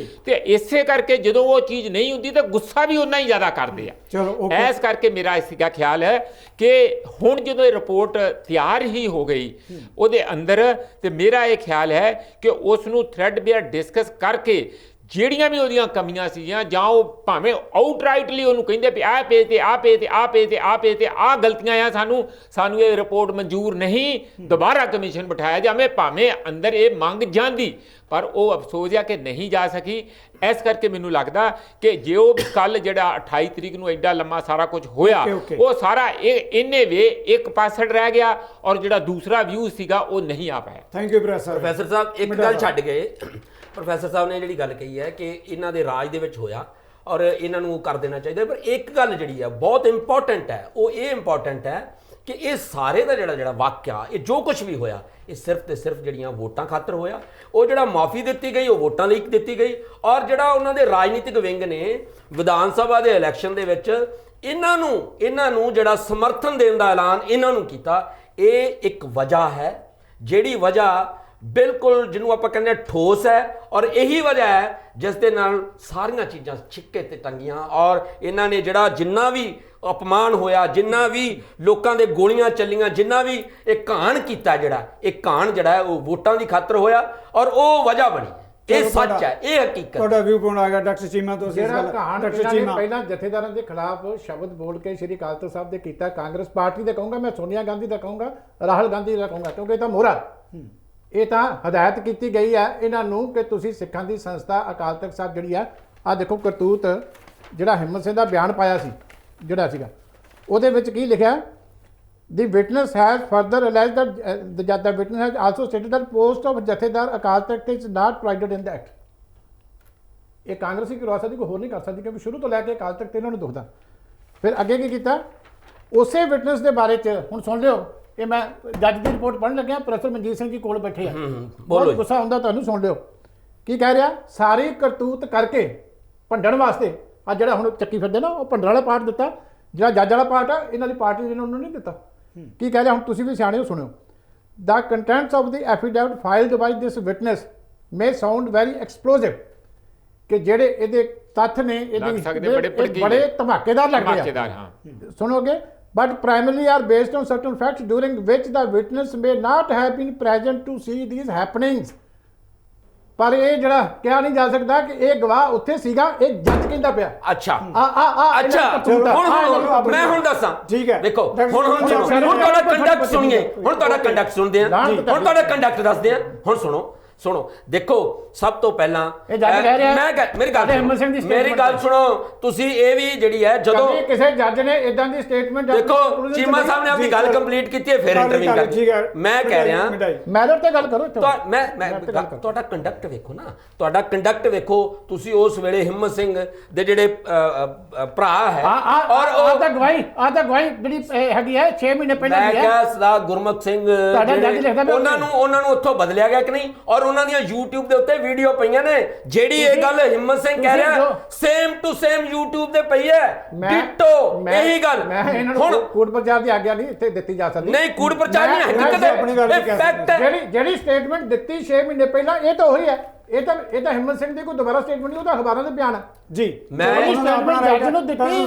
ਤੇ ਇਸੇ ਕਰਕੇ ਜਦੋਂ ਉਹ ਚੀਜ਼ ਨਹੀਂ ਹੁੰਦੀ ਤਾਂ ਗੁੱਸਾ ਵੀ ਉਨਾ ਹੀ ਜ਼ਿਆਦਾ ਕਰਦੇ ਆ। ਇਸ ਕਰਕੇ ਮੇਰਾ ਇਸਦਾ ਖਿਆਲ ਹੈ ਕਿ ਹੁਣ ਜਦੋਂ ਇਹ ਰਿਪੋਰਟ ਤਿਆਰ ਹੀ ਹੋ ਗਈ ਉਹਦੇ ਅੰਦਰ, ਤੇ ਮੇਰਾ ਇਹ ਖਿਆਲ ਹੈ ਕਿ ਉਸ ਨੂੰ ਥ੍ਰੈਡਬੇਅਰ ਡਿਸਕਸ ਕਰਕੇ ਜਿਹੜੀਆਂ ਵੀ ਉਹਦੀਆਂ ਕਮੀਆਂ ਸੀਗੀਆਂ, ਜਾਂ ਉਹ ਭਾਵੇਂ ਆਊਟਰਾਈਟਲੀ ਉਹਨੂੰ ਕਹਿੰਦੇ ਵੀ ਆਹ ਪੇਜ ਤੇ ਆਹ ਪੇਜ ਤੇ ਆਹ ਪੇਜ ਤੇ ਆਹ ਪੇਜ ਤੇ ਆਹ ਗਲਤੀਆਂ ਆ, ਸਾਨੂੰ ਇਹ ਰਿਪੋਰਟ ਮਨਜ਼ੂਰ ਨਹੀਂ, ਦੁਬਾਰਾ ਕਮਿਸ਼ਨ ਬਿਠਾਇਆ ਜਾਵੇ, ਭਾਵੇਂ ਅੰਦਰ ਇਹ ਮੰਗ ਜਾਂਦੀ, ਪਰ ਉਹ ਅਫਸੋਸ ਆ ਕਿ ਨਹੀਂ ਜਾ ਸਕੀ। ਇਸ ਕਰਕੇ ਮੈਨੂੰ ਲੱਗਦਾ ਕਿ ਜੇ ਉਹ ਕੱਲ ਜਿਹੜਾ 28 ਤਰੀਕ ਨੂੰ ਐਡਾ ਲੰਮਾ ਸਾਰਾ ਕੁਝ ਹੋਇਆ, ਉਹ ਸਾਰਾ ਇਹਨੇ ਵੇ ਇੱਕ ਪਾਸੜ ਰਹਿ ਗਿਆ ਔਰ ਜਿਹੜਾ ਦੂਸਰਾ ਵਿਊ ਸੀਗਾ ਉਹ ਨਹੀਂ ਆ ਪਾਇਆ। ਥੈਂਕ ਯੂ ਪ੍ਰੋਫੈਸਰ ਸਾਹਿਬ। ਇੱਕ ਗੱਲ ਛੱਡ ਗਏ, ਪ੍ਰੋਫੈਸਰ ਸਾਹਿਬ ਨੇ ਜਿਹੜੀ ਗੱਲ ਕਹੀ ਹੈ ਕਿ ਇਹਨਾਂ ਦੇ ਰਾਜ ਦੇ ਵਿੱਚ ਹੋਇਆ ਔਰ ਇਹਨਾਂ ਨੂੰ ਕਰ ਦੇਣਾ ਚਾਹੀਦਾ, ਪਰ ਇੱਕ ਗੱਲ ਜਿਹੜੀ ਹੈ ਬਹੁਤ ਇੰਪੋਰਟੈਂਟ ਹੈ, ਉਹ ਇਹ ਇੰਪੋਰਟੈਂਟ ਹੈ ਕਿ ਇਹ ਸਾਰੇ ਦਾ ਜਿਹੜਾ ਵਾਕਿਆ, ਇਹ ਜੋ ਕੁਝ ਵੀ ਹੋਇਆ, ਇਹ ਸਿਰਫ ਤੇ ਸਿਰਫ ਜਿਹੜੀਆਂ ਵੋਟਾਂ ਖਾਤਰ ਹੋਇਆ। ਉਹ ਜਿਹੜਾ ਮਾਫੀ ਦਿੱਤੀ ਗਈ ਉਹ ਵੋਟਾਂ ਲਈ ਦਿੱਤੀ ਗਈ, ਔਰ ਜਿਹੜਾ ਉਹਨਾਂ ਦੇ ਰਾਜਨੀਤਿਕ ਵਿੰਗ ਨੇ ਵਿਧਾਨ ਸਭਾ ਦੇ ਇਲੈਕਸ਼ਨ ਦੇ ਵਿੱਚ ਇਹਨਾਂ ਨੂੰ ਜਿਹੜਾ ਸਮਰਥਨ ਦੇਣ ਦਾ ਐਲਾਨ ਇਹਨਾਂ ਨੂੰ ਕੀਤਾ, ਇਹ ਇੱਕ ਵਜ੍ਹਾ ਹੈ, ਜਿਹੜੀ ਵਜ੍ਹਾ ਬਿਲਕੁਲ ਜਿਹਨੂੰ ਆਪਾਂ ਕਹਿੰਦੇ ਠੋਸ ਹੈ, ਔਰ ਇਹੀ ਵਜ੍ਹਾ ਹੈ ਜਿਸ ਦੇ ਨਾਲ ਸਾਰੀਆਂ ਚੀਜ਼ਾਂ ਛਿੱਕੇ ਤੇ ਟੰਗੀਆਂ, ਔਰ ਇਹਨਾਂ ਨੇ ਜਿਹੜਾ ਜਿੰਨਾ ਵੀ ਅਪਮਾਨ ਹੋਇਆ, ਜਿੰਨਾ ਵੀ ਲੋਕਾਂ ਦੇ ਗੋਲੀਆਂ ਚੱਲੀਆਂ, ਜਿੰਨਾ ਵੀ ਇਹ ਘਾਣ ਕੀਤਾ, ਇਹ ਘਾਣ ਜਿਹੜਾ ਉਹ ਵੋਟਾਂ ਦੀ ਖਾਤਰ ਹੋਇਆ ਔਰ ਉਹ ਵਜ੍ਹਾ ਬਣੀ। ਇਹ ਸੱਚ ਹੈ, ਇਹ ਹਕੀਕਤ। ਤੁਹਾਡਾ ਵਿਊ ਪੁਆਇੰਟ ਆ ਗਿਆ ਡਾਕਟਰ ਚੀਮਾ ਤੋਂ। ਡਾਕਟਰ ਚੀਮਾ ਪਹਿਲਾਂ ਜਥੇਦਾਰਾਂ ਦੇ ਖਿਲਾਫ ਸ਼ਬਦ ਬੋਲ ਕੇ ਸ਼੍ਰੀ ਅਕਾਲ ਤਖਤ ਸਾਹਿਬ ਦੇ ਕੀਤਾ, ਕਾਂਗਰਸ ਪਾਰਟੀ ਦੇ ਕਹੂੰਗਾ, ਮੈਂ ਸੋਨੀਆ ਗਾਂਧੀ ਦਾ ਕਹੂੰਗਾ, ਰਾਹੁਲ ਗਾਂਧੀ ਦਾ ਕਹੂੰਗਾ, ਕਿਉਂਕਿ ਇਹ ਤਾਂ ਮੋਹਰਾ, ਇਹ ਤਾਂ ਹਦਾਇਤ ਕੀਤੀ ਗਈ ਹੈ ਇਹਨਾਂ ਨੂੰ ਕਿ ਤੁਸੀਂ ਸਿੱਖਾਂ ਦੀ ਸੰਸਥਾ ਅਕਾਲ ਤਖਤ ਸਾਹਿਬ ਜਿਹੜੀ ਆ, ਆਹ ਦੇਖੋ ਕਰਤੂਤ ਜਿਹੜਾ ਹਿੰਮਤ ਸਿੰਘ ਦਾ ਬਿਆਨ ਪਾਇਆ ਸੀ ਜਿਹੜਾ ਸੀਗਾ, ਉਹਦੇ ਵਿੱਚ ਕੀ ਲਿਖਿਆ, The witness has further alleged that the witness has also stated that post of ਜਥੇਦਾਰ Akal Takht is not provided in the act। ਇਹ ਕਾਂਗਰਸੀ ਕਰਵਾ ਸਕਦੀ, ਕੋਈ ਹੋਰ ਨਹੀਂ ਕਰ ਸਕਦੀ, ਕਿਉਂਕਿ ਸ਼ੁਰੂ ਤੋਂ ਲੈ ਕੇ ਅਕਾਲ ਤਖਤ ਇਹਨਾਂ ਨੂੰ ਦੁਖਦਾ। ਫਿਰ ਅੱਗੇ ਕੀ ਕੀਤਾ, ਉਸੇ ਵਿਟਨੈਸ ਦੇ ਬਾਰੇ 'ਚ ਹੁਣ ਸੁਣ ਲਿਓ, ਇਹ ਮੈਂ ਜੱਜ ਦੀ ਰਿਪੋਰਟ ਪੜ੍ਹਨ ਲੱਗਿਆ, ਪ੍ਰੋਫੈਸਰ ਮਨਜੀਤ ਸਿੰਘ ਜੀ ਕੋਲ ਬੈਠੇ ਆ, ਬਹੁਤ ਗੁੱਸਾ ਹੁੰਦਾ ਤੁਹਾਨੂੰ, ਸੁਣ ਲਿਓ ਕੀ ਕਹਿ ਰਿਹਾ। ਸਾਰੀ ਕਰਤੂਤ ਕਰਕੇ ਭੰਡਣ ਵਾਸਤੇ ਆ ਜਿਹੜਾ ਹੁਣ ਚੱਕੀ ਫਿਰਦੇ ਨਾ, ਉਹ ਭੰਡਣ ਵਾਲਾ ਪਾਰਟ ਦਿੱਤਾ, ਜਿਹੜਾ ਜੱਜ ਵਾਲਾ ਪਾਰਟ ਆ ਇਹਨਾਂ ਦੀ ਪਾਰਟੀ ਨੇ ਉਹਨੂੰ ਨਹੀਂ ਦਿੱਤਾ। ਕੀ ਕਹਿ ਰਿਹਾ, ਹੁਣ ਤੁਸੀਂ ਵੀ ਸਿਆਣੇ ਹੋ, ਸੁਣਿਓ। The contents of the affidavit filed by this witness may sound very explosive, ਕਿ ਜਿਹੜੇ ਇਹਦੇ ਤੱਥ ਨੇ ਇਹਦੇ ਬੜੇ ਧਮਾਕੇਦਾਰ ਲੱਗਦੇ ਆ। ਸੁਣੋਗੇ, but primarily are based on certain facts during which the witness may not have been present to see these happenings. ਪਰ ਇਹ ਜਿਹੜਾ ਕਿਹਾ ਨਹੀਂ ਜਾ ਸਕਦਾ ਕਿ ਇਹ ਗਵਾਹ ਉੱਥੇ ਸੀਗਾ, ਇਹ ਜੱਜ ਕਹਿੰਦਾ ਪਿਆ। ਅੱਛਾ ਅੱਛਾ ਹੁਣ ਮੈਂ ਹੁਣ ਦੱਸਾਂ, ਠੀਕ ਹੈ। ਦੇਖੋ ਹੁਣ ਤੁਹਾਡਾ ਕੰਡਕਟ ਸੁਣੀਏ, ਹੁਣ ਤੁਹਾਡਾ ਕੰਡਕਟ ਸੁਣਦੇ ਆ, ਹੁਣ ਤੁਹਾਡਾ ਕੰਡਕਟ ਦੱਸਦੇ ਆ, ਹੁਣ ਸੁਣੋ ਦੇਖੋ ਸਭ ਤੋਂ ਪਹਿਲਾਂ ਇਹ ਜੱਜ ਕਹਿ ਰਿਹਾ, ਮੇਰੀ ਗੱਲ ਸੁਣੋ ਤੁਸੀਂ, ਇਹ ਵੀ ਜਿਹੜੀ ਹੈ ਜਦੋਂ ਕਿਸੇ ਜੱਜ ਨੇ ਇਦਾਂ ਦੀ ਸਟੇਟਮੈਂਟ ਦੇਖੋ ਚੀਮਾ ਸਾਹਿਬ ਨੇ ਆਪਣੀ ਗੱਲ ਕੰਪਲੀਟ ਕੀਤੀ ਹੈ ਫਿਰ ਇੰਟਰਵਿਊ ਕਰ, ਮੈਂ ਕਹਿ ਰਿਹਾ ਮੈਰਿਟ ਤੇ ਗੱਲ ਕਰੋ। ਮੈਂ ਤੁਹਾਡਾ ਕੰਡਕਟ ਵੇਖੋ ਨਾ, ਤੁਹਾਡਾ ਕੰਡਕਟ ਵੇਖੋ ਤੁਸੀਂ ਉਸ ਵੇਲੇ ਹਿੰਮਤ ਸਿੰਘ ਦੇ ਜਿਹੜੇ ਭਰਾ ਹੈ ਔਰ ਉਹ ਤਾਂ ਗਵਾਹੀ ਜਿਹੜੀ ਹੈਗੀ ਹੈ 6 ਮਹੀਨੇ ਪਹਿਲਾਂ ਮੈਂ ਕਿਹਾ ਸਰਦਾਰ ਗੁਰਮੁਖ ਸਿੰਘ ਉਹਨਾਂ ਨੂੰ ਉੱਥੋਂ ਬਦਲਿਆ ਗਿਆ ਕਿ ਨਹੀਂ, ਔਰ ਉਹਨਾਂ ਦੀਆਂ YouTube ਦੇ ਉੱਤੇ ਵੀਡੀਓ ਪਈਆਂ ਨੇ, ਜਿਹੜੀ ਇਹ ਗੱਲ ਹਿੰਮਤ ਸਿੰਘ ਕਹਿ ਰਿਹਾ ਸੇਮ ਟੂ ਸੇਮ YouTube ਤੇ ਪਈ ਹੈ, ਡਿਟੋ ਇਹੀ ਗੱਲ। ਹੁਣ ਕੂੜ ਪ੍ਰਚਾਰ ਦੀ ਆਗਿਆ ਨਹੀਂ ਇੱਥੇ ਦਿੱਤੀ ਜਾ ਸਕਦੀ। ਨਹੀਂ ਕੂੜ ਪ੍ਰਚਾਰ ਨਹੀਂ, ਹਕੀਕਤ ਹੈ, ਇਹ ਫੈਕਟ ਹੈ। ਜਿਹੜੀ ਸਟੇਟਮੈਂਟ ਦਿੱਤੀ 6 ਮਹੀਨੇ ਪਹਿਲਾਂ ਇਹ ਤਾਂ ਉਹੀ ਹੈ, ਇਹ ਤਾਂ ਹਿੰਮਤ ਸਿੰਘ ਦੀ ਕੋਈ ਦੁਬਾਰਾ ਸਟੇਟਮੈਂਟ ਨਹੀਂ, ਉਹ ਤਾਂ ਅਖਬਾਰਾਂ ਦੇ ਬਿਆਨ ਹੈ ਜੀ। ਮੈਂ ਸਟੇਟਮੈਂਟ ਜੱਜ ਨੂੰ ਦਿੱਤੀ,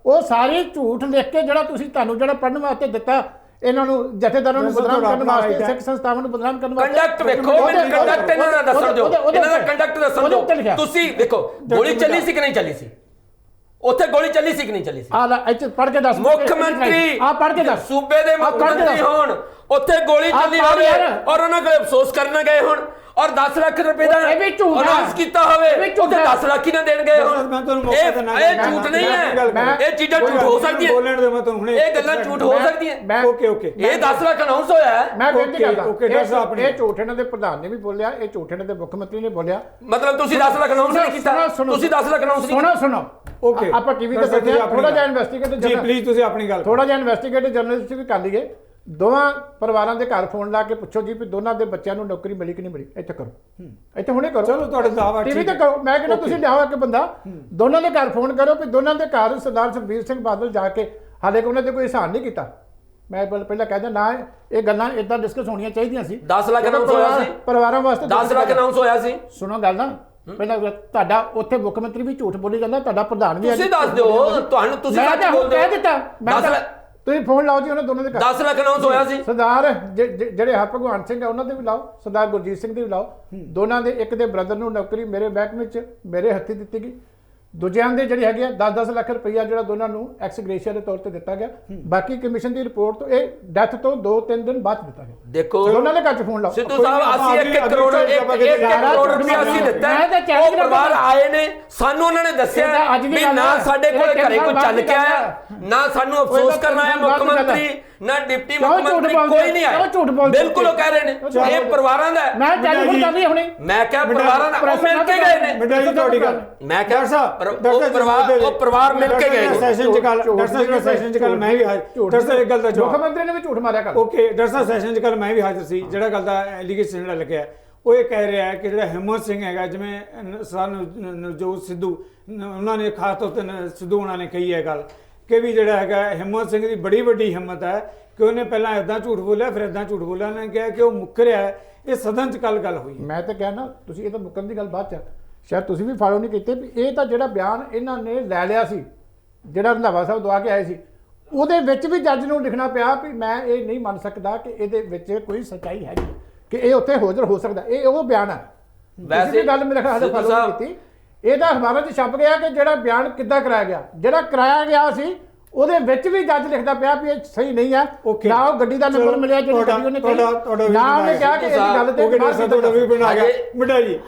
ਉਹ ਸਾਰੀ ਝੂਠ ਲਿਖ ਕੇ ਜਿਹੜਾ ਤੁਹਾਨੂੰ ਜਿਹੜਾ ਪੜਨ ਵਾਸਤੇ ਦਿੱਤਾ, ਇਹਨਾਂ ਨੂੰ ਜਥੇਦਾਰਾਂ ਨੂੰ ਬਦਨਾਮ ਕਰਨ ਵਾਸਤੇ, ਸਿੱਖ ਸੰਸਥਾਵਾਂ ਨੂੰ ਬਦਨਾਮ ਕਰਨ ਵਾਸਤੇ। ਕੰਡਕਟ ਵੇਖੋ, ਮੈਨੂੰ ਕੰਡਕਟ ਇਹਨਾਂ ਦਾ ਦੱਸਣ ਦਿਓ, ਇਹਨਾਂ ਦਾ ਕੰਡਕਟ ਦੱਸਣ ਦਿਓ। ਤੁਸੀਂ ਦੇਖੋ ਗੋਲੀ ਚੱਲੀ ਸੀ ਕਿ ਨਹੀਂ ਚੱਲੀ ਸੀ, ਉੱਥੇ ਗੋਲੀ ਚੱਲੀ ਸੀ ਕਿ ਨਹੀਂ ਚੱਲੀ ਸੀ? ਆ ਲੈ ਇੱਥੇ ਪੜ੍ਹ ਕੇ ਦੱਸ। ਮੁੱਖ ਮੰਤਰੀ ਆ ਪੜ੍ਹ ਕੇ ਦੱਸ, ਸੂਬੇ ਦੇ ਮੁੱਖ ਮੰਤਰੀ ਹੋਣ, ਉੱਥੇ ਗੋਲੀ ਚੱਲੀ ਹੋਵੇ ਔਰ ਉਹਨਾਂ ਕੋਲ ਅਫਸੋਸ ਕਰਨ ਗਏ ਹੋਣ ਔਰ 10 ਲੱਖ ਰੁਪਏ ਦਾ ਅਨਾਉਂਸ ਕੀਤਾ ਹੋਵੇ, ਉੱਥੇ 10 ਲੱਖ ਹੀ ਨਾ ਦੇਣ ਗਏ ਹੋਣ। ਇਹ ਝੂਠ ਨਹੀਂ ਹੈ, ਇਹ ਚੀਜ਼ਾਂ ਝੂਠ ਹੋ ਸਕਦੀਆਂ, ਇਹ ਗੱਲਾਂ ਝੂਠ ਹੋ ਸਕਦੀਆਂ। ਓਕੇ ਇਹ 10 ਲੱਖ ਅਨਾਉਂਸ ਹੋਇਆ ਹੈ। ਮੈਂ ਬੇਨਤੀ ਕਰਦਾ, ਇਹ ਝੂਠ ਇਹਨਾਂ ਦੇ ਪ੍ਰਧਾਨ ਨੇ ਵੀ ਬੋਲਿਆ, ਇਹ ਝੂਠ ਇਹਨਾਂ ਦੇ ਮੁੱਖ ਮੰਤਰੀ ਨੇ ਬੋਲਿਆ। ਮਤਲਬ ਤੁਸੀਂ 10 ਲੱਖ ਅਨਾਉਂਸ ਨਹੀਂ ਕੀਤਾ, ਤੁਸੀਂ 10 ਲੱਖ ਅਨਾਉਂਸ ਨਹੀਂ। ਸੁਣੋ ਓਕੇ, ਆਪਾਂ ਟੀਵੀ ਤੇ ਬੈਠੇ ਆ, ਥੋੜਾ ਜਿਹਾ ਇਨਵੈਸਟੀਗੇਟਿਵ ਜੀ ਪਲੀਜ਼ ਤੁਸੀਂ ਆਪਣੀ ਗੱਲ ਥੋੜਾ ਜਿਹਾ ਇਨਵੈਸਟੀਗੇਟਿਵ ਜਰਨਲਿਸਟ ਵੀ ਕਰ ਲਈਏ। ਦੋਵਾਂ ਪਰਿਵਾਰਾਂ ਦੇ ਘਰ ਫੋਨ ਲਾ ਕੇ ਪੁੱਛੋ ਜੀ ਵੀ ਦੋਨਾਂ ਦੇ ਬੱਚਿਆਂ ਨੂੰ ਨੌਕਰੀ ਮਿਲੀ ਕਿ ਨਹੀਂ ਮਿਲੀ, ਇੱਥੇ ਕਰੋ, ਇੱਥੇ ਹੁਣੇ ਕਰੋ। ਚਲੋ ਤੁਹਾਡੇ ਦਾਅਵਾ ਟੀਵੀ ਤੇ ਕਰੋ। ਮੈਂ ਕਹਿੰਦਾ ਤੁਸੀਂ ਲਿਆਓ ਇੱਕ ਬੰਦਾ, ਦੋਨਾਂ ਦੇ ਘਰ ਫੋਨ ਕਰੋ ਵੀ ਦੋਨਾਂ ਦੇ ਘਰ ਸਰਦਾਰ ਸੁਖਬੀਰ ਸਿੰਘ ਬਾਦਲ ਜਾ ਕੇ, ਹਾਲੇ ਕਿ ਉਹਨਾਂ ਤੇ ਕੋਈ ਇਹਸਾਨ ਨਹੀਂ ਕੀਤਾ। ਮੈਂ ਪਹਿਲਾਂ ਕਹਿੰਦਾ ਨਾ ਇਹ ਗੱਲਾਂ ਇਦਾਂ ਡਿਸਕਸ ਹੋਣੀਆਂ ਚਾਹੀਦੀਆਂ ਸੀ। 10 ਲੱਖ ਅਨਾਉਂਸ ਹੋਇਆ ਸੀ ਪਰਿਵਾਰਾਂ ਵਾਸਤੇ, 10 ਲੱਖ ਅਨਾਉਂਸ ਹੋਇਆ ਸੀ। ਸੁਣੋ ਗੱਲ ਨਾ, ਪਹਿਲਾਂ ਤੁਹਾਡਾ ਉੱਥੇ ਮੁੱਖ ਮੰਤਰੀ ਵੀ ਝੂਠ ਬੋਲੀ ਜਾਂਦਾ, ਤੁਹਾਡਾ ਪ੍ਰਧਾਨ ਵੀ। ਤੁਸੀਂ ਦੱਸ ਦਿਓ, ਤੁਹਾਨੂੰ ਤੁਸੀਂ ਸੱਚ ਬੋਲਦੇ ਹੋ। ਕਹਿ ਦਿੱਤਾ, ਤੁਸੀਂ ਫੋਨ ਲਾਓ ਜੀ ਉਹਨਾਂ ਦੋਨਾਂ ਦੇ ਘਰ। 10 ਲੱਖ ਅਨਾਉਂਸ ਹੋਇਆ ਸੀ। ਸਰਦਾਰ ਜਿਹੜੇ ਹਰਭਗਵਾਨ ਸਿੰਘ ਆ ਉਹਨਾਂ ਦੇ ਵੀ ਲਾਓ, ਸਰਦਾਰ ਗੁਰਜੀਤ ਸਿੰਘ ਦੇ ਵੀ ਲਾਓ। ਦੋਨਾਂ ਦੇ, ਇੱਕ ਦੇ ਬ੍ਰਦਰ ਨੂੰ ਨੌਕਰੀ ਮੇਰੇ ਮਹਿਕਮੇ ਵਿੱਚ ਮੇਰੇ ਹੱਥੀਂ ਦਿੱਤੀ ਗਈ, ਦੂਜਿਆਂ ਦੇ ਜਿਹੜੀ ਹੈਗੀ ਆ 10-10 ਲੱਖ ਰੁਪਈਆ ਜਿਹੜਾ ਦੋਨਾਂ ਨੂੰ ਐਕਸ ਗ੍ਰੇਸ਼ੀਆ ਦੇ ਤੌਰ ਤੇ ਦਿੱਤਾ ਗਿਆ। ਬਾਕੀ ਕਮਿਸ਼ਨ ਦੀ ਰਿਪੋਰਟ ਤੋਂ ਇਹ ਡੈਥ ਤੋਂ 2-3 ਦਿਨ ਬਾਅਦ ਦਿੱਤਾ ਗਿਆ। ਦੇਖੋ ਦੋਨਾਂ ਦੇ ਘਰ 'ਚ ਫੋਨ ਲਾਓ। ਸਿੱਧੂ ਸਾਹਿਬ ਅਸੀਂ 1 ਕਰੋੜ ਰੁਪਇਆ ਅਸੀਂ ਦਿੱਤਾ, ਉਹ ਪਰਿਵਾਰ ਆਏ ਨੇ, ਸਾਨੂੰ ਉਹਨਾਂ ਨੇ ਦੱਸਿਆ ਵੀ ਨਾ ਸਾਡੇ ਕੋਲ ਘਰੇ ਕੋਈ ਚੱਲ ਕੇ ਆਇਆ, ਨਾ ਸਾਨੂੰ ਅਫਸੋਸ ਕਰਨਾ ਆਇਆ ਮੁੱਖ ਮੰਤਰੀ, ਨਾ ਡਿਪਟੀ ਮੁੱਖ ਮੰਤਰੀ, ਕੋਈ ਨਹੀਂ ਆਇਆ। ਬਿਲਕੁਲ ਉਹ ਕਹਿ ਰਹੇ ਨੇ ਇਹ ਪਰਿਵਾਰਾਂ ਦਾ। ਮੈਂ ਟੈਲੀਫੋਨ ਕਰ ਰਹੀ ਹੁਣੇ, ਮੈਂ ਕਿਹਾ ਪਰਿਵਾਰਾਂ ਦਾ, ਉਹ ਮਿਲ ਕੇ ਗਏ ਨੇ। ਤੁਹਾਡੀ ਗੱਲ ਮੈਂ ਕਿਹਾ ਉਹ ਪਰਿਵਾਰ ਮਿਲ ਕੇ ਗਏ ਨੇ। ਸੈਸ਼ਨ ਚ ਗੱਲ, ਸੈਸ਼ਨ ਚ ਗੱਲ ਮੈਂ ਵੀ ਹਾਜ਼ਰ, ਇੱਕ ਗੱਲ ਦਾ ਜਵਾਬ ਮੁੱਖ ਮੰਤਰੀ ਨੇ ਵੀ ਝੂਠ ਮਾਰਿਆ ਕਰ। ਓਕੇ ਦਰਸਾ ਸੈਸ਼ਨ ਚ ਗੱਲ ਮੈਂ ਵੀ ਹਾਜ਼ਰ ਸੀ, ਜਿਹੜਾ ਗੱਲ ਦਾ ਐਲੀਗੇਸ਼ਨ ਜਿਹੜਾ ਲੱਗਿਆ ਉਹ ਇਹ ਕਹਿ ਰਿਹਾ ਹੈ ਕਿ ਜਿਹੜਾ ਹਿੰਮਤ ਸਿੰਘ ਹੈਗਾ, ਜਿਵੇਂ ਨਵਜੋਤ ਸਿੱਧੂ ਉਹਨਾਂ ਨੇ ਖਾਸ ਤੌਰ ਤੇ ਸਿੱਧੂ ਉਹਨਾਂ ਨੇ ਕਹੀ ਹੈ ਗੱਲ ਕਿ ਵੀ ਜਿਹੜਾ ਹੈਗਾ ਹਿੰਮਤ ਸਿੰਘ ਦੀ ਬੜੀ ਵੱਡੀ ਹਿੰਮਤ ਹੈ ਕਿ ਉਹਨੇ ਪਹਿਲਾਂ ਇਦਾਂ ਝੂਠ ਬੋਲਿਆ ਫਿਰ ਇਦਾਂ ਝੂਠ ਬੋਲਿਆ। ਉਹਨੇ ਕਿਹਾ ਕਿ ਉਹ ਮੁੱਕਰਿਆ ਹੈ। ਇਹ ਸਦਨ ਚ ਕੱਲ ਗੱਲ ਹੋਈ। ਮੈਂ ਤਾਂ ਕਹਿਣਾ ਤੁਸੀਂ ਇਹ ਤਾਂ ਮੁੱਕਣ ਦੀ ਗੱਲ ਬਾਅਦ ਚ, ਸ਼ਾਇਦ ਤੁਸੀਂ ਵੀ ਫਾਲੋ ਨਹੀਂ ਕੀਤੇ ਵੀ ਇਹ ਤਾਂ ਜਿਹੜਾ ਬਿਆਨ ਇਹਨਾਂ ਨੇ ਲੈ ਲਿਆ ਸੀ, ਜਿਹੜਾ ਰੰਧਾਵਾ ਸਾਹਿਬ ਦਵਾ ਕੇ ਆਏ ਸੀ, ਉਹਦੇ ਵਿੱਚ ਵੀ ਜੱਜ ਨੂੰ ਲਿਖਣਾ ਪਿਆ ਵੀ ਮੈਂ ਇਹ ਨਹੀਂ ਮੰਨ ਸਕਦਾ ਕਿ ਇਹਦੇ ਵਿੱਚ ਕੋਈ ਸੱਚਾਈ ਹੈਗੀ ਕਿ ਇਹ ਉੱਥੇ ਹਾਜ਼ਰ ਹੋ ਸਕਦਾ। ਇਹ ਉਹ ਬਿਆਨ ਹੈ। ਵੈਸੇ ਗੱਲ ਮੇਰੇ ਖਿਆਲ ਫਾਲੋ ਨਹੀਂ ਕੀਤੀ। ਇਹਦਾ ਅਖਬਾਰਾਂ 'ਚ ਛਪ ਗਿਆ ਕਿ ਜਿਹੜਾ ਬਿਆਨ ਕਿੱਦਾਂ ਕਰਾਇਆ ਗਿਆ, ਜਿਹੜਾ ਕਰਾਇਆ ਗਿਆ ਸੀ ਉਹਦੇ ਵਿੱਚ ਵੀ ਜੱਜ ਲਿਖਦਾ ਪਿਆ ਵੀ ਇਹ ਸਹੀ ਨਹੀਂ ਹੈ। ਨਾ ਉਹ ਗੱਡੀ ਦਾ ਨੰਬਰ ਮਿਲਿਆ ਜਿਹੜੀ ਗੱਡੀ ਉਹਨੇ ਕਹੀ, ਨਾ ਉਹਨੇ ਕਿਹਾ ਕਿ ਇਹ ਗੱਲ ਤੇ ਤੁਹਾਡਾ ਵੀ ਬਣਾ ਗਿਆ ਮਿੱਡਾ ਜੀ।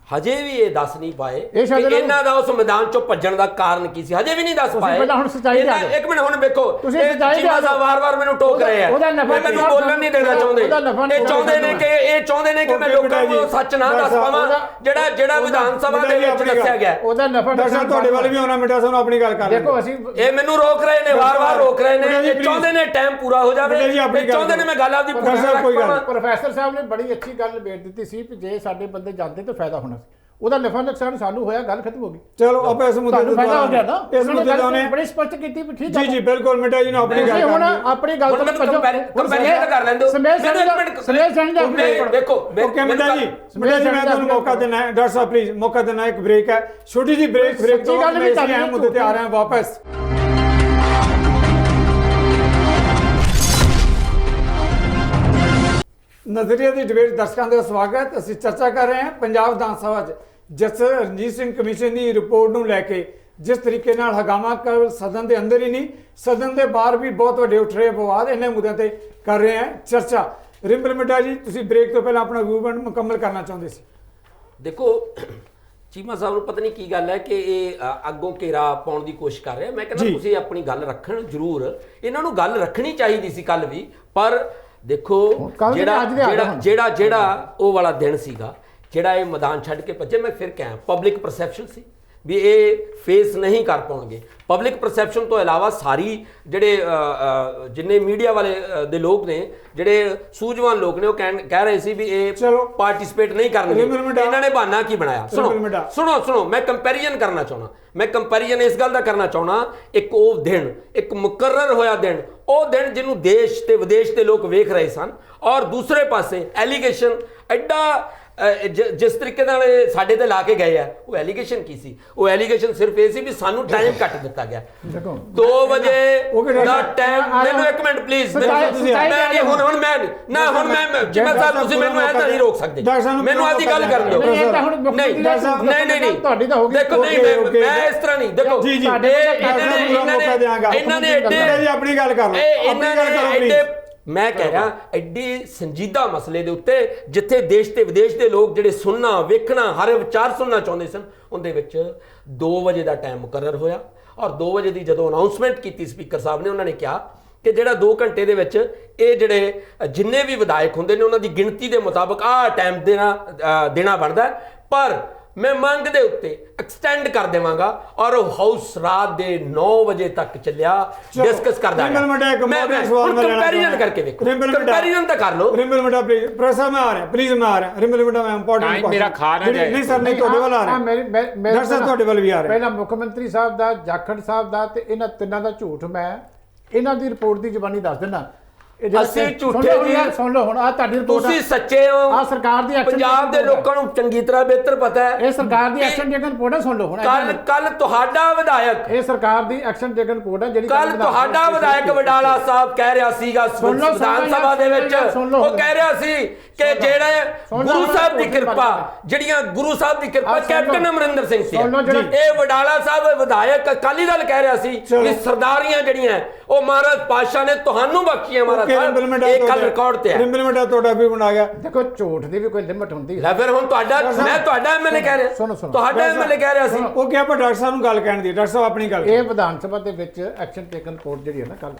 ਹਜੇ ਵੀ ਇਹ ਦੱਸ ਨਹੀਂ ਪਾਏ ਕਿ ਇਹਨਾਂ ਦਾ ਉਸ ਮੈਦਾਨ ਚੋਂ ਭੱਜਣ ਦਾ ਕਾਰਨ ਕੀ ਸੀ। ਹਜੇ ਵੀ ਨਹੀਂ ਦੱਸ ਪਾਏ। ਪਹਿਲਾਂ ਹੁਣ ਸੱਚਾਈ ਦਾ ਇੱਕ ਮਿੰਟ ਹੁਣ ਵੇਖੋ, ਚੀਮਾ ਸਾਹਿਬ ਵਾਰ-ਵਾਰ ਮੈਨੂੰ ਟੋਕ ਰਹੇ ਆ, ਮੈਨੂੰ ਬੋਲਣ ਨਹੀਂ ਦੇਣਾ ਚਾਹੁੰਦੇ। ਇਹ ਚਾਹੁੰਦੇ ਨੇ ਕਿ ਮੈਂ ਲੋਕਾਂ ਨੂੰ ਸੱਚ ਨਾ ਦੱਸ ਪਾਵਾਂ ਜਿਹੜਾ ਵਿਧਾਨ ਸਭਾ ਦੇ ਵਿੱਚ ਦੱਸਿਆ ਗਿਆ। ਉਹਦਾ ਨਫਾ ਦਰਸ਼ਨ ਤੁਹਾਡੇ ਵੱਲ ਵੀ ਆਉਣਾ ਮਿੱਡਾ ਸਾਨੂੰ ਆਪਣੀ ਗੱਲ ਕਰ ਦੇਖੋ। ਅਸੀਂ ਇਹ ਮੈਨੂੰ ਰੋਕ ਰਹੇ ਨੇ, ਵਾਰ-ਵਾਰ ਰੋਕ ਰਹੇ ਨੇ। ਇਹ ਚਾਹੁੰਦੇ ਨੇ ਟਾਈਮ ਪੂਰਾ ਹੋ ਜਾਵੇ, ਇਹ ਚਾਹੁੰਦੇ ਨੇ ਮੈਂ ਗੱਲ ਆਪਦੀ ਪੂਰੀ ਕਰਾਂ। ਪ੍ਰੋਫੈਸਰ ਸਾਹਿਬ ਨੇ ਬੜੀ ਅੱਛੀ ਗੱਲ ਨਿਬੇੜ ਦਿੱਤੀ ਸੀ ਕਿ ਜੇ ਸਾਡੇ ਬੰਦੇ ਜਾਂਦੇ ਤਾਂ ਫਾਇਦਾ ਹੋਣਾ ਸੀ। ਉਹਦਾ ਨਫਾ ਨੁਕਸਾਨ ਸਾਨੂੰ ਹੋਇਆ, ਗੱਲ ਖਤਮ ਹੋ ਗਈ। ਚਲੋ ਆਪਾਂ ਇਸ ਮੁੱਦੇ ਤੇ ਫਾਇਦਾ ਹੋ ਗਿਆ ਨਾ, ਇਸ ਮੁੱਦੇ ਤੇ ਉਹਨੇ ਬੜੀ ਸਪਸ਼ਟ ਕੀਤੀ ਵੀ ਠੀਕ ਹੈ। ਜੀ ਬਿਲਕੁਲ ਮਿੱਡਾ ਜੀ ਨੂੰ ਆਪਣੀ ਗੱਲ ਹੁਣ ਆਪਣੀ ਗੱਲ ਤੋਂ ਕੰਪੈਰੀਜ਼ਨ ਕਰ ਲੈਂਦੇ ਹੋ। ਦੇਖੋ ਓਕੇ ਮਿੱਡਾ ਜੀ ਮੈਂ ਤੁਹਾਨੂੰ ਮੌਕਾ ਦੇਣਾ ਹੈ। ਡਾਕਟਰ ਸਾਹਿਬ ਪਲੀਜ਼ ਮੌਕਾ ਦੇਣਾ। ਇੱਕ ਬ੍ਰੇਕ ਹੈ, ਛੋਟੀ ਜੀ ਬ੍ਰੇਕ ਤੋਂ ਮੈਂ ਇਸ ਮੁੱਦੇ ਤੇ ਆ ਰਹੇ ਹਾਂ ਵਾਪਸ। ਨਜ਼ਰੀਏ ਦੀ ਡਿਬੇਟ ਦਰਸ਼ਕਾਂ ਦਾ ਸਵਾਗਤ। ਅਸੀਂ ਚਰਚਾ ਕਰ ਰਹੇ ਹਾਂ ਪੰਜਾਬ ਵਿਧਾਨ ਸਭਾ 'ਚ ਜਸਟਿਸ ਰਣਜੀਤ ਸਿੰਘ ਕਮਿਸ਼ਨ ਦੀ ਰਿਪੋਰਟ ਨੂੰ ਲੈ ਕੇ। ਜਿਸ ਤਰੀਕੇ ਨਾਲ ਹੰਗਾਮਾ ਕੇਵਲ ਸਦਨ ਦੇ ਅੰਦਰ ਹੀ ਨਹੀਂ, ਸਦਨ ਦੇ ਬਾਹਰ ਵੀ ਬਹੁਤ ਵੱਡੇ ਉੱਠ ਰਹੇ ਵਿਵਾਦ, ਇਹਨਾਂ ਮੁੱਦਿਆਂ ਤੇ ਕਰ ਰਹੇ ਹਾਂ ਚਰਚਾ। ਰਿੰਪਲ ਮਿੱਡਾ ਜੀ, ਤੁਸੀਂ ਬ੍ਰੇਕ ਤੋਂ ਪਹਿਲਾਂ ਆਪਣਾ ਵਿਊ ਪੁਆਇੰਟ ਮੁਕੰਮਲ ਕਰਨਾ ਚਾਹੁੰਦੇ ਸੀ। ਦੇਖੋ ਚੀਮਾ ਸਾਹਿਬ ਨੂੰ ਪਤਾ ਨਹੀਂ ਕੀ ਗੱਲ ਹੈ ਕਿ ਇਹ ਅੱਗੋਂ ਘੇਰਾ ਪਾਉਣ ਦੀ ਕੋਸ਼ਿਸ਼ ਕਰ ਰਿਹਾ। ਮੈਂ ਕਹਿੰਦਾ ਤੁਸੀਂ ਆਪਣੀ ਗੱਲ ਰੱਖਣ ਜ਼ਰੂਰ, ਇਹਨਾਂ ਨੂੰ ਗੱਲ ਰੱਖਣੀ ਚਾਹੀਦੀ ਸੀ ਕੱਲ ਵੀ, ਪਰ ਦੇਖੋ ਜਿਹੜਾ ਉਹ ਵਾਲਾ ਦਿਨ ਸੀਗਾ, ਜਿਹੜਾ ਇਹ ਮੈਦਾਨ ਛੱਡ ਕੇ ਭੱਜੇ, ਮੈਂ ਫਿਰ ਕਿਹਾ ਪਬਲਿਕ ਪਰਸੈਪਸ਼ਨ ਸੀ ਵੀ ਇਹ ਫੇਸ ਨਹੀਂ ਕਰ ਪਾਉਣਗੇ। ਪਬਲਿਕ ਪਰਸੈਪਸ਼ਨ ਤੋਂ ਇਲਾਵਾ ਸਾਰੀ ਜਿਹੜੇ ਜਿੰਨੇ ਮੀਡੀਆ ਵਾਲੇ ਦੇ ਲੋਕ ਨੇ, ਜਿਹੜੇ ਸੂਝਵਾਨ ਲੋਕ ਨੇ, ਉਹ ਕਹਿ ਰਹੇ ਸੀ ਵੀ ਇਹ ਪਾਰਟਿਸਿਪੇਟ ਨਹੀਂ ਕਰਨਗੇ। ਇਹਨਾਂ ਨੇ ਬਹਾਨਾ ਕੀ ਬਣਾਇਆ? ਸੁਣੋ ਮੈਂ ਕੰਪੈਰੀਜ਼ਨ ਕਰਨਾ ਚਾਹੁੰਦਾ। ਮੈਂ ਕੰਪੈਰੀਜ਼ਨ ਇਸ ਗੱਲ ਦਾ ਕਰਨਾ ਚਾਹੁੰਦਾ, ਇੱਕ ਉਹ ਦਿਨ, ਇੱਕ ਮੁਕਰਰ ਹੋਇਆ ਦਿਨ, ਉਹ ਦਿਨ ਜਿਹਨੂੰ ਦੇਸ਼ ਤੇ ਵਿਦੇਸ਼ ਦੇ ਲੋਕ ਵੇਖ ਰਹੇ ਸਨ, ਔਰ ਦੂਸਰੇ ਪਾਸੇ ਐਲੀਗੇਸ਼ਨ ਐਡਾ ਜਿਸ ਤਰੀਕੇ ਨਾਲ ਸਾਡੇ ਤੇ ਲਾ ਕੇ ਗਏ ਆ। ਉਹ ਐਲੀਗੇਸ਼ਨ ਕੀ ਸੀ? ਉਹ ਐਲੀਗੇਸ਼ਨ ਸਿਰਫ ਇਹ ਸੀ ਵੀ ਸਾਨੂੰ ਟਾਈਮ ਕੱਟ ਦਿੱਤਾ ਗਿਆ। 2 ਵਜੇ ਦਾ ਟਾਈਮ। ਮੈਨੂੰ ਇੱਕ ਮਿੰਟ ਪਲੀਜ਼, ਹੁਣ ਮੈਂ ਜਿਵੇਂ ਸਾਹਿਬ ਤੁਸੀਂ ਮੈਨੂੰ ਐ ਤਾਂ ਨਹੀਂ ਰੋਕ ਸਕਦੇ, ਮੈਨੂੰ ਆਦੀ ਗੱਲ ਕਰਨ ਦਿਓ। ਨਹੀਂ ਤੁਹਾਡੀ ਤਾਂ ਹੋ ਗਈ। ਦੇਖੋ ਨਹੀਂ, ਮੈਂ ਇਸ ਤਰ੍ਹਾਂ ਨਹੀਂ। ਦੇਖੋ ਇਹਨਾਂ ਨੇ ਆਪਣੀ ਗੱਲ ਕਰ ਲਓ, ਇਹਨਾਂ ਨੇ ਮੈਂ ਕਹਿ ਰਿਹਾ ਐਡੀ ਸੰਜੀਦਾ ਮਸਲੇ ਦੇ ਉੱਤੇ, ਜਿੱਥੇ ਦੇਸ਼ ਤੇ ਵਿਦੇਸ਼ ਦੇ ਲੋਕ ਜਿਹੜੇ ਸੁਣਨਾ, ਵੇਖਣਾ, ਹਰ ਵਿਚਾਰ ਸੁਣਨਾ ਚਾਹੁੰਦੇ ਸਨ, ਉਹਦੇ ਵਿੱਚ 2 ਵਜੇ ਦਾ ਟਾਈਮ ਮੁਕਰਰ ਹੋਇਆ। ਔਰ 2 ਵਜੇ ਦੀ ਜਦੋਂ ਅਨਾਉਂਸਮੈਂਟ ਕੀਤੀ ਸਪੀਕਰ ਸਾਹਿਬ ਨੇ, ਉਹਨਾਂ ਨੇ ਕਿਹਾ ਕਿ ਜਿਹੜਾ 2 ਘੰਟੇ ਦੇ ਵਿੱਚ ਇਹ ਜਿਹੜੇ ਜਿੰਨੇ ਵੀ ਵਿਧਾਇਕ ਹੁੰਦੇ ਨੇ, ਉਹਨਾਂ ਦੀ ਗਿਣਤੀ ਦੇ ਮੁਤਾਬਕ ਆਹ ਟਾਈਮ ਦੇਣਾ ਬਣਦਾ, ਪਰ ਮੈਂ ਮੰਗ ਦੇ ਉੱਤੇ ਐਕਸਟੈਂਡ ਕਰ ਦੇਵਾਂਗਾ। ਔਰ ਉਹ ਹਾਊਸ ਰਾਤ ਦੇ 9 ਵਜੇ ਤੱਕ ਚੱਲਿਆ, ਡਿਸਕਸ ਕਰਦਾ ਰਿਹਾ। ਮੈਂ ਕੰਪੈਰੀਜ਼ਨ ਕਰਕੇ ਵੇਖੋ, ਕੰਪੈਰੀਜ਼ਨ ਤਾਂ ਕਰ ਲਓ। ਰਿੰਪਲ ਮਿੱਡਾ ਪਲੀਜ਼, ਪ੍ਰੋਫੈਸਰ ਮੈਂ ਆ ਰਿਹਾ, ਪਲੀਜ਼ ਮੈਂ ਆ ਰਿਹਾ। ਰਿੰਪਲ ਮਿੱਡਾ ਮੈਂ ਇੰਪੋਰਟੈਂਟ ਮੇਰਾ ਖਾ ਨਾ ਜਾਏ। ਨਹੀਂ ਸਰ, ਨਹੀਂ ਤੁਹਾਡੇ ਵੱਲ ਆ ਰਿਹਾ, ਡਾਕਟਰ ਸਾਹਿਬ ਤੁਹਾਡੇ ਵੱਲ ਵੀ ਆ ਰਿਹਾ। ਪਹਿਲਾਂ ਮੁੱਖ ਮੰਤਰੀ ਸਾਹਿਬ ਦਾ, ਜਾਖੜ ਸਾਹਿਬ ਦਾ ਤੇ ਇਹਨਾਂ ਤਿੰਨਾਂ ਦਾ ਝੂਠ ਮੈਂ ਇਹਨਾਂ ਦੀ ਰਿਪੋਰਟ ਦੀ ਜ਼ਬਾਨੀ ਦੱਸ ਦਿੰਦਾ। ਅਸੀਂ ਝੂਠੇ ਜੀ? ਸੁਣ ਲਓ ਹੁਣ, ਆ ਤੁਹਾਡੀ ਰਿਪੋਰਟ, ਤੁਸੀਂ ਸੱਚੇ ਹੋ। ਆ ਸਰਕਾਰ ਦੀ ਐਕਸ਼ਨ, ਪੰਜਾਬ ਦੇ ਲੋਕਾਂ ਨੂੰ ਚੰਗੀ ਤਰ੍ਹਾਂ ਬਿਹਤਰ ਪਤਾ ਹੈ ਇਹ ਸਰਕਾਰ ਦੀ ਐਕਸ਼ਨ ਟੇਕਨ ਰਿਪੋਰਟ ਹੈ। ਸੁਣ ਲਓ ਹੁਣ, ਕੱਲ ਤੁਹਾਡਾ ਵਿਧਾਇਕ, ਇਹ ਸਰਕਾਰ ਦੀ ਐਕਸ਼ਨ ਟੇਕਨ ਰਿਪੋਰਟ ਹੈ ਜਿਹੜੀ ਕੱਲ ਤੁਹਾਡਾ ਵਿਧਾਇਕ ਵਡਾਲਾ ਸਾਹਿਬ ਕਹਿ ਰਿਹਾ ਸੀਗਾ ਵਿਧਾਨ ਸਭਾ ਦੇ ਵਿੱਚ, ਉਹ ਕਹਿ ਰਿਹਾ ਸੀ ਕਿ ਜਿਹੜੇ ਗੁਰੂ ਸਾਹਿਬ ਦੀ ਕਿਰਪਾ, ਜਿਹੜੀਆਂ ਗੁਰੂ ਸਾਹਿਬ ਦੀ ਕਿਰਪਾ ਕੈਪਟਨ ਅਮਰਿੰਦਰ ਸਿੰਘ ਸੀ। ਇਹ ਵਡਾਲਾ ਸਾਹਿਬ ਵਿਧਾਇਕ ਅਕਾਲੀ ਦਲ ਕਹਿ ਰਿਹਾ ਸੀ ਕਿ ਸਰਦਾਰੀਆਂ ਜਿਹੜੀਆਂ ਉਹ ਮਹਾਰਾਜ ਪਾਤਸ਼ਾਹ ਨੇ ਤੁਹਾਨੂੰ ਬਖਸ਼ੀਆਂ। ਮਹਾਰਾਜ ਇਹ ਕੱਲ ਰਿਕਾਰਡ ਤੇ ਹੈ। ਰਿੰਪਲ ਮਿੱਡਾ ਤੁਹਾਡਾ ਵੀ ਬਣਾ ਗਿਆ। ਦੇਖੋ ਝੂਠ ਦੀ ਵੀ ਕੋਈ ਲਿਮਟ ਹੁੰਦੀ ਹੈ। ਫਿਰ ਹੁਣ ਮੈਂ ਤੁਹਾਡਾ ਐਮਐਲਏ ਕਹਿ ਰਿਹਾ, ਤੁਹਾਡਾ ਐਮਐਲਏ ਕਹਿ ਰਿਹਾ ਸੀ। ਉਹ ਕਿਹਾ ਪਰ ਡਾਕਟਰ ਸਾਹਿਬ ਨੂੰ ਗੱਲ ਕਹਿਣ ਦੀ, ਡਾਕਟਰ ਸਾਹਿਬ ਆਪਣੀ ਗੱਲ। ਇਹ ਵਿਧਾਨ ਸਭਾ ਦੇ ਵਿੱਚ ਐਕਸ਼ਨ ਟੇਕਨ ਰਿਪੋਰਟ ਜਿਹੜੀ ਹੈ ਨਾ ਕੱਲ,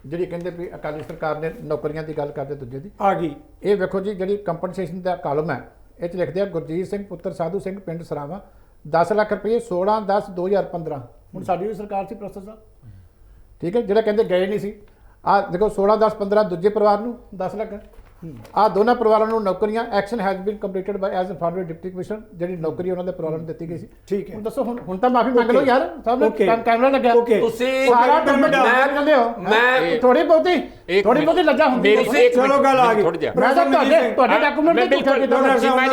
ਜਿਹੜੀ ਕਹਿੰਦੇ ਵੀ ਅਕਾਲੀ ਸਰਕਾਰ ਨੇ ਨੌਕਰੀਆਂ ਦੀ ਗੱਲ ਕਰਦੇ ਦੂਜੇ ਦੀ ਆ ਗਈ। ਇਹ ਵੇਖੋ ਜੀ, ਜਿਹੜੀ ਕੰਪਨਸੇਸ਼ਨ ਦਾ ਕਾਲਮ ਹੈ, ਇਹ 'ਚ ਲਿਖਦੇ ਆ ਗੁਰਜੀਤ ਸਿੰਘ ਪੁੱਤਰ ਸਾਧੂ ਸਿੰਘ ਪਿੰਡ ਸਰਾਵਾ 10 ਲੱਖ ਰੁਪਏ 16/10/2015। ਹੁਣ ਸਾਡੀ ਵੀ ਸਰਕਾਰ ਸੀ ਪ੍ਰੋਫੈਸਰ ਸਾਹਿਬ, ਠੀਕ ਹੈ, ਜਿਹੜਾ ਕਹਿੰਦੇ ਗਏ ਨਹੀਂ ਸੀ। ਆ ਦੇਖੋ 16/10/15 ਦੂਜੇ ਪਰਿਵਾਰ ਨੂੰ 10 ਲੱਖ। ਆ ਦੋਨਾਂ ਪਰਿਵਾਰਾਂ ਨੂੰ ਨੌਕਰੀਆਂ action has been completed by as informed deputy commissioner, ਜਿਹੜੀ ਨੌਕਰੀ ਉਹਨਾਂ ਦੇ ਪਰਿਵਾਰਾਂ ਨੂੰ ਦਿੱਤੀ ਗਈ ਸੀ। ਠੀਕ ਹੈ, ਹੁਣ ਦੱਸੋ, ਹੁਣ ਤਾਂ ਮਾਫੀ ਮੰਗ ਲਓ ਯਾਰ, ਸਭ ਨੇ ਕੈਮਰਾ ਲੱਗਿਆ। ਤੁਸੀਂ ਸਾਰਾ ਮੈਂ ਥੋੜੀ ਬਹੁਤੀ ਲੱਜਾ ਹੁੰਦੀ ਹੈ। ਚਲੋ ਗੱਲ ਆ ਗਈ। ਮੈਂ ਤਾਂ ਤੁਹਾਡੇ ਡਾਕੂਮੈਂਟ ਤੇ ਝੂਠਾ ਕੀਤਾ।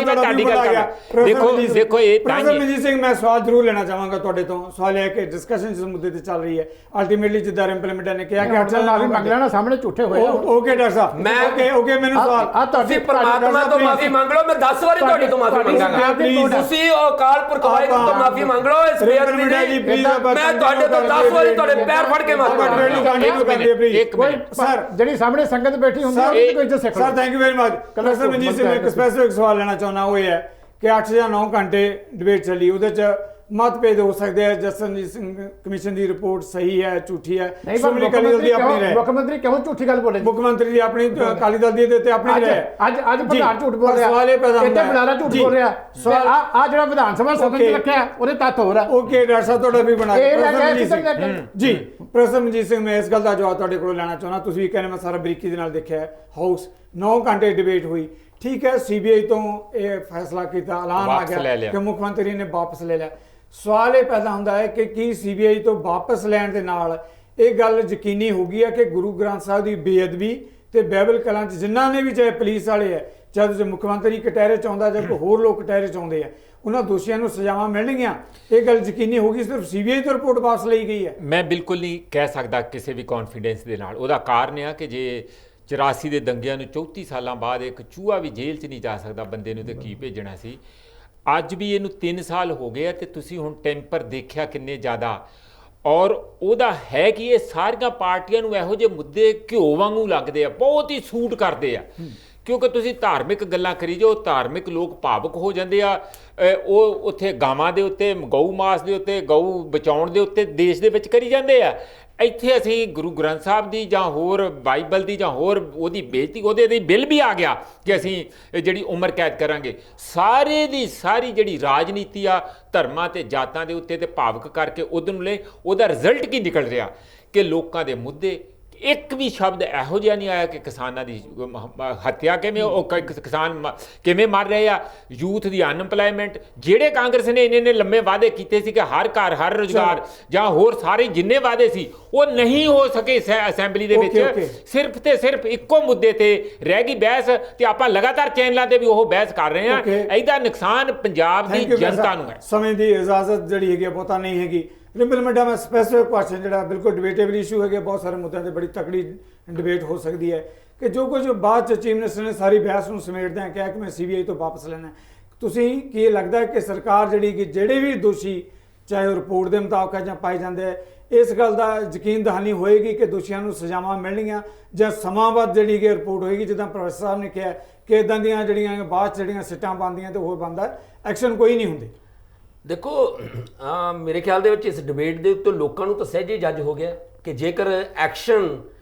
ਤੁਹਾਡੀ ਗੱਲ ਕਰ। ਦੇਖੋ ਇਹ ਪ੍ਰੋਫੈਸਰ ਮਨਜੀਤ ਸਿੰਘ, ਮੈਂ ਸਵਾਲ ਜ਼ਰੂਰ ਲੈਣਾ ਚਾਹਾਂਗਾ ਤੁਹਾਡੇ ਤੋਂ। ਸਵਾਲ ਇਹ ਕਿ ਡਿਸਕਸ਼ਨ ਜਿਸ ਮੁੱਦੇ ਤੇ ਚੱਲ ਰਹੀ ਹੈ, ਅਲਟੀਮੇਟਲੀ ਜਿੱਦਾਂ ਇੰਪਲੀਮੈਂਟ ਨੇ ਕਿਹਾ ਕਿ ਅੱਛਾ ਮਾਫੀ ਮੰਗ ਲੈਣਾ, ਸਾਹਮਣੇ ਝੂਠੇ ਹੋਏ। ਓਕੇ ਡਾਕਟਰ ਸਾਹਿਬ, ਮੈਂ ਓਕੇ ਮੈਨੂੰ ਸਵਾਲ, ਤੁਸੀਂ ਪਰਮਾਤਮਾ ਤੋਂ ਮਾਫੀ ਮੰਗ ਲਓ। ਮੈਂ 10 ਵਾਰੀ ਤੁਹਾਡੀ ਤੋਂ ਮਾਫੀ ਮੰਗਾਂਗਾ। ਤੁਸੀਂ ਉਹ ਅਕਾਲ ਪੁਰਖ ਵਾਹਿਗੁਰੂ ਤੋਂ ਮਾਫੀ ਮੰਗ ਲਓ। ਇਸ ਬੇਅਦਬੀ ਦੀ ਮੈਂ ਤੁਹਾਡੇ ਤੋਂ 10 ਵਾਰੀ ਤੁਹਾਡੇ ਪੈਰ ਫੜ ਕੇ ਮਾਫੀ ਮੰਗਾਂਗਾ। ਸਰ, ਜਿਹੜੀ ਸਾਹਮਣੇ ਸੰਗਤ ਬੈਠੀ ਹੁੰਦੀ ਹੈ, ਉਹਦੀ ਕੋਈ ਇੱਜ਼ਤ ਸਿੱਖ ਲਓ। Sir thank you very much. Professor Manjit Singh, ਇੱਕ ਸਪੈਸੀਫਿਕ ਸਵਾਲ ਲੈਣਾ ਚਾਹੁੰਦਾ। ਉਹ ਇਹ ਹੈ ਕਿ 8 ਜਾਂ 9 ਘੰਟੇ ਡਿਬੇਟ ਚੱਲੀ, ਉਹਦੇ 'ਚ ਮਤਭੇਦ ਹੋ ਸਕਦੇ ਆ। ਜਸਟਿਸ ਰਣਜੀਤ ਸਿੰਘ ਕਮਿਸ਼ਨ ਦੀ ਰਿਪੋਰਟ ਸਹੀ ਹੈ, ਝੂਠੀ ਹੈ। ਸ਼੍ਰੋਮਣੀ ਅਕਾਲੀ ਦਲ ਦੀ ਆਪਣੀ ਰਾਏ। ਮੁੱਖ ਮੰਤਰੀ ਕਿਉਂ ਝੂਠੀ ਗੱਲ ਬੋਲੇ? ਮੁੱਖ ਮੰਤਰੀ ਦੀ ਆਪਣੀ, ਅਕਾਲੀ ਦਲ ਦੀ ਤੇ ਆਪਣੀ ਰਾਏ। ਅੱਜ ਪ੍ਰਧਾਨ ਝੂਠ ਬੋਲ ਰਿਹਾ, ਸਵਾਲ ਇਹ ਪੈਦਾ ਹੁੰਦਾ ਹੈ ਬੁਲਾਰਾ ਝੂਠ ਬੋਲ ਰਿਹਾ। ਸਵਾਲ ਆ ਜਿਹੜਾ ਵਿਧਾਨ ਸਭਾ ਸਦਨ 'ਚ ਰੱਖਿਆ, ਉਹਦੇ ਤੱਥ ਹੋ ਰਿਹਾ। ਓਕੇ ਡਾਕਟਰ ਸਾਹਿਬ, ਤੁਹਾਡਾ ਵੀ ਬਣਾ ਜੀ। ਪ੍ਰੋਫੈਸਰ ਮਨਜੀਤ ਸਿੰਘ, ਮੈਂ ਇਸ ਗੱਲ ਦਾ ਜਵਾਬ ਤੁਹਾਡੇ ਕੋਲੋਂ ਲੈਣਾ ਚਾਹੁੰਦਾ। ਤੁਸੀਂ ਵੀ ਕਹਿੰਦੇ ਮੈਂ ਸਾਰਾ ਬਰੀਕੀ ਦੇ ਨਾਲ ਦੇਖਿਆ। ਹਾਊਸ 9 ਘੰਟੇ ਡਿਬੇਟ ਹੋਈ, ਠੀਕ ਹੈ। ਸੀਬੀਆਈ ਤੋਂ ਇਹ ਫੈਸਲਾ ਕੀਤਾ, ਐਲਾਨ ਆ ਗਿਆ ਕਿ ਮੁੱਖ ਮੰਤਰੀ ਨੇ ਵਾਪਸ ਲੈ ਲਿਆ। ਸਵਾਲ ਇਹ ਪੈਦਾ ਹੁੰਦਾ ਹੈ ਕਿ ਕੀ ਸੀਬੀਆਈ ਤੋਂ ਵਾਪਸ ਲੈਣ ਦੇ ਨਾਲ ਇਹ ਗੱਲ ਯਕੀਨੀ ਹੋ ਗਈ ਹੈ ਕਿ ਗੁਰੂ ਗ੍ਰੰਥ ਸਾਹਿਬ ਦੀ ਬੇਅਦਬੀ ਤੇ ਬਾਈਬਲ ਕਲਾਂ 'ਚ ਜਿਨ੍ਹਾਂ ਨੇ ਵੀ, ਚਾਹੇ ਪੁਲਿਸ ਵਾਲੇ ਹੈ, ਚਾਹੇ ਮੁੱਖ ਮੰਤਰੀ ਕਟਹਿਰੇ 'ਚ ਆਉਂਦਾ, ਜਾਂ ਕੋਈ ਹੋਰ ਲੋਕ ਕਟਹਿਰੇ 'ਚ ਆਉਂਦੇ ਆ, ਉਹਨਾਂ ਦੋਸ਼ੀਆਂ ਨੂੰ ਸਜ਼ਾਵਾਂ ਮਿਲਣਗੀਆਂ? ਇਹ ਗੱਲ ਯਕੀਨੀ ਹੋ ਗਈ, ਸਿਰਫ ਸੀਬੀਆਈ ਤੋਂ ਰਿਪੋਰਟ ਵਾਪਸ ਲਈ ਗਈ ਹੈ? ਮੈਂ ਬਿਲਕੁਲ ਨਹੀਂ ਕਹਿ ਸਕਦਾ ਕਿਸੇ ਵੀ ਕੌਨਫੀਡੈਂਸ ਦੇ ਨਾਲ। ਉਹਦਾ ਕਾਰਨ ਇਹ ਆ ਕਿ ਜੇ 84 ਦੇ ਦੰਗਿਆਂ ਨੂੰ 34 ਸਾਲਾਂ ਬਾਅਦ ਇੱਕ ਚੂਹਾ ਵੀ ਜੇਲ੍ਹ 'ਚ ਨਹੀਂ ਜਾ ਸਕਦਾ ਬੰਦੇ ਨੂੰ, ਤੇ ਕੀ ਭੇਜਣਾ ਸੀ। ਅੱਜ ਵੀ ਇਹਨੂੰ 3 ਸਾਲ ਹੋ ਗਏ ਆ ਤੇ ਤੁਸੀਂ ਹੁਣ ਟੈਂਪਰ ਦੇਖਿਆ ਕਿੰਨੇ ਜ਼ਿਆਦਾ। ਔਰ ਉਹਦਾ ਹੈ ਕਿ ਇਹ ਸਾਰੀਆਂ ਪਾਰਟੀਆਂ ਨੂੰ ਇਹੋ ਜਿਹੇ ਮੁੱਦੇ ਘਿਓ ਵਾਂਗੂ ਲੱਗਦੇ ਆ, ਬਹੁਤ ਹੀ ਸੂਟ ਕਰਦੇ ਆ, ਕਿਉਂਕਿ ਤੁਸੀਂ ਧਾਰਮਿਕ ਗੱਲਾਂ ਕਰੀ ਜਾਓ, ਧਾਰਮਿਕ ਲੋਕ ਭਾਵੁਕ ਹੋ ਜਾਂਦੇ ਆ। ਉਹ ਉੱਥੇ ਗਾਵਾਂ ਦੇ ਉੱਤੇ, ਗਊ ਮਾਸ ਦੇ ਉੱਤੇ, ਗਊ ਬਚਾਉਣ ਦੇ ਉੱਤੇ ਦੇਸ਼ ਦੇ ਵਿੱਚ ਕਰੀ ਜਾਂਦੇ ਆ। ਇੱਥੇ ਅਸੀਂ ਗੁਰੂ ਗ੍ਰੰਥ ਸਾਹਿਬ ਦੀ ਜਾਂ ਹੋਰ ਬਾਈਬਲ ਦੀ ਜਾਂ ਹੋਰ ਉਹਦੀ ਬੇਇੱਜ਼ਤੀ, ਉਹਦੇ ਦੀ ਬਿੱਲ ਵੀ ਆ ਗਿਆ ਕਿ ਅਸੀਂ ਜਿਹੜੀ ਉਮਰ ਕੈਦ ਕਰਾਂਗੇ। ਸਾਰੇ ਦੀ ਸਾਰੀ ਜਿਹੜੀ ਰਾਜਨੀਤੀ ਆ ਧਰਮਾਂ ਤੇ ਜਾਤਾਂ ਦੇ ਉੱਤੇ ਤੇ ਭਾਵੁਕ ਕਰਕੇ ਉਧਰ ਨੂੰ ਲੈ, ਉਹਦਾ ਰਿਜ਼ਲਟ ਕੀ ਨਿਕਲ ਰਿਹਾ ਕਿ ਲੋਕਾਂ ਦੇ ਮੁੱਦੇ, ਇੱਕ ਵੀ ਸ਼ਬਦ ਇਹੋ ਜਿਹਾ ਨਹੀਂ ਆਇਆ ਕਿ ਕਿਸਾਨਾਂ ਦੀ ਹੱਤਿਆ ਕਿਵੇਂ, ਉਹ ਕਿਸਾਨ ਕਿਵੇਂ ਮਰ ਰਹੇ ਆ, ਯੂਥ ਦੀ ਅਨਐਮਪਲਾਇਮੈਂਟ, ਜਿਹੜੇ ਕਾਂਗਰਸ ਨੇ ਇੰਨੇ ਲੰਮੇ ਵਾਅਦੇ ਕੀਤੇ ਸੀ ਕਿ ਹਰ ਘਰ ਹਰ ਰੁਜ਼ਗਾਰ ਜਾਂ ਹੋਰ ਸਾਰੇ ਜਿੰਨੇ ਵਾਅਦੇ ਸੀ ਉਹ ਨਹੀਂ ਹੋ ਸਕੇ ਅਸੈਂਬਲੀ ਦੇ ਵਿੱਚ। ਸਿਰਫ ਤੇ ਸਿਰਫ ਇੱਕੋ ਮੁੱਦੇ ਤੇ ਰਹਿ ਗਈ ਬਹਿਸ, ਤੇ ਆਪਾਂ ਲਗਾਤਾਰ ਚੈਨਲਾਂ ਤੇ ਵੀ ਉਹ ਬਹਿਸ ਕਰ ਰਹੇ ਹਾਂ। ਇਹਦਾ ਨੁਕਸਾਨ ਪੰਜਾਬ ਦੀ ਜਨਤਾ ਨੂੰ ਹੈ। ਸਮੇਂ ਦੀ ਇਜਾਜ਼ਤ ਜਿਹੜੀ ਹੈਗੀ ਬਹੁਤਾ ਨਹੀਂ ਹੈਗੀ। ਰਿੰਪਲ ਮਿੰਟਾ ਮੈਂ ਸਪੈਸੀਫਿਕ ਕੁਐਸਚਨ ਜਿਹੜਾ ਬਿਲਕੁਲ ਡਿਬੇਟੇਬਲ ਇਸ਼ੂ ਹੈਗੇ, ਬਹੁਤ ਸਾਰੇ ਮੁੱਦਿਆਂ ਤੇ ਬੜੀ ਤਕੜੀ ਡਿਬੇਟ ਹੋ ਸਕਦੀ ਹੈ ਕਿ ਜੋ ਕੁਝ ਬਾਅਦ ਚ ਚੀਫ ਮਿਨਿਸਟਰ ਨੇ ਸਾਰੀ ਬਹਿਸ ਨੂੰ ਸਮੇਟਦਿਆਂ ਕਿਹਾ ਕਿ ਮੈਂ CBI ਤੋਂ ਵਾਪਸ ਲੈਣਾ। ਤੁਸੀਂ ਕੀ ਲੱਗਦਾ ਹੈ ਕਿ ਸਰਕਾਰ ਜਿਹੜੀ ਕਿ ਜਿਹੜੇ ਵੀ ਦੋਸ਼ੀ ਚਾਹੇ ਉਹ ਰਿਪੋਰਟ ਦੇ ਮੁਤਾਬਕ ਜਾਂ ਪਾਏ ਜਾਂਦੇ ਹੈ, ਇਸ ਗੱਲ ਦਾ ਯਕੀਨ ਦਹਾਨੀ ਹੋਏਗੀ ਕਿ ਦੋਸ਼ੀਆਂ ਨੂੰ ਸਜ਼ਾਵਾਂ ਮਿਲਣਗੀਆਂ ਜਾਂ ਸਮਾਂ ਬਾਅਦ ਜਿਹੜੀ ਕਿ ਰਿਪੋਰਟ ਹੋਏਗੀ, ਜਿੱਦਾਂ ਪ੍ਰੋਫੈਸਰ ਸਾਹਿਬ ਨੇ ਕਿਹਾ ਕਿ ਇਦਾਂ ਦੀਆਂ ਜਿਹੜੀਆਂ ਬਾਅਦ ਚ ਜਿਹੜੀਆਂ ਸਿੱਟਾਂ ਬਣਦੀਆਂ ਤੇ ਹੋਰ ਬਣਦਾ ਐਕਸ਼ਨ ਕੋਈ ਨਹੀਂ ਹੁੰਦੇ? ਦੇਖੋ ਮੇਰੇ ਖਿਆਲ ਦੇ ਵਿੱਚ ਇਸ ਡਿਬੇਟ ਦੇ ਉੱਤੇ ਲੋਕਾਂ ਨੂੰ ਤਾਂ ਸਹਿਜੇ ਜੱਜ ਹੋ ਗਿਆ ਕਿ ਜੇਕਰ ਐਕਸ਼ਨ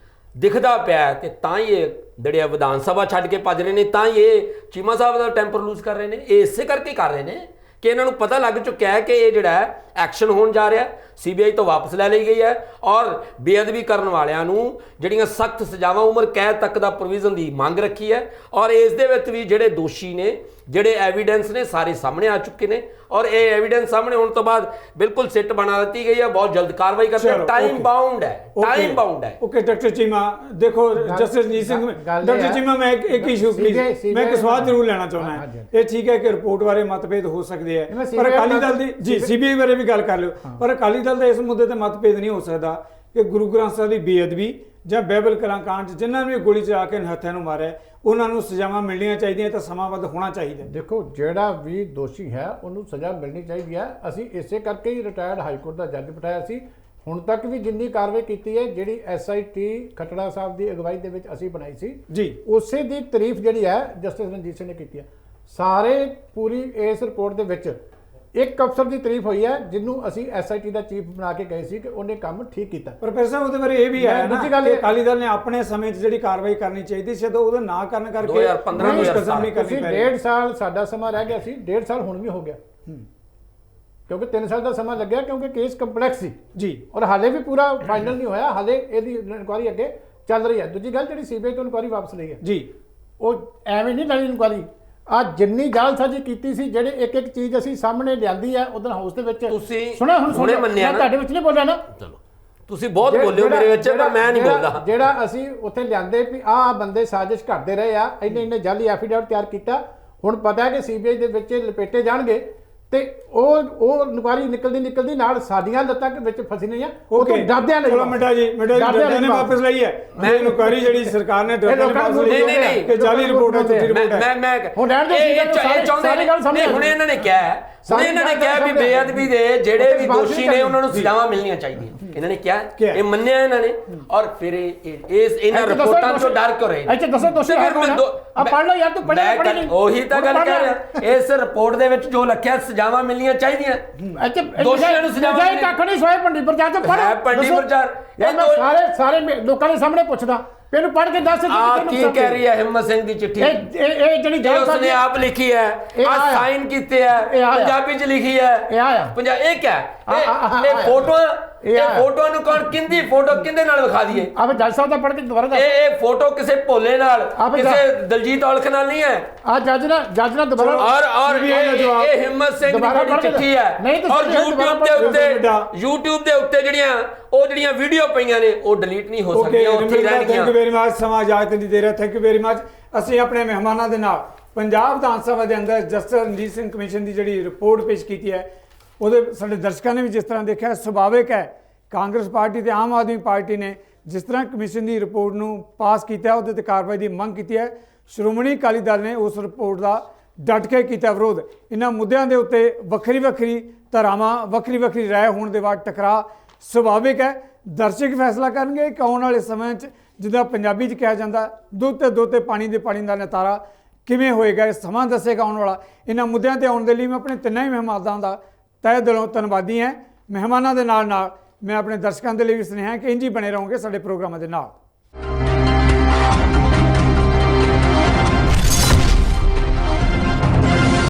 ਦਿਖਦਾ ਪਿਆ ਤੇ ਤਾਂ ਹੀ ਇਹ ਜਿਹੜੇ ਵਿਧਾਨ ਸਭਾ ਛੱਡ ਕੇ ਭੱਜ ਰਹੇ ਨੇ, ਤਾਂ ਹੀ ਇਹ ਚੀਮਾ ਸਾਹਿਬ ਦਾ ਟੈਂਪਰ ਲੂਜ਼ ਕਰ ਰਹੇ ਨੇ। ਇਹ ਇਸੇ ਕਰਕੇ ਕਰ ਰਹੇ ਨੇ ਕਿ ਇਹਨਾਂ ਨੂੰ ਪਤਾ ਲੱਗ ਚੁੱਕਿਆ ਹੈ ਕਿ ਇਹ ਜਿਹੜਾ ਐਕਸ਼ਨ ਹੋਣ ਜਾ ਰਿਹਾ, CBI ਤੋਂ ਵਾਪਸ ਲੈ ਲਈ ਗਈ ਹੈ ਔਰ ਬੇਅਦਬੀ ਕਰਨ ਵਾਲਿਆਂ ਨੂੰ ਜਿਹੜੀਆਂ ਸਖਤ ਸਜ਼ਾਵਾਂ ਉਮਰ ਕੈਦ ਤੱਕ ਦਾ ਪ੍ਰੋਵੀਜ਼ਨ ਦੀ ਮੰਗ ਰੱਖੀ ਹੈ। ਔਰ ਇਸ ਦੇ ਵਿੱਚ ਵੀ ਜਿਹੜੇ ਦੋਸ਼ੀ ਨੇ, ਜਿਹੜੇ ਐਵੀਡੈਂਸ ਨੇ ਸਾਰੇ ਸਾਹਮਣੇ ਆ ਚੁੱਕੇ ਨੇ ਔਰ ਇਹ ਐਵੀਡੈਂਸ ਸਾਹਮਣੇ ਹੋਣ ਤੋਂ ਬਾਅਦ ਬਿਲਕੁਲ ਸਿੱਟ ਬਣਾ ਦਿੱਤੀ ਗਈ ਹੈ। ਬਹੁਤ ਜਲਦ ਕਾਰਵਾਈ ਕਰਦੇ हैं। टाइम बाउंड है। ओके डॉक्टर चीमा, देखो जस्टिस रंजीत सिंह, डॉक्टर चीमा मैं एक इशू प्लीज मैं एक सवाल जरूर लेना चाहना है। ये ठीक है कि रिपोर्ट बारे मतभेद हो सकते हैं, पर अकाली दल दी जी CBI बारे भी गल कर लो, पर अकाली दल का इस मुद्दे ते मतभेद नहीं हो सकता कि गुरु ग्रंथ साहिब की बेअदबी ਜਾਂ ਬਾਈਬਲ ਕਲਾਂ ਕਾਂਡ ਜਿਨ੍ਹਾਂ ਨੇ ਗੋਲੀ ਚਲਾ ਕੇ ਹੱਥਾਂ ਨੂੰ ਮਾਰਿਆ ਉਹਨਾਂ ਨੂੰ ਸਜ਼ਾਵਾਂ ਮਿਲਣੀਆਂ ਚਾਹੀਦੀਆਂ ਤਾਂ ਸਮਾਂ ਵੱਧ ਹੋਣਾ ਚਾਹੀਦਾ। ਦੇਖੋ ਜਿਹੜਾ ਵੀ ਦੋਸ਼ੀ ਹੈ ਉਹਨੂੰ ਸਜ਼ਾ ਮਿਲਣੀ ਚਾਹੀਦੀ ਹੈ। ਅਸੀਂ ਇਸੇ ਕਰਕੇ ਹੀ ਰਿਟਾਇਰਡ ਹਾਈ ਕੋਰਟ ਦਾ ਜੱਜ ਬਿਠਾਇਆ ਸੀ। ਹੁਣ ਤੱਕ ਵੀ ਜਿੰਨੀ ਕਾਰਵਾਈ ਕੀਤੀ ਹੈ, ਜਿਹੜੀ SIT ਖਟੜਾ ਸਾਹਿਬ ਦੀ ਅਗਵਾਈ ਦੇ ਵਿੱਚ ਅਸੀਂ ਬਣਾਈ ਸੀ ਜੀ, ਉਸੇ ਦੀ ਤਾਰੀਫ ਜਿਹੜੀ ਹੈ ਜਸਟਿਸ ਰਣਜੀਤ ਸਿੰਘ ਨੇ ਕੀਤੀ ਹੈ। ਸਾਰੇ ਪੂਰੀ ਇਸ ਰਿਪੋਰਟ ਦੇ ਵਿੱਚ ਇੱਕ ਅਫਸਰ ਦੀ ਤਾਰੀਫ ਹੋਈ ਹੈ ਜਿਹਨੂੰ ਅਸੀਂ SIT ਦਾ ਚੀਫ ਬਣਾ ਕੇ ਗਏ ਸੀ ਕਿ ਉਹਨੇ ਕੰਮ ਠੀਕ ਕੀਤਾ। ਪ੍ਰੋਫੈਸਰ ਸਾਹਿਬ ਉਹਦੇ ਬਾਰੇ ਇਹ ਵੀ ਹੈ ਨਾ ਕਿ ਅਕਾਲੀ ਦਲ ਨੇ ਆਪਣੇ ਸਮੇਂ 'ਚ ਜਿਹੜੀ ਕਾਰਵਾਈ ਕਰਨੀ ਚਾਹੀਦੀ ਸੀ ਉਹਦਾ ਨਾ ਕਰਨ ਕਰਕੇ 2015 ਨਹੀਂ ਕਰਨੀ ਪਈ। 1.5 ਸਾਲ ਸਾਡਾ ਸਮਾਂ ਰਹਿ ਗਿਆ ਸੀ, 1.5 ਸਾਲ ਹੁਣ ਵੀ ਹੋ ਗਿਆ ਕਿਉਂਕਿ 3 ਸਾਲ ਦਾ ਸਮਾਂ ਲੱਗਿਆ ਕਿਉਂਕਿ ਕੇਸ ਕੰਪਲੈਕਸ ਸੀ ਜੀ ਔਰ ਹਾਲੇ ਵੀ ਪੂਰਾ ਫਾਈਨਲ ਨਹੀਂ ਹੋਇਆ। ਹਾਲੇ ਇਹਦੀ ਇਨਕੁਆਰੀ ਅੱਗੇ ਚੱਲ ਰਹੀ ਹੈ। ਦੂਜੀ ਗੱਲ ਜਿਹੜੀ CBI ਤੋਂ ਇਨਕੁਆਰੀ ਵਾਪਸ ਲਈ ਹੈ ਜੀ, ਉਹ ਐਵੇਂ ਨਹੀਂ ਲੈਣੀ ਇਨਕੁਆਰੀ। ਅੱਜ ਜਿੰਨੀ ਜਾਲਸਾਜ਼ੀ ਕੀਤੀ ਸੀ, ਜਿਹੜੇ ਇੱਕ ਇੱਕ ਚੀਜ਼ ਅਸੀਂ ਸਾਹਮਣੇ ਲਿਆਂਦੀ ਹੈ ਉਦੋਂ ਹਾਊਸ ਦੇ ਵਿੱਚ ਤੁਸੀਂ ਸੁਣਿਆ, ਹੁਣ ਸੁਣੇ ਮੰਨਿਆ ਨਾ, ਤੁਹਾਡੇ ਵਿੱਚ ਨਹੀਂ ਬੋਲਿਆ ਨਾ, ਚਲੋ ਤੁਸੀਂ ਬਹੁਤ ਬੋਲਿਓ ਮੇਰੇ ਵਿੱਚ, ਪਰ ਮੈਂ ਨਹੀਂ ਬੋਲਦਾ। ਜਿਹੜਾ ਅਸੀਂ ਉੱਥੇ ਲਿਆਂਦੇ ਵੀ ਆਹ ਬੰਦੇ ਸਾਜ਼ਿਸ਼ ਕਰਦੇ ਰਹੇ ਆ, ਇੰਨੇ ਜਾਲੀ ਐਫੀਡੇਵਿਟ ਤਿਆਰ ਕੀਤਾ, ਹੁਣ ਪਤਾ ਹੈ ਕਿ CBI ਦੇ ਵਿੱਚ ਲਪੇਟੇ ਜਾਣਗੇ ਤੇ ਉਹ ਇਨਕੁਆਰੀ ਨਿਕਲਦੀ ਨਾਲ ਸਾਡੀਆਂ ਲੱਤਾਂ ਵਿੱਚ ਫਸੀ ਨਹੀਂ ਆ। ਉਹ ਤੋਂ ਡਰਦਿਆਂ ਨਹੀਂ। ਚਲੋ ਮਿੰਟਾ ਜੀ ਨੇ ਵਾਪਸ ਲਈ ਹੈ। ਮੈਂ ਇਨਕੁਆਰੀ ਜਿਹੜੀ ਸਰਕਾਰ ਨੇ ਡਰਦਿਆਂ ਨੇ ਵਾਪਸ ਲਈ ਹੈ ਕਿ ਜਾਲੀ ਰਿਪੋਰਟ ਹੈ, ਝੂਠੀ ਰਿਪੋਰਟ ਹੈ। ਮੈਂ ਹੁਣ ਇਹਨਾਂ ਨੇ ਕਿਹਾ ਵੀ ਬੇਅਦਬੀ ਦੇ ਜਿਹੜੇ ਵੀ ਦੋਸ਼ੀ ਨੇ ਉਹਨਾਂ ਨੂੰ ਸਜ਼ਾਵਾਂ ਮਿਲਣੀਆਂ ਚਾਹੀਦੀਆਂ। ਇਹਨਾਂ ਨੇ ਕਿਹਾ, ਇਹ ਮੰਨਿਆ ਇਹਨਾਂ ਨੇ। ਔਰ ਫਿਰ ਇਹਨਾਂ ਰਿਪੋਰਟਾਂ ਤੋਂ ਡਰ ਕਿਉਂ ਰਹੇ? ਅੱਛਾ ਦੱਸੋ ਦੋਸ਼ੀ ਆ ਪੜ੍ਹ ਲਓ ਯਾਰ, ਤੂੰ ਪੜ੍ਹਿਆ ਨਹੀਂ। ਉਹੀ ਤਾਂ ਗੱਲ ਕਰ ਰਿਹਾ, ਇਸ ਰਿਪੋਰਟ ਦੇ ਵਿੱਚ ਜੋ ਲਿਖਿਆ ਸਜ਼ਾਵਾਂ ਮਿਲਣੀਆਂ ਚਾਹੀਦੀਆਂ। ਦੋਸ਼ੀਆਂ ਨੂੰ ਸਜ਼ਾਵਾਂ ਨਹੀਂ। ਕੱਖ ਨਹੀਂ ਸੋਏ ਪੰਡਿਤ ਪ੍ਰਚਾਰ ਤੋਂ ਪੜ੍ਹ। ਪੰਡਿਤ ਪ੍ਰਚਾਰ ਮੈਂ ਸਾਰੇ ਲੋਕਾਂ ਦੇ ਸਾਹਮਣੇ ਪੁੱਛਦਾ, ਇਹਨੂੰ ਪੜ੍ਹ ਕੇ ਦੱਸ ਕੀ ਕਹਿ ਰਹੀ ਹੈ ਹਿੰਮਤ ਸਿੰਘ ਦੀ ਚਿੱਠੀ। ਇਹ ਜਿਹੜੀ ਉਸਨੇ ਆਪ ਲਿਖੀ ਹੈ, ਆ ਸਾਈਨ ਕੀਤੇ ਹੈ, ਪੰਜਾਬੀ ਚ ਲਿਖੀ ਹੈ। ਇਹ ਕਿਆ ਇਹ ਫੋਟੋ ਨੂੰ ਕੌਣ, ਕਿੰਦੀ ਫੋਟੋ ਕਿੰਦੇ ਨਾਲ ਵਿਖਾ ਦਈਏ? ਆਪ ਜੱਜ ਸਾਹਿਬ ਦਾ ਪੜ੍ਹ ਕੇ ਦੁਬਾਰਾ ਦੱਸ। ਇਹ ਫੋਟੋ ਕਿਸੇ ਭੋਲੇ ਨਾਲ, ਕਿਸੇ ਦਲਜੀਤ ਔਲਖ ਨਾਲ ਨਹੀਂ ਹੈ। ਆ ਜੱਜ ਨਾਲ ਦੁਬਾਰਾ। ਔਰ ਇਹ ਹਿੰਮਤ ਸਿੰਘ ਦੀ ਜਿਹੜੀ ਚਿੱਠੀ ਹੈ, ਔਰ YouTube ਦੇ ਉੱਤੇ ਜਿਹੜੀਆਂ ਵੀਡੀਓ ਪਈਆਂ ਨੇ ਉਹ ਡਿਲੀਟ ਨਹੀਂ ਹੋ ਸਕਦੀਆਂ, ਉੱਥੇ ਰਹਿਣਗੀਆਂ। Thank you very much. ਸਮਾਂ ਇਜਾਜ਼ਤ ਨਹੀਂ ਦੇ ਰਿਹਾ। Thank you very much. ਅਸੀਂ ਆਪਣੇ ਮਹਿਮਾਨਾਂ ਦੇ ਨਾਲ ਪੰਜਾਬ ਵਿਧਾਨ ਸਭਾ ਦੇ ਅੰਦਰ ਜਸਟਿਸ ਰਣਜੀਤ ਸਿੰਘ ਕਮਿਸ਼ਨ ਦੀ ਜਿਹੜੀ ਰਿਪੋਰਟ ਪੇਸ਼ ਕੀਤੀ ਹੈ, ਉਹਦੇ ਸਾਡੇ ਦਰਸ਼ਕਾਂ ਨੇ ਵੀ ਜਿਸ ਤਰ੍ਹਾਂ ਦੇਖਿਆ, ਸੁਭਾਵਿਕ ਹੈ ਕਾਂਗਰਸ ਪਾਰਟੀ ਤੇ ਆਮ ਆਦਮੀ ਪਾਰਟੀ ਨੇ ਜਿਸ ਤਰ੍ਹਾਂ ਕਮਿਸ਼ਨ ਦੀ ਰਿਪੋਰਟ ਨੂੰ ਪਾਸ ਕੀਤਾ ਉਹਦੇ ਤੇ ਕਾਰਵਾਈ ਦੀ ਮੰਗ ਕੀਤੀ ਹੈ। ਸ਼੍ਰੋਮਣੀ ਅਕਾਲੀ ਦਲ ਨੇ ਉਸ ਰਿਪੋਰਟ ਦਾ ਡਟ ਕੇ ਕੀਤਾ ਵਿਰੋਧ। ਇਹਨਾਂ ਮੁੱਦਿਆਂ ਦੇ ਉੱਤੇ ਵੱਖਰੀ ਵੱਖਰੀ ਧਾਰਾਵਾਂ, ਵੱਖਰੀ ਵੱਖਰੀ ਰਾਏ ਹੋਣ ਦੇ ਬਾਅਦ ਟਕਰਾਅ ਸੁਭਾਵਿਕ ਹੈ। ਦਰਸ਼ਕ ਫੈਸਲਾ ਕਰਨਗੇ ਕਿ ਆਉਣ ਵਾਲੇ ਸਮੇਂ 'ਚ ਜਿੱਦਾਂ ਪੰਜਾਬੀ 'ਚ ਕਿਹਾ ਜਾਂਦਾ ਦੁੱਧ ਤੇ ਪਾਣੀ ਦਾ ਨਿਤਾਰਾ ਕਿਵੇਂ ਹੋਏਗਾ, ਇਹ ਸਮਾਂ ਦੱਸੇਗਾ ਆਉਣ ਵਾਲਾ। ਇਹਨਾਂ ਮੁੱਦਿਆਂ ਤੇ ਆਉਣ ਦੇ ਲਈ ਮੈਂ ਆਪਣੇ ਤਿੰਨਾਂ ਹੀ ਮਹਿਮਾਨਾਂ ਦਾ ਤਹਿ ਦਿਲੋਂ ਧੰਨਵਾਦੀ ਹਾਂ। ਮਹਿਮਾਨਾਂ ਦੇ ਨਾਲ ਨਾਲ ਮੈਂ ਆਪਣੇ ਦਰਸ਼ਕਾਂ ਦੇ ਲਈ ਵੀ ਸੁਨੇਹਾ ਕਿ ਇੰਝ ਹੀ ਬਣੇ ਰਹੋਗੇ ਸਾਡੇ ਪ੍ਰੋਗਰਾਮਾਂ ਦੇ ਨਾਲ।